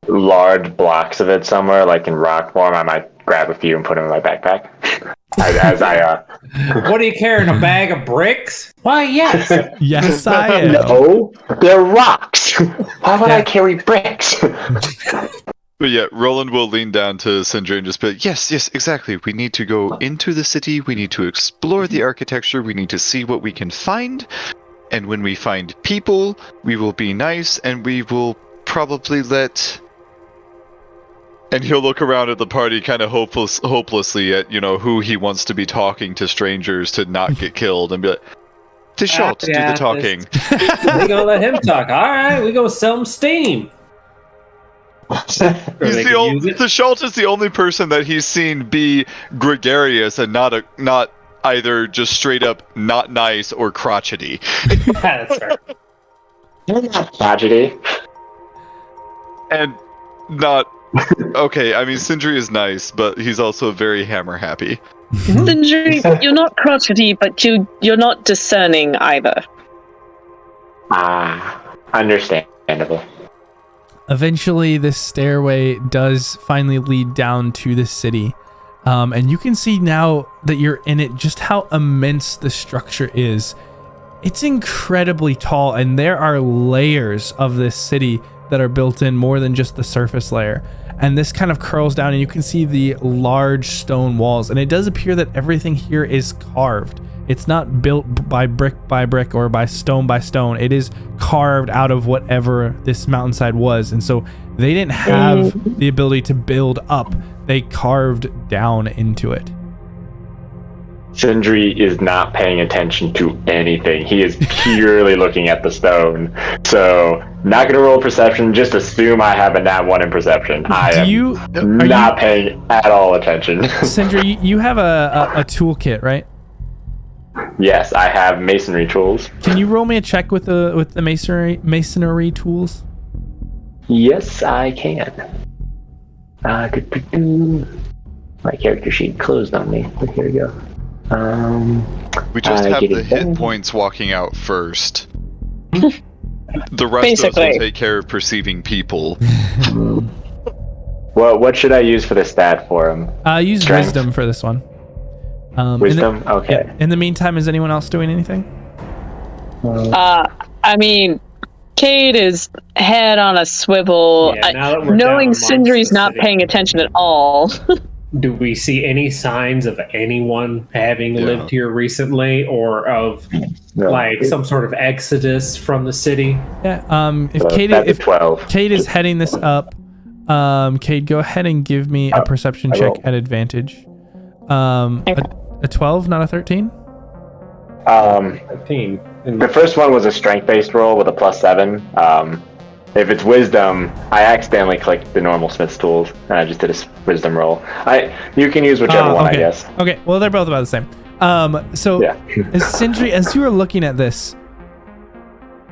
large blocks of it somewhere, like in rock form, I might grab a few and put them in my backpack. What are you carrying, a bag of bricks? Why, yes. Yes, I am. No, they're rocks. Why would I carry bricks? But yeah, Roland will lean down to Sindri and just be like, yes, exactly. We need to go into the city. We need to explore the architecture. We need to see what we can find. And when we find people, we will be nice, and we will probably let... And he'll look around at the party kind of hopelessly at, who he wants to be talking to strangers to not get killed, and be like, Tishalt, do the talking. We gonna let him talk. All right, we gonna sell him steam. Tishalt is the only person that he's seen be gregarious and not either just straight up not nice or crotchety. That's right. You're not crotchety. And not... Okay, I mean, Sindri is nice, but he's also very hammer happy. Sindri, you're not crotchety, but you're not discerning either. Understandable. Eventually, this stairway does finally lead down to the city. And you can see now that you're in it just how immense the structure is. It's incredibly tall, and there are layers of this city that are built in more than just the surface layer. And this kind of curls down, and you can see the large stone walls. And it does appear that everything here is carved. It's not built by brick or by stone. It is carved out of whatever this mountainside was. And so they didn't have the ability to build up. They carved down into it. Sindri is not paying attention to anything. He is purely looking at the stone. So, not going to roll perception. Just assume I have a nat 1 in perception. I am not paying at all attention. Sindri, you have a toolkit, right? Yes, I have masonry tools. Can you roll me a check with the masonry tools? Yes, I can. My character sheet closed on me. Here we go. We just have the hit points walking out first. The rest of us will take care of perceiving people. Well, what should I use for the stat for him? Use Strength? wisdom for this one. Wisdom? Okay. Yeah. In the meantime, is anyone else doing anything? I mean, Cade is head on a swivel, knowing Sindri's not paying attention at all. Do we see any signs of anyone having lived here recently, or of some sort of exodus from the city? Yeah. If Cade is heading this up, Cade, go ahead and give me a perception check at advantage. A 12, not a 13? 13. The first one was a strength-based roll with a +7. If it's wisdom, I accidentally clicked the normal Smith's tools, and I just did a wisdom roll. You can use whichever one, I guess. Okay, well, they're both about the same. Sindri, as you are looking at this,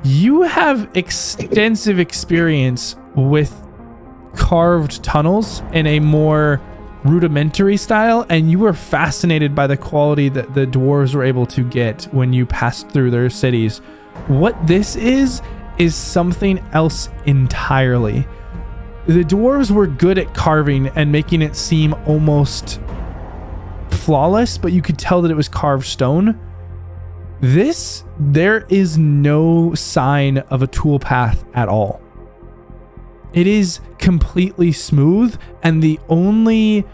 you have extensive experience with carved tunnels in a more rudimentary style, and you were fascinated by the quality that the dwarves were able to get when you passed through their cities. What this is something else entirely. The dwarves were good at carving and making it seem almost flawless, but you could tell that it was carved stone. There is no sign of a tool path at all. It is completely smooth, and the only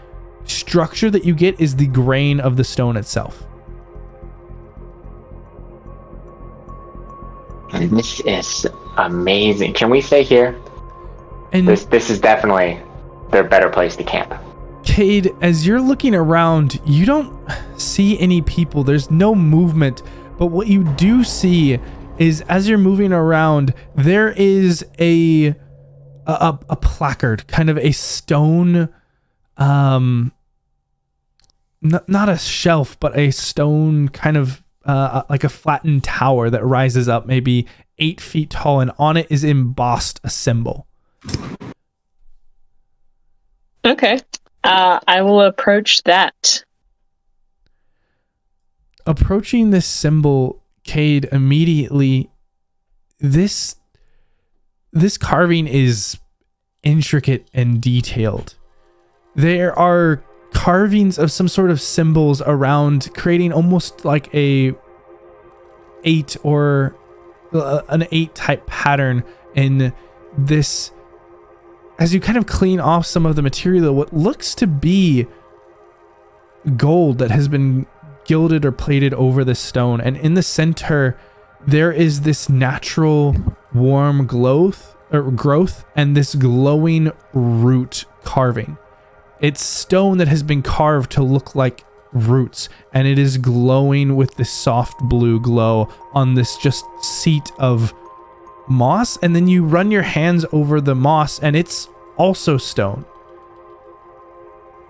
structure that you get is the grain of the stone itself. This is amazing. Can we stay here? And this is definitely their better place to camp. Cade, as you're looking around, you don't see any people. There's no movement. But what you do see is, as you're moving around, there is a placard, kind of a stone, not a shelf, but a stone kind of like a flattened tower that rises up maybe 8 feet tall, and on it is embossed a symbol. Okay. I will approach that. Approaching this symbol, Cade, immediately, this carving is intricate and detailed. There are carvings of some sort of symbols around, creating almost like an 8 type pattern in this. As you kind of clean off some of the material, what looks to be gold that has been gilded or plated over the stone, and in the center there is this natural warm growth and this glowing root carving. It's stone that has been carved to look like roots, and it is glowing with this soft blue glow on this just seat of moss. And then you run your hands over the moss, and it's also stone,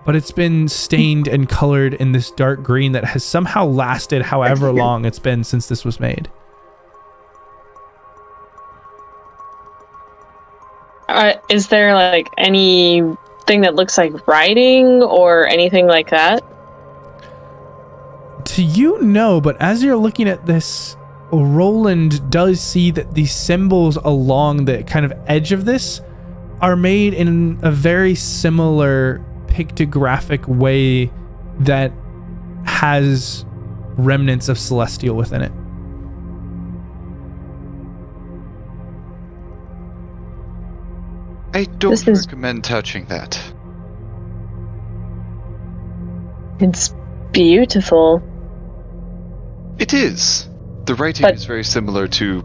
but it's been stained and colored in this dark green that has somehow lasted however long it's been since this was made. Is there like anything that looks like writing or anything like that? To you, no, but as you're looking at this, Roland does see that the symbols along the kind of edge of this are made in a very similar pictographic way that has remnants of celestial within it. I don't recommend touching that. It's beautiful. It is. The writing is very similar to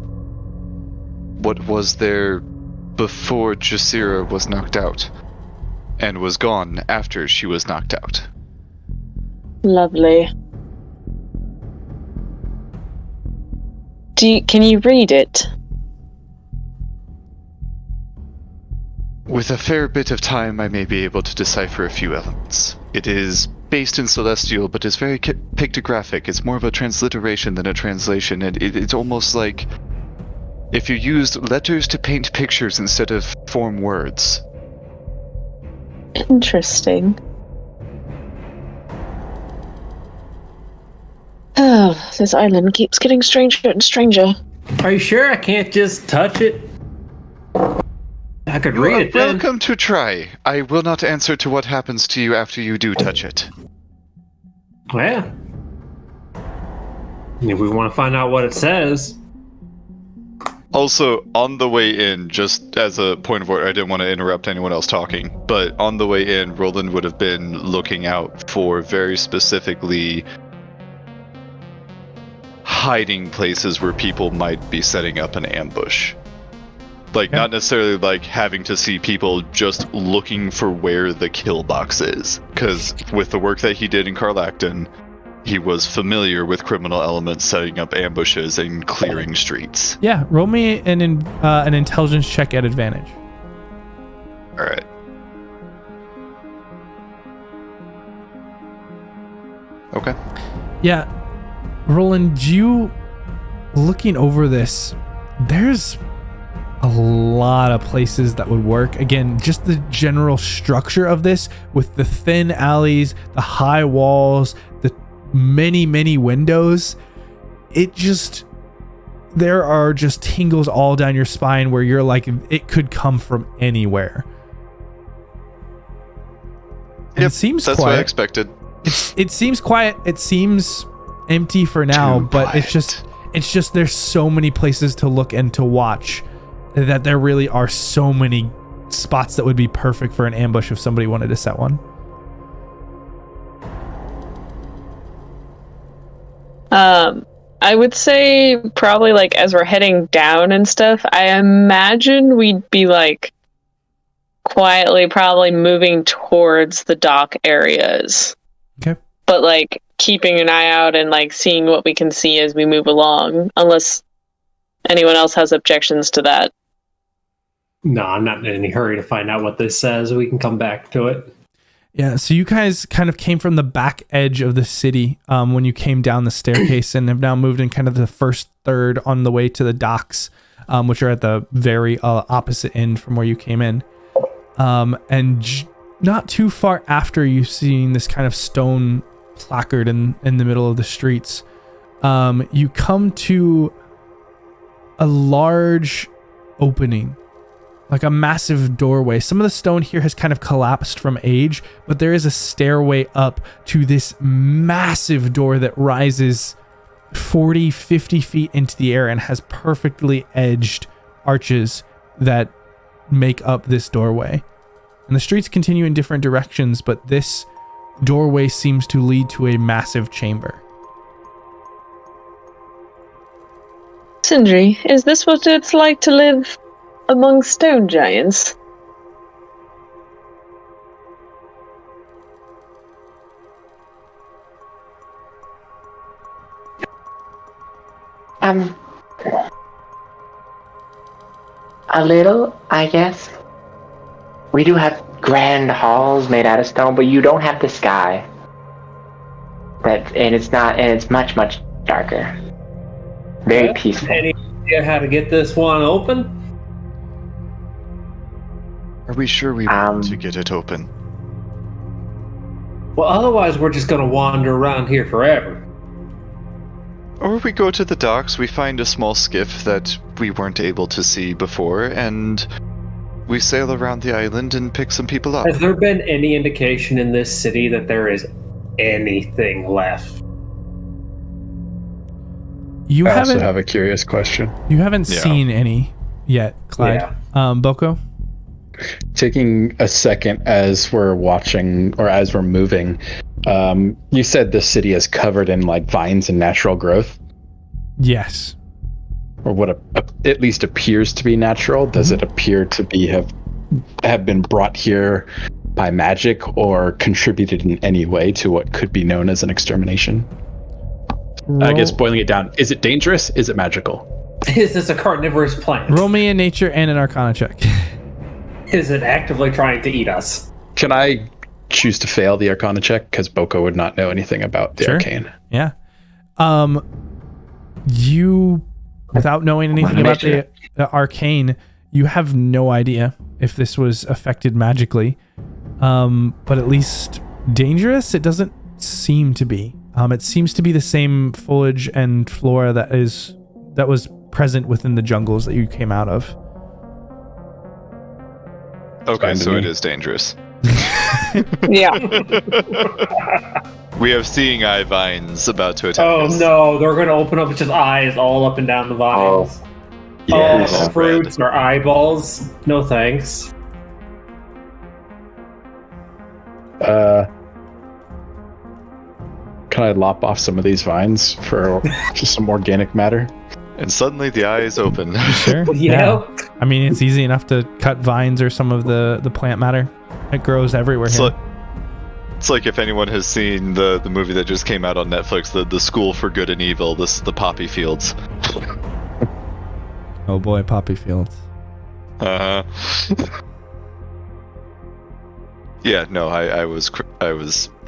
what was there before Jasira was knocked out, and was gone after she was knocked out. Lovely. Can you read it? With a fair bit of time, I may be able to decipher a few elements. It is based in Celestial, but is very pictographic. It's more of a transliteration than a translation, and it's almost like if you used letters to paint pictures instead of form words. Interesting. Oh, this island keeps getting stranger and stranger. Are you sure I can't just touch it? I could read it then. Welcome to try. I will not answer to what happens to you after you do touch it. Well, if we want to find out what it says. Also, on the way in, just as a point of order, I didn't want to interrupt anyone else talking, but on the way in, Roland would have been looking out for very specifically hiding places where people might be setting up an ambush. Like, not necessarily like having to see people, just looking for where the kill box is. Because with the work that he did in Carlacton, he was familiar with criminal elements setting up ambushes and clearing streets. Yeah, roll me an intelligence check at advantage. Alright. Okay. Yeah, Roland, you looking over this, there's a lot of places that would work. Again, just the general structure of this with the thin alleys, the high walls, the many windows, there are just tingles all down your spine where you're like, it could come from anywhere. Yep, it seems that's quiet. what I expected. It seems quiet. It seems empty for now, but it's just there's so many places to look and to watch that there really are so many spots that would be perfect for an ambush if somebody wanted to set one. I would say probably like as we're heading down and stuff, I imagine we'd be like quietly probably moving towards the dock areas. Okay. But like keeping an eye out and like seeing what we can see as we move along, unless anyone else has objections to that. No, I'm not in any hurry to find out what this says. We can come back to it. Yeah, so you guys kind of came from the back edge of the city when you came down the staircase and have now moved in kind of the first third on the way to the docks, which are at the very opposite end from where you came in. And not too far after you've seen this kind of stone placard in the middle of the streets, you come to a large opening. Like a massive doorway. Some of the stone here has kind of collapsed from age, but there is a stairway up to this massive door that rises 40, 50 feet into the air and has perfectly edged arches that make up this doorway. And the streets continue in different directions, but this doorway seems to lead to a massive chamber. Sindri, is this what it's like to live among stone giants? A little, I guess. We do have grand halls made out of stone, but you don't have the sky. And it's much, much darker. Very peaceful. Any idea how to get this one open? Are we sure we want to get it open? Well, otherwise we're just going to wander around here forever. Or we go to the docks, we find a small skiff that we weren't able to see before, and we sail around the island and pick some people up. Has there been any indication in this city that there is anything left? I also have a curious question. You haven't seen any yet, Clyde. Yeah. Boko? Taking a second as we're watching or as we're moving, you said the city is covered in like vines and natural growth? Yes. Or what at least appears to be natural. Does it appear to be have been brought here by magic or contributed in any way to what could be known as an extermination? I guess boiling it down, is it dangerous? Is it magical? Is this a carnivorous plant? Roll me a nature and an arcana check. Is it actively trying to eat us? Can I choose to fail the arcana check? Because Boko would not know anything about the arcane. Yeah. You, without knowing anything about the arcane, you have no idea if this was affected magically. But at least dangerous, it doesn't seem to be. It seems to be the same foliage and flora that was present within the jungles that you came out of. Okay, so it is dangerous. Yeah. We have seeing eye vines about to attack us. Oh no, they're going to open up just eyes all up and down the vines. Fruits or eyeballs. No thanks. Can I lop off some of these vines for just some organic matter? And suddenly the eye is open. Sure. Yeah. I mean, it's easy enough to cut vines or some of the plant matter. It grows everywhere here. It's like if anyone has seen the movie that just came out on Netflix, the School for Good and Evil, the poppy fields. Oh boy, poppy fields. Yeah, no, I was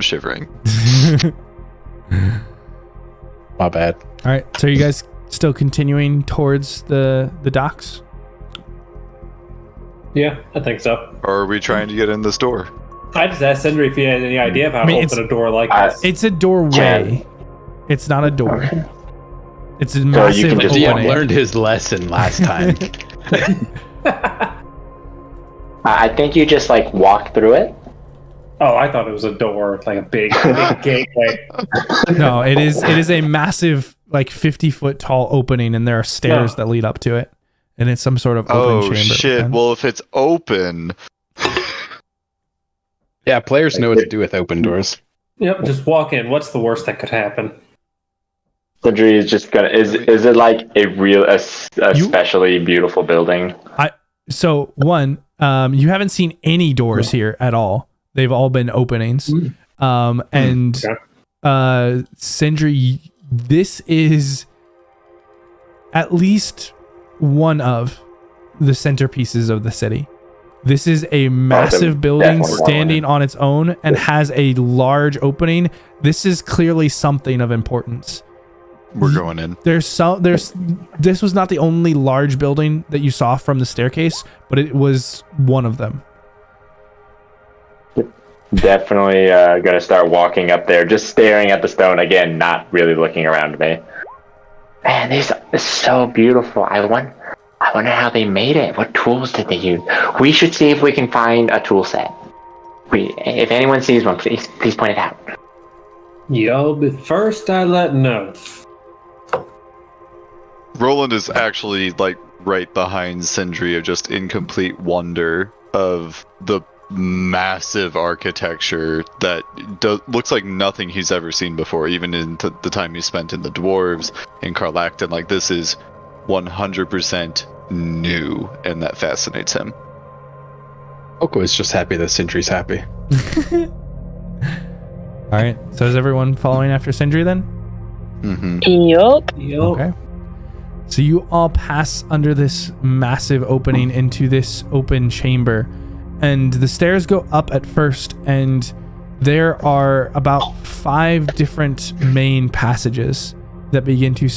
shivering. My bad. All right, so you guys still continuing towards the docks? Yeah, I think so. Or are we trying to get in this door? I just asked Sindri if he had any idea of how to open a door like this. It's a doorway. It's not a door. It's a massive opening. He learned his lesson last time. I think you just like walk through it. Oh, I thought it was a door, like a big gateway. No, it is a massive, like 50-foot tall opening, and there are stairs that lead up to it, and it's some sort of open chamber. Oh shit! Well, if it's open, yeah, players know what to do with open doors. Yep, just walk in. What's the worst that could happen? Sindri is just gonna. Is it like a especially beautiful building? So one, you haven't seen any doors here at all. They've all been openings. And Sindri, this is at least one of the centerpieces of the city. This is a massive building standing on its own and has a large opening. This is clearly something of importance. We're going in. This was not the only large building that you saw from the staircase, but it was one of them. Definitely gonna start walking up there, just staring at the stone again, not really looking around me. Man, this is so beautiful. I wonder how they made it. What tools did they use? We should see if we can find a tool set. If anyone sees one, please point it out. Yo, but first I let know. Roland is actually like right behind Sindri, just in complete wonder of the massive architecture that looks like nothing he's ever seen before, even in the time he spent in the dwarves in Karlakton. Like, this is 100% new, and that fascinates him. Oko is just happy that Sindri's happy. All right, so is everyone following after Sindri then? Yup. Okay. So you all pass under this massive opening into this open chamber, and the stairs go up at first, and there are about 5 different main passages that begin to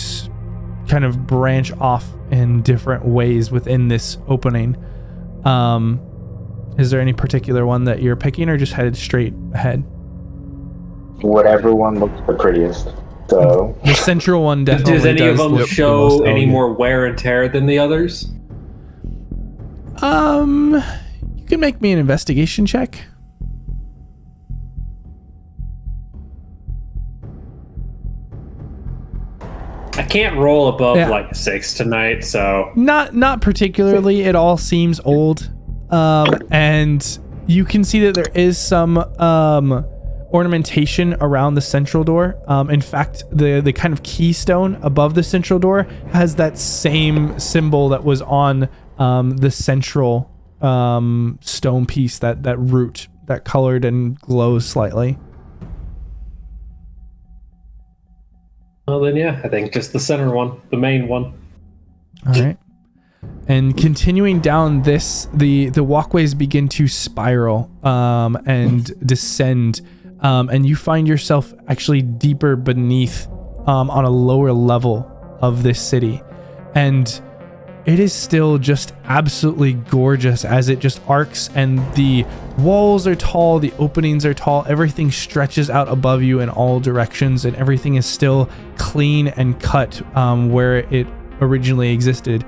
kind of branch off in different ways within this opening. Is there any particular one that you're picking, or just headed straight ahead? Whatever one looks the prettiest. So the central one definitely does any of them show any elegant. more wear and tear than the others? You can make me an investigation check. I can't roll above like a 6 tonight, so Not particularly. It all seems old, and you can see that there is some ornamentation around the central door. In fact, the kind of keystone above the central door has that same symbol that was on the central stone piece, that root that colored and glows slightly. well then yeah, I think just the center one, the main one. All right. And continuing down this, the walkways begin to spiral and descend, and you find yourself actually deeper beneath on a lower level of this city. And it is still just absolutely gorgeous as it just arcs, and the walls are tall, the openings are tall, everything stretches out above you in all directions, and everything is still clean and cut where it originally existed.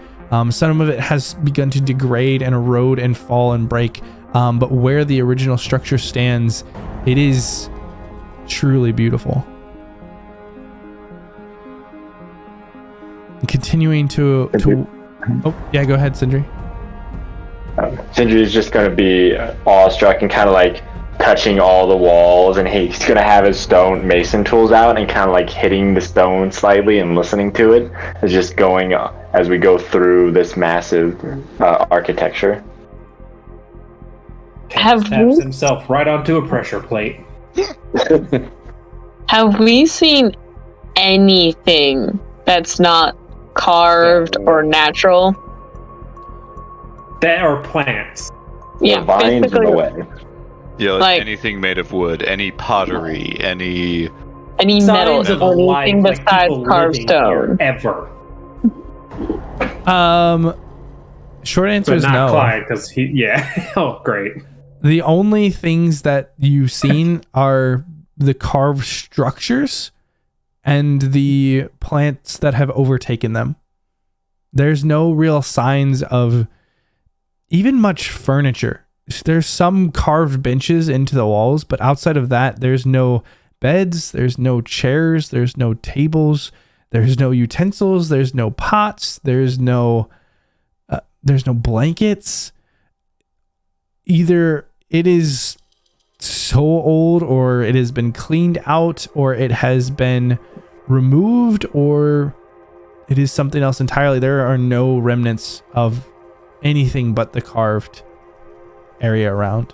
Some of it has begun to degrade and erode and fall and break, but where the original structure stands, it is truly beautiful. Continuing to oh yeah, go ahead, Sindri. Sindri is just going to be awestruck and kind of like touching all the walls, and he's going to have his stone mason tools out and kind of like hitting the stone slightly and listening to it. It's just going as we go through this massive architecture. Taps himself right onto a pressure plate. Have we seen anything that's not carved or natural? That are plants. Yeah, vines in basically. the way. Yeah, Like- anything made of wood, any pottery, any Any metal, Signs of anything life, like besides people carved living here stone. ever. Short answer But is not no. Clyde, because he, yeah. Oh, great. The only things that you've seen are the carved structures and the plants that have overtaken them. There's no real signs of even much furniture. There's some carved benches into the walls, but outside of that, there's no beds, there's no chairs, there's no tables, there's no utensils, there's no pots, there's no blankets. Either it is so old, or it has been cleaned out, or it has been removed, or it is something else entirely. There are no remnants of anything but the carved area around.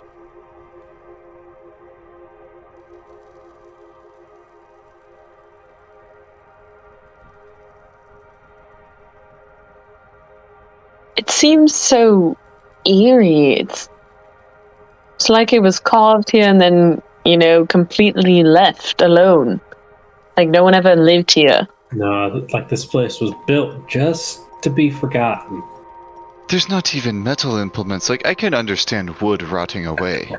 It seems so eerie. It's like it was carved here and then, completely left alone. Like no one ever lived here. No, like this place was built just to be forgotten. There's not even metal implements. Like, I can understand wood rotting away.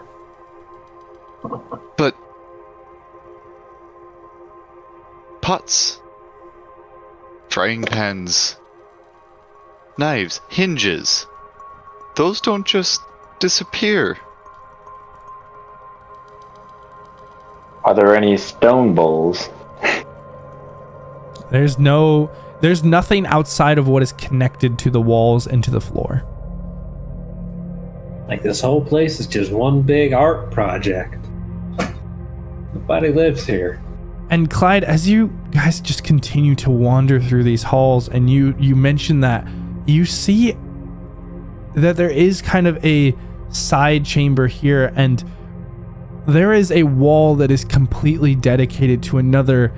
But pots, frying pans, knives, hinges, those don't just disappear. Are there any stone bowls? There's nothing outside of what is connected to the walls and to the floor. Like this whole place is just one big art project. Nobody lives here. And Clyde, as you guys just continue to wander through these halls, and you mention that, you see that there is kind of a side chamber here, and there is a wall that is completely dedicated to another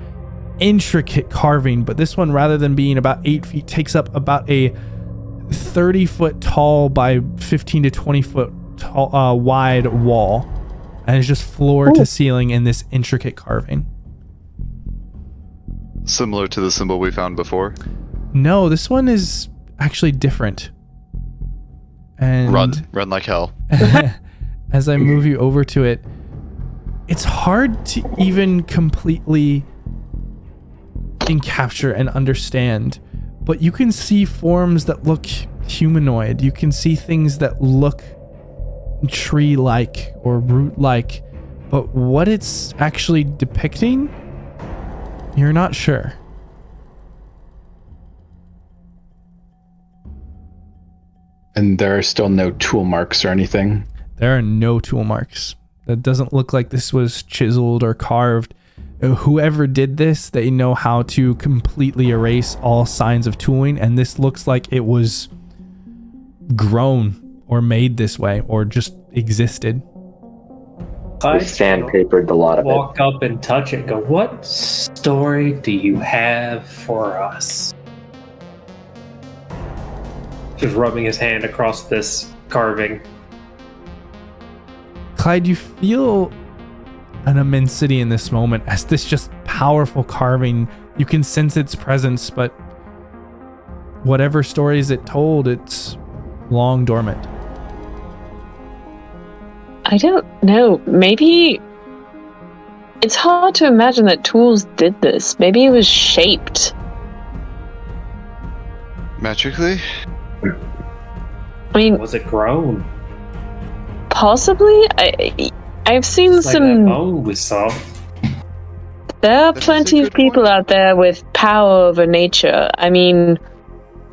intricate carving, but this one, rather than being about 8 feet, takes up about a 30-foot tall by 15 to 20 foot tall, wide wall, and it's just floor to ceiling in this intricate carving. Similar to the symbol we found before? No, this one is actually different. And run like hell. As I move you over to it, it's hard to even completely capture and understand, but you can see forms that look humanoid. You can see things that look tree-like or root-like, but what it's actually depicting, you're not sure. And there are still no tool marks or anything? There are no tool marks. That doesn't look like this was chiseled or carved. Whoever did this, they know how to completely erase all signs of tooling, and this looks like it was grown or made this way or just existed. I sandpapered a lot of it. Walk up and touch it. Go, what story do you have for us? Just rubbing his hand across this carving. Clyde, you feel an immensity in this moment as this just powerful carving, you can sense its presence, but whatever stories it told, it's long dormant. I don't know. Maybe it's hard to imagine that tools did this. Maybe it was shaped magically. I mean, was it grown? Possibly. I've seen Like some. that bone we saw. There are plenty of people out there with power over nature. I mean,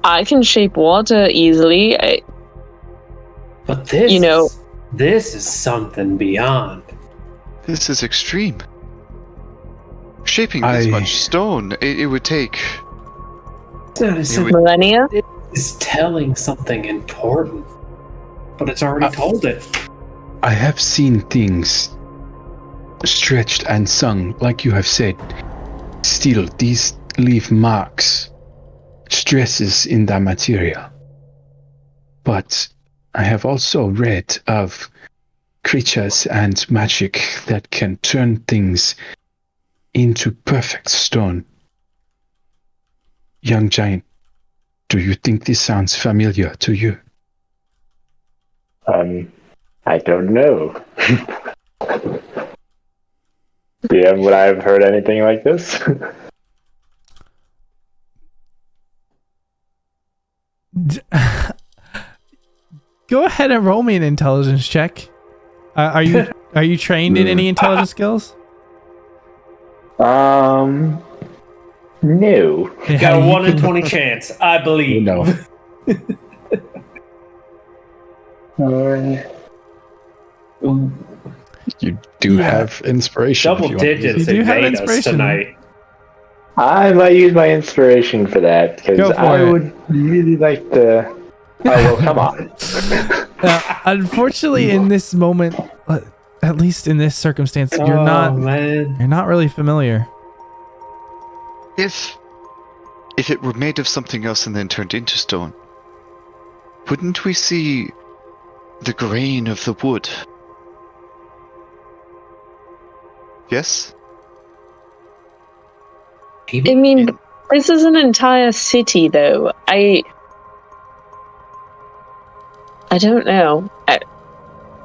I can shape water easily. But this, this is something beyond. This is extreme. Shaping this much stone, it would take millennia. It is telling something important, but it's already told it. I have seen things stretched and sung, like you have said. Still, these leave marks, stresses in the material. But I have also read of creatures and magic that can turn things into perfect stone. Young giant, do you think this sounds familiar to you? I don't know. Would I have heard anything like this? Go ahead and roll me an intelligence check. Are you trained in any intelligence skills? No. You got a 1 in 20 chance, I believe. No. You do have inspiration. Double digits you have made us inspiration tonight. I might use my inspiration for that, because I would really like to well, come on. Unfortunately, in this moment, at least in this circumstance, you're not really familiar. If it were made of something else and then turned into stone, wouldn't we see the grain of the wood? Yes? I mean, this is an entire city, though. I don't know.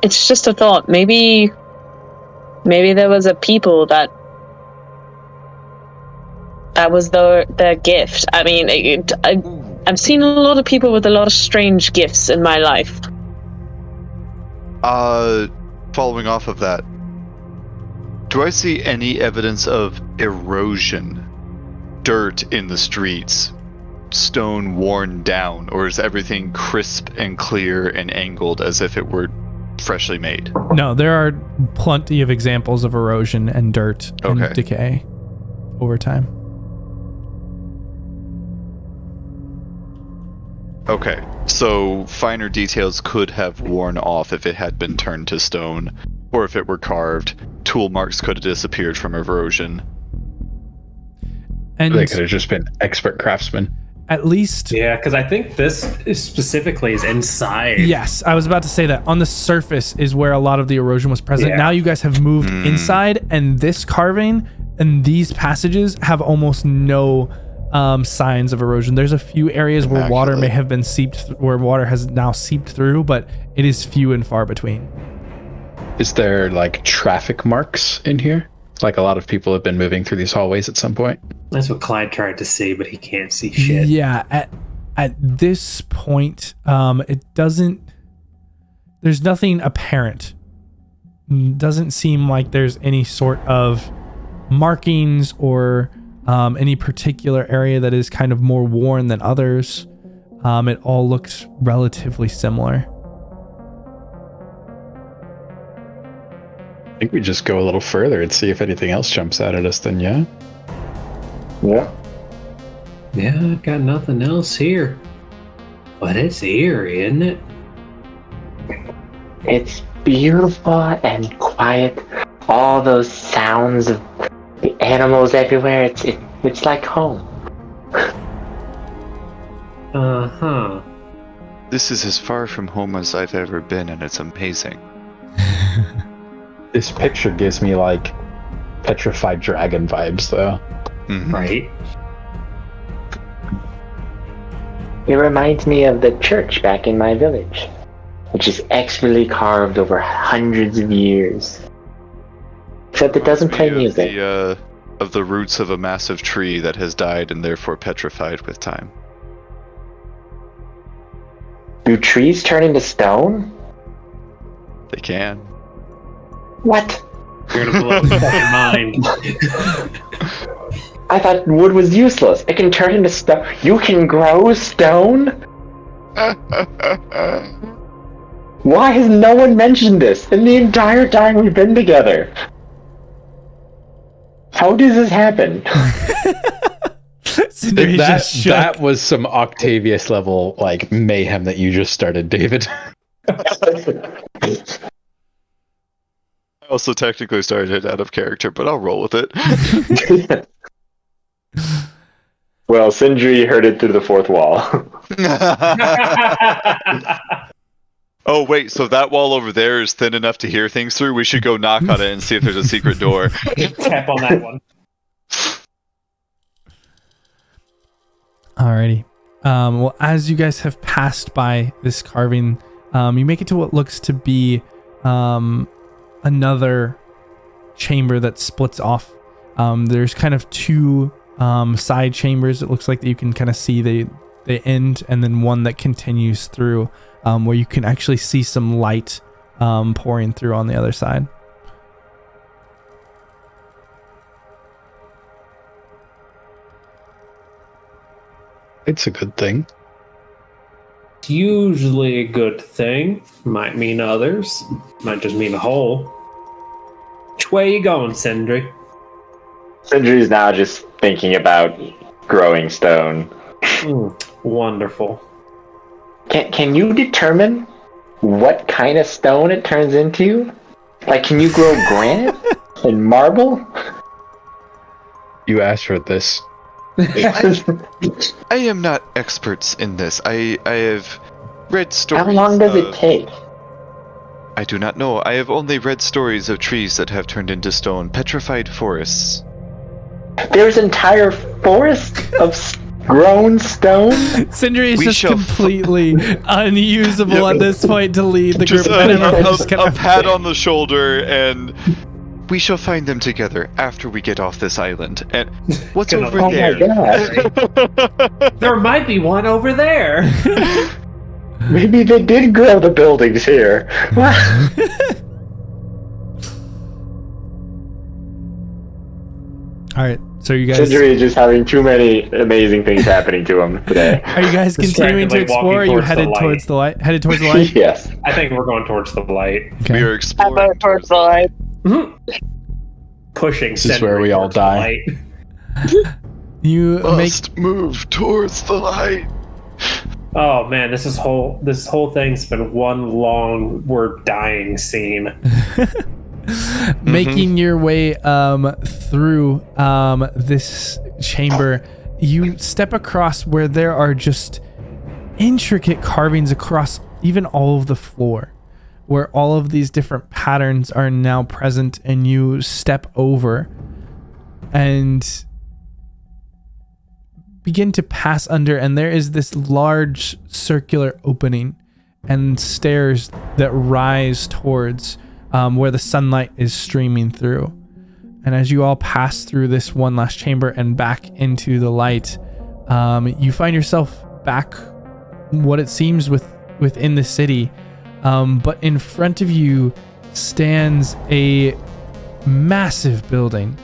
It's just a thought. Maybe there was a people that was their gift. I mean, I've seen a lot of people with a lot of strange gifts in my life. Following off of that, do I see any evidence of erosion? Dirt in the streets? Stone worn down? Or is everything crisp and clear and angled as if it were freshly made? No, there are plenty of examples of erosion and dirt and decay over time. Okay, so finer details could have worn off if it had been turned to stone, or if it were carved. Tool marks could have disappeared from erosion. And they could have just been expert craftsmen. At least... Yeah, because I think this specifically is inside. Yes, I was about to say that. On the surface is where a lot of the erosion was present. Yeah. Now you guys have moved inside, and this carving and these passages have almost no signs of erosion. There's a few areas where water may have been where water has now seeped through, but it is few and far between. Is there like traffic marks in here? Like a lot of people have been moving through these hallways at some point. That's what Clyde tried to see, but he can't see shit. Yeah, at this point, it doesn't. There's nothing apparent. Doesn't seem like there's any sort of markings or any particular area that is kind of more worn than others. It all looks relatively similar. I think we just go a little further and see if anything else jumps out at us then, yeah? Yeah. Yeah, I've got nothing else here. But it's eerie, isn't it? It's beautiful and quiet. All those sounds of the animals everywhere. It's like home. Uh-huh. This is as far from home as I've ever been, and it's amazing. This picture gives me like petrified dragon vibes, though. Mm-hmm. Right? It reminds me of the church back in my village, which is expertly carved over hundreds of years. Except it doesn't play music. Of the roots of a massive tree that has died and therefore petrified with time. Do trees turn into stone? They can. What? You're gonna blow his fucking mind. I thought wood was useless. It can turn into stone. You can grow stone? Why has no one mentioned this in the entire time we've been together? How does this happen? That was some Octavius level like mayhem that you just started, David. I also technically started it out of character, but I'll roll with it. Well, Sindri heard it through the fourth wall. Oh, wait, so that wall over there is thin enough to hear things through? We should go knock on it and see if there's a secret door. Tap on that one. Alrighty. Well, as you guys have passed by this carving, you make it to what looks to be another chamber that splits off. There's kind of two side chambers. It looks like that you can kind of see they end, and then one that continues through, where you can actually see some light pouring through on the other side. It's a good thing. It's usually a good thing. Might mean others. Might just mean a hole. Which way you going, Sindri? Sindri's now just thinking about growing stone. Wonderful. Can you determine what kind of stone it turns into? Like, can you grow granite and marble? You asked for this. I am not experts in this. I have read stories. How long does it take? I do not know. I have only read stories of trees that have turned into stone, petrified forests. There's entire forests of grown stone? Sindri is just completely unusable at this point to lead the group. Just a pat on the shoulder, and we shall find them together after we get off this island. And what's over there? There might be one over there. Maybe they did grow the buildings here. All right, so you guys. Sindri is just having too many amazing things happening to him today. Are you guys continuing to explore? Or are you headed towards the light? Headed towards the light? Yes. I think we're going towards the light. Okay. We are exploring towards the light. Pushing. This is where we all die. You must move towards the light. Oh man, this whole thing's been one long we're dying scene. Making your way through this chamber, you step across where there are just intricate carvings across even all of the floor, where all of these different patterns are now present, and you step over and begin to pass under, and there is this large circular opening and stairs that rise towards where the sunlight is streaming through. And as you all pass through this one last chamber and back into the light, you find yourself back what it seems within the city, but in front of you stands a massive building,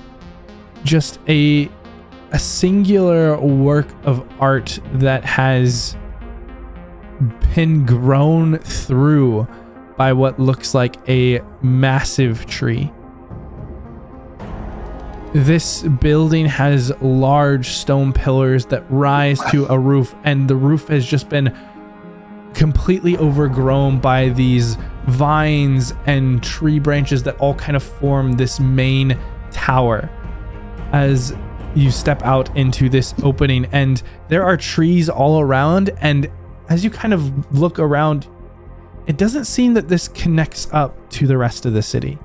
just a singular work of art that has been grown through by what looks like a massive tree. This building has large stone pillars that rise to a roof, and the roof has just been completely overgrown by these vines and tree branches that all kind of form this main tower. As you step out into this opening, and there are trees all around, and as you kind of look around, it doesn't seem that this connects up to the rest of the city.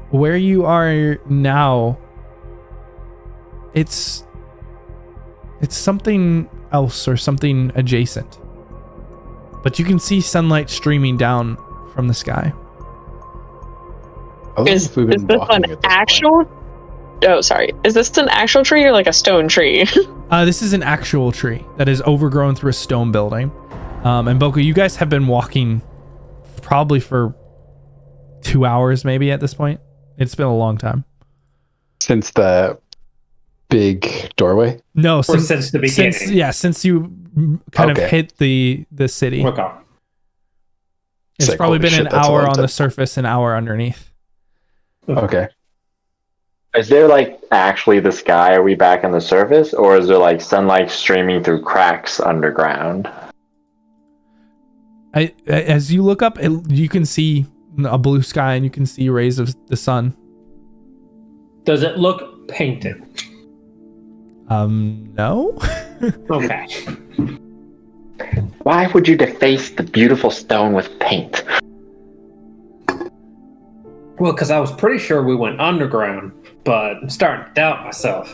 Where you are now, it's something else or something adjacent. But you can see sunlight streaming down from the sky. Is this an actual? Oh, sorry. Is this an actual tree or like a stone tree? This is an actual tree that is overgrown through a stone building. And Boku, you guys have been walking probably for 2 hours maybe at this point. It's been a long time. Since the big doorway? No, since the beginning. Since you kind of hit the city. Okay. It's probably been an hour on the surface, an hour underneath. Okay. Is there like actually the sky? Are we back on the surface, or is there like sunlight streaming through cracks underground? As you look up, you can see a blue sky and you can see rays of the sun. Does it look painted? No. Okay. Why would you deface the beautiful stone with paint? Well, because I was pretty sure we went underground, but I'm starting to doubt myself.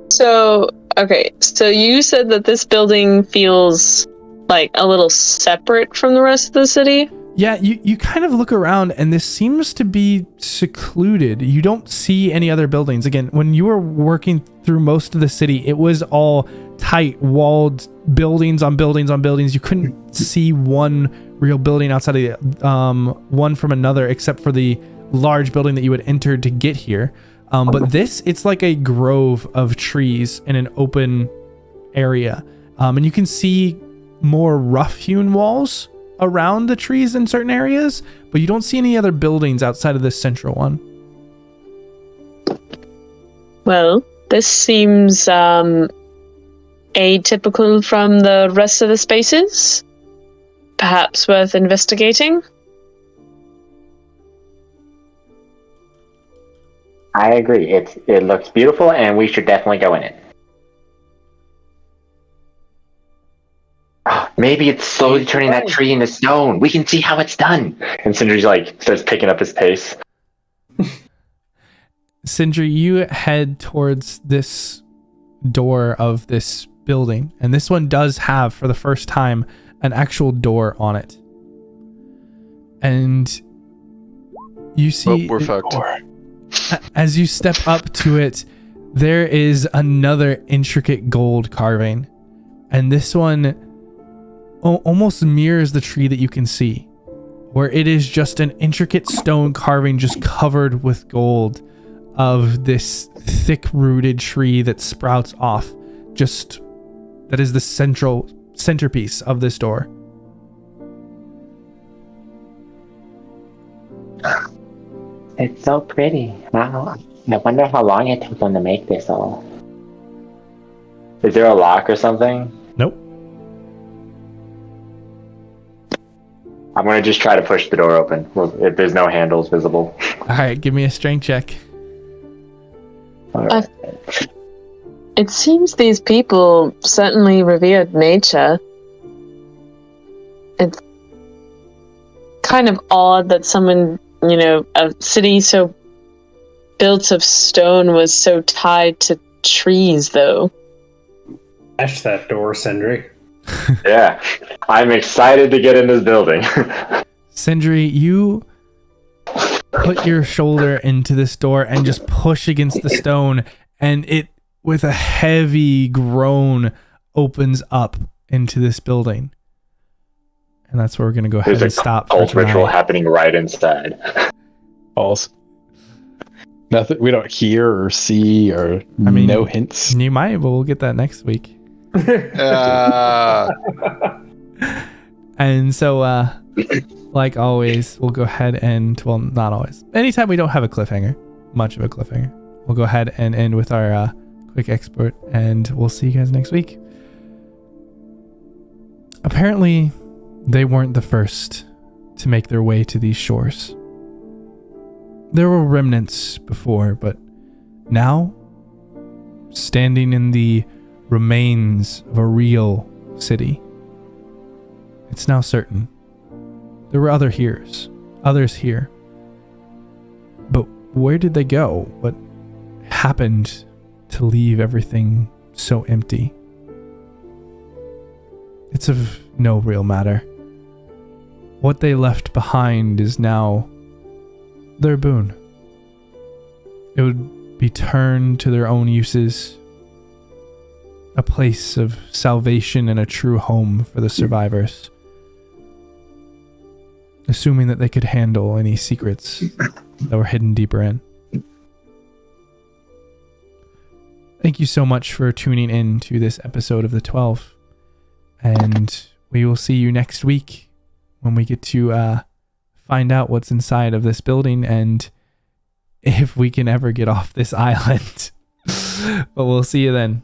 So you said that this building feels like a little separate from the rest of the city? Yeah, you kind of look around and this seems to be secluded. You don't see any other buildings. Again, when you were working through most of the city, it was all tight, walled buildings on buildings on buildings. You couldn't see one real building outside of one from another, except for the large building that you had entered to get here. But it's like a grove of trees in an open area. And you can see more rough-hewn walls around the trees in certain areas, but you don't see any other buildings outside of this central one. Well, this seems atypical from the rest of the spaces. perhaps worth investigating? I agree. It looks beautiful, and we should definitely go in it. Maybe it's slowly turning that tree into stone. We can see how it's done. And Sindri's like starts picking up his pace. Sindri, you head towards this door of this building, and this one does have, for the first time, an actual door on it. And you see, we're fucked. As you step up to it, there is another intricate gold carving, and this one almost mirrors the tree that you can see, where it is just an intricate stone carving just covered with gold of this thick-rooted tree that sprouts off. Just that is the centerpiece of this door. It's so pretty. Wow. I wonder how long it took them to make this all. Is there a lock or something? Nope. I'm gonna just try to push the door open if there's no handles visible. Alright, give me a strength check. Right. It seems these people certainly revered nature. It's kind of odd that someone, a city so built of stone was so tied to trees, though. Smash that door, Sindri. Yeah, I'm excited to get in this building. Sindri, you put your shoulder into this door and just push against the stone, and it, with a heavy groan, opens up into this building. And that's where we're going to go ahead and stop. There's a cult ritual happening right inside. False. Nothing. We don't hear or see or no hints. You might, but we'll get that next week. And so, like always, we'll go ahead and, well, not always. Anytime we don't have a cliffhanger, much of a cliffhanger, we'll go ahead and end with our quick export, and we'll see you guys next week. Apparently, they weren't the first to make their way to these shores. There were remnants before, but now, standing in the remains of a real city, it's now certain there were others here. But where did they go? What happened to leave everything so empty? It's of no real matter. What they left behind is now their boon. It would be turned to their own uses, a place of salvation and a true home for the survivors, assuming that they could handle any secrets that were hidden deeper in. Thank you so much for tuning in to this episode of The 12, and we will see you next week when we get to find out what's inside of this building and if we can ever get off this island. But we'll see you then.